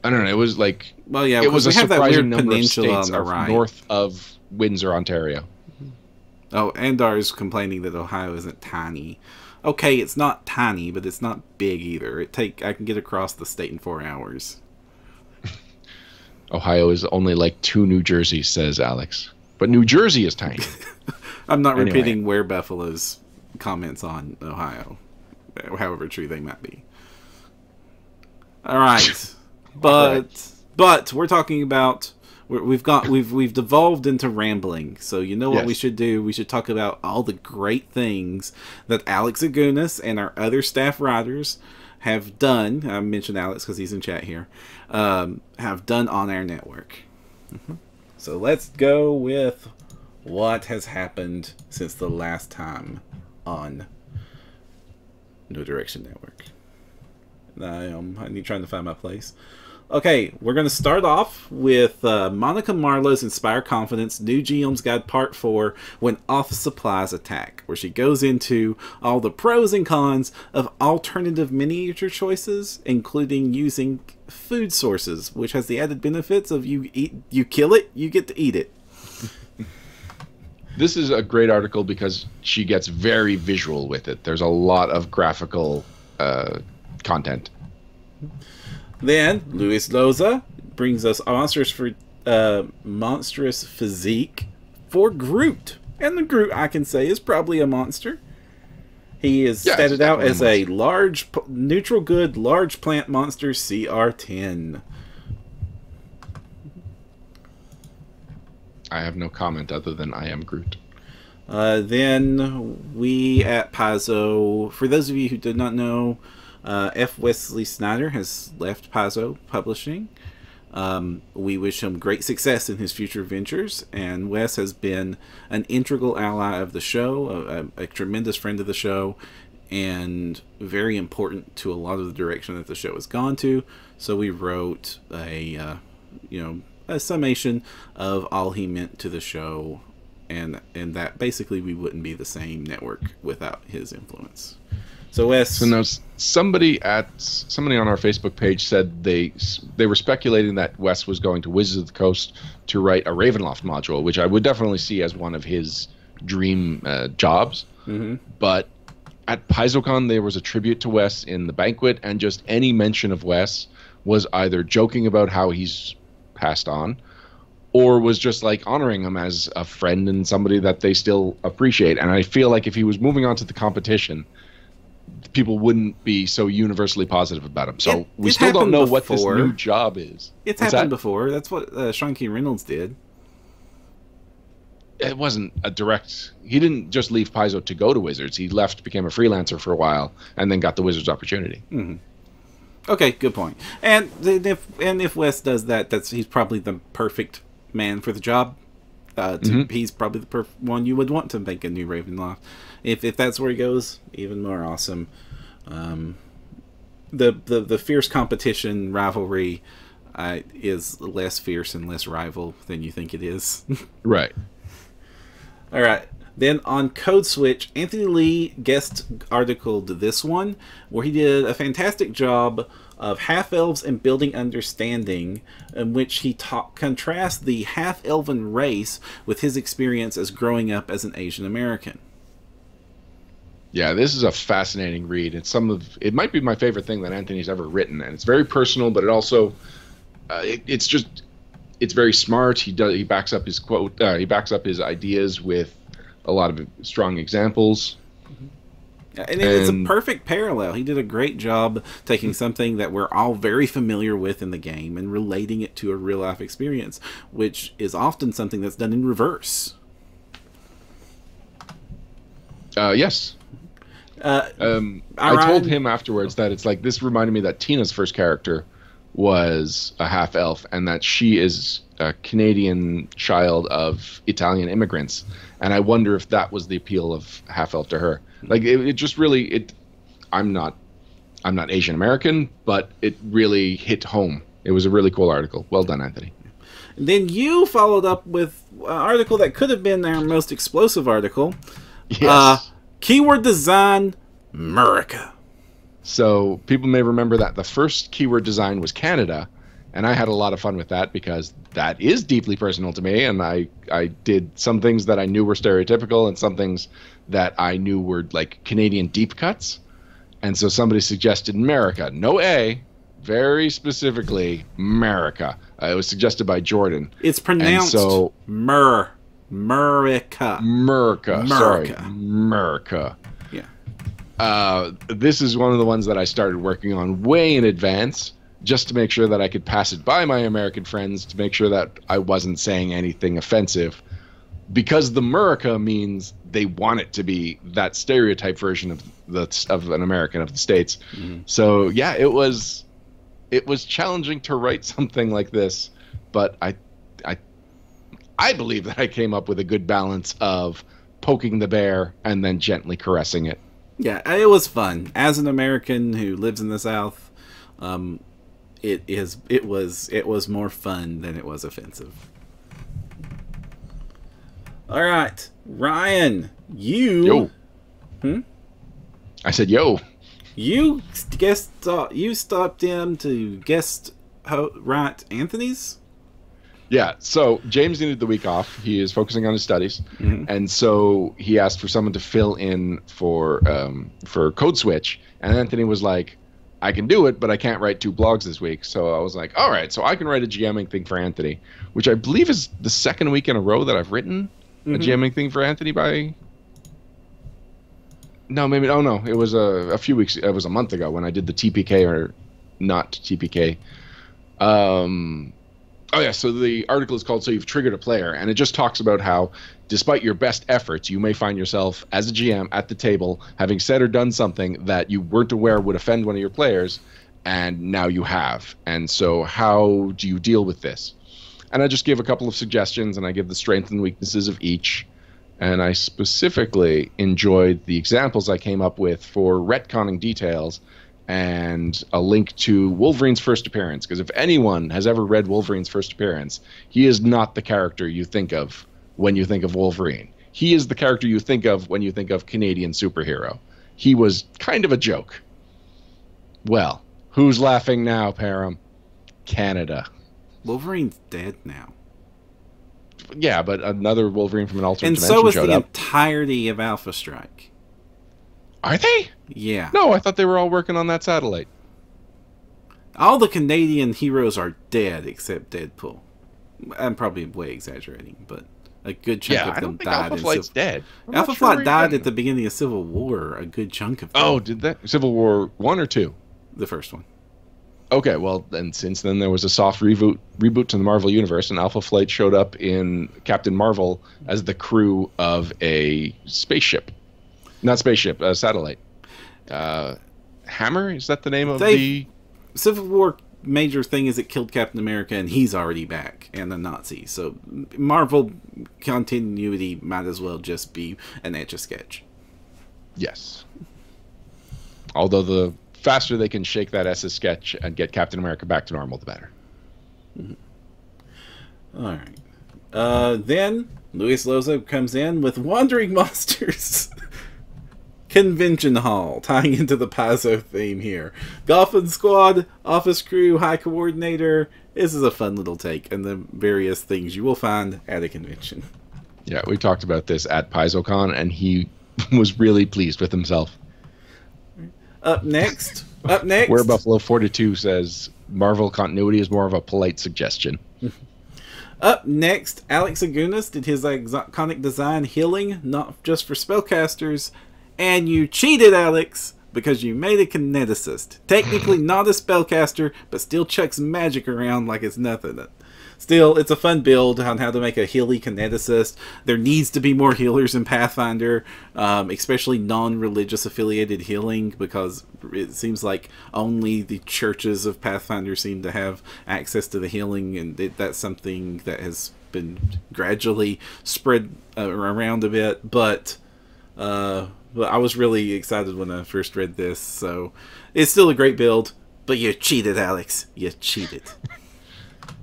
I don't know. It was like, Well, yeah, it was a we have that surprising weird number of peninsula states on the right. north of Windsor, Ontario. Oh, Andar is complaining that Ohio isn't tiny. Okay, it's not tiny, but it's not big either. I can get across the state in 4 hours. Ohio is only like 2 New Jerseys, says Alex. But New Jersey is tiny. I'm not Anyway. repeating Where Buffalo's comments on Ohio, however true they might be. All right, but we're talking about we've devolved into rambling. So you know what we Yes. should do? We should talk about all the great things that Alex Agunas and our other staff writers have done. I mentioned Alex because he's in chat here. Have done on our network. So let's go with what has happened since the last time on No Direction Network. I need trying to find my place. Okay, we're going to start off with Monica Marlowe's Inspire Confidence, New Geom's Guide Part 4, When Office Supplies Attack, where she goes into all the pros and cons of alternative miniature choices, including using food sources, which has the added benefits of you kill it, you get to eat it. This is a great article because she gets very visual with it. There's a lot of graphical content. Then Luis Loza brings us monstrous physique for Groot, and the Groot I can say is probably a monster. He is stated out as a large neutral good large plant monster CR10. I have no comment other than I am Groot. Then we at Paizo, for those of you who did not know, F. Wesley Snyder has left Paizo Publishing. We wish him great success in his future ventures, and Wes has been an integral ally of the show, a tremendous friend of the show, and very important to a lot of the direction that the show has gone to. So we wrote a summation of all he meant to the show, and that basically we wouldn't be the same network without his influence. So Wes, So now somebody on our Facebook page said they were speculating that Wes was going to Wizards of the Coast to write a Ravenloft module, which I would definitely see as one of his dream jobs. Mm-hmm. But at PaizoCon there was a tribute to Wes in the banquet, and just any mention of Wes was either joking about how he's passed on, or was just like honoring him as a friend and somebody that they still appreciate. And I feel like if he was moving on to the competition, people wouldn't be so universally positive about him. So we still don't know what this new job is. It's happened before. That's what Sean Reynolds did. It wasn't a direct. He didn't just leave Paizo to go to Wizards. He left, became a freelancer for a while, and then got the Wizards opportunity. Mm-hmm. Okay, good point. And if Wes does that, he's probably the perfect man for the job. He's probably the one you would want to make a new Ravenloft. If that's where he goes, even more awesome. The fierce competition rivalry is less fierce and less rival than you think it is. Right. All right. Then on Code Switch, Anthony Lee guest articled this one, where he did a fantastic job of half-elves and building understanding, in which he contrasts the half-elven race with his experience as growing up as an Asian American. Yeah, this is a fascinating read. It might be my favorite thing that Anthony's ever written, and it's very personal, but it also it's very smart. He backs up his quote. He backs up his ideas with a lot of strong examples. And it's a perfect parallel. He did a great job taking something that we're all very familiar with in the game and relating it to a real life experience, which is often something that's done in reverse. Yes. I told him afterwards that it's like, this reminded me that Tina's first character was a half elf, and that she is a Canadian child of Italian immigrants, and I wonder if that was the appeal of half elf to her. Like it just really I'm not Asian American, but it really hit home. It was a really cool article. Well done, Anthony. Then you followed up with an article that could have been our most explosive article. Yes. Keyword design, America. So people may remember that the first keyword design was Canada, and I had a lot of fun with that because that is deeply personal to me, and I did some things that I knew were stereotypical and some things that I knew were like Canadian deep cuts. And so somebody suggested America. No A, very specifically America. It was suggested by Jordan. It's pronounced America. America. Sorry. America. Yeah. This is one of the ones that I started working on way in advance just to make sure that I could pass it by my American friends, to make sure that I wasn't saying anything offensive, because the Murica means they want it to be that stereotype version of an American of the States. Mm-hmm. So yeah, it was challenging to write something like this, but I believe that I came up with a good balance of poking the bear and then gently caressing it. Yeah, it was fun. As an American who lives in the South, it was more fun than it was offensive. All right, Ryan, Yo. I said yo. You stopped in to write Anthony's. Yeah, so James needed the week off. He is focusing on his studies, and so he asked for someone to fill in for Code Switch. And Anthony was like, "I can do it, but I can't write 2 blogs this week." So I was like, "All right, so I can write a GMing thing for Anthony," which I believe is the second week in a row that I've written a GMing thing for Anthony by. No, maybe. Oh no, it was a few weeks. It was a month ago when I did the TPK or not TPK. Oh yeah, so the article is called "So You've Triggered a Player," and it just talks about how, despite your best efforts, you may find yourself as a GM at the table having said or done something that you weren't aware would offend one of your players, and now you have. And so how do you deal with this? And I just give a couple of suggestions, and I give the strengths and weaknesses of each. And I specifically enjoyed the examples I came up with for retconning details and a link to Wolverine's first appearance. Because if anyone has ever read Wolverine's first appearance, he is not the character you think of when you think of Wolverine. He is the character you think of when you think of Canadian superhero. He was kind of a joke. Well, who's laughing now, Param? Canada. Wolverine's dead now. Yeah, but another Wolverine from an alternate And dimension so was showed the up. entirety of Alpha Strike. Are they? Yeah. No, I thought they were all working on that satellite. All the Canadian heroes are dead except Deadpool. I'm probably way exaggerating, but a good chunk Yeah, of I them don't think died. Alpha Flight's dead. I'm Alpha not sure where Flight you're died getting at the beginning of Civil War, a good chunk of them. Oh, did that? Civil War 1 or 2? The first one. Okay, well, then since then there was a soft reboot to the Marvel Universe, and Alpha Flight showed up in Captain Marvel as the crew of a spaceship. Not spaceship, a satellite. Hammer? Is that the name of the... Civil War major thing is it killed Captain America, and he's already back, and the Nazis. So Marvel continuity might as well just be an Etch-a-Sketch. Yes. Although the faster they can shake that Etch-a-Sketch and get Captain America back to normal, the better. All right. Then Luis Loza comes in with Wandering Monsters Convention Hall, tying into the Paizo theme here. Golfing Squad, Office Crew, High Coordinator. This is a fun little take on the various things you will find at a convention. Yeah, we talked about this at PaizoCon, and he was really pleased with himself. Up next. Where Buffalo 42 says Marvel continuity is more of a polite suggestion. Up next, Alex Agunas did his iconic design Healing, not just for spellcasters. And you cheated, Alex, because you made a kineticist. Technically not a spellcaster, but still chucks magic around like it's nothing. Still, it's a fun build on how to make a Healy kineticist. There needs to be more healers in Pathfinder, especially non-religious affiliated healing, because it seems like only the churches of Pathfinder seem to have access to the healing, and that's something that has been gradually spread around a bit, but I was really excited when I first read this, so it's still a great build, but you cheated, Alex. You cheated.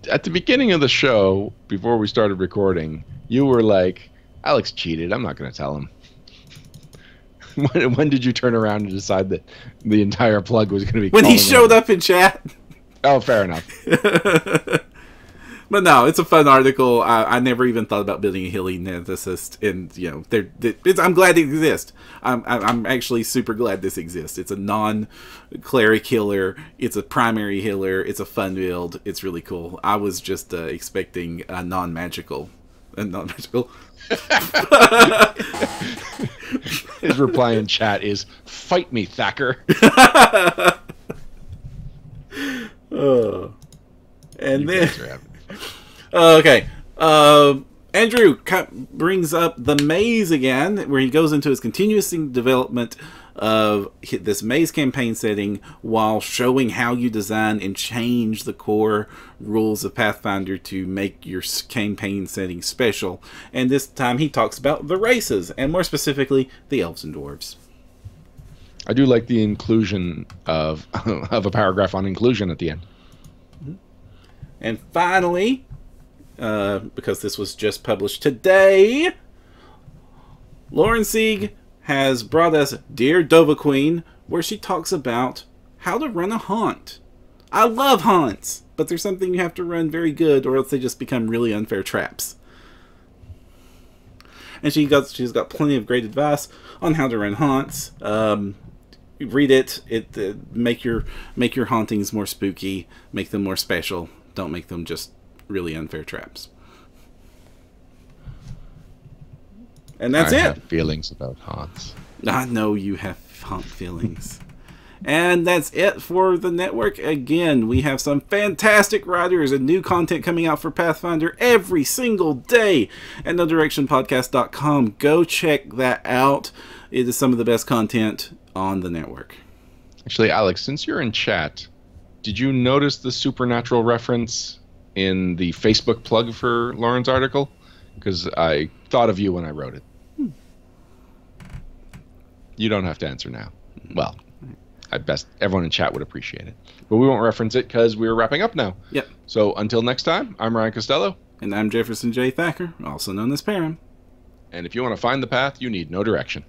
At the beginning of the show, before we started recording, you were like, Alex cheated. I'm not going to tell him. When did you turn around and decide that the entire plug was going to be when he showed up in chat? Oh, fair enough. But no, it's a fun article. I never even thought about building a healing kineticist, and I'm glad it exists. I'm actually super glad this exists. It's a non-cleric healer. It's a primary healer. It's a fun build. It's really cool. I was just expecting a non-magical. His reply in chat is, "Fight me, Thacker." And You then guys are having okay. Andrew brings up the maze again, where he goes into his continuous development of this maze campaign setting while showing how you design and change the core rules of Pathfinder to make your campaign setting special. And this time he talks about the races, and more specifically, the elves and dwarves. I do like the inclusion of of a paragraph on inclusion at the end. And finally, because this was just published today, Lauren Sieg has brought us Dear Dova Queen, where she talks about how to run a haunt. I love haunts, but there's something you have to run very good, or else they just become really unfair traps. And she's got plenty of great advice on how to run haunts. Read it. Make your hauntings more spooky. Make them more special. Don't make them just really unfair traps. And that's I it. have feelings about haunts. I know you have haunt feelings. And that's it for the network. Again, we have some fantastic writers and new content coming out for Pathfinder every single day at NoDirectionPodcast.com. Go check that out. It is some of the best content on the network. Actually, Alex, since you're in chat, did you notice the supernatural reference in the Facebook plug for Lauren's article? Because I thought of you when I wrote it. You don't have to answer now. Well, I best everyone in chat would appreciate it. But we won't reference it because we're wrapping up now. Yep. So until next time, I'm Ryan Costello. And I'm Jefferson J. Thacker, also known as Param. And if you want to find the path, you need no direction.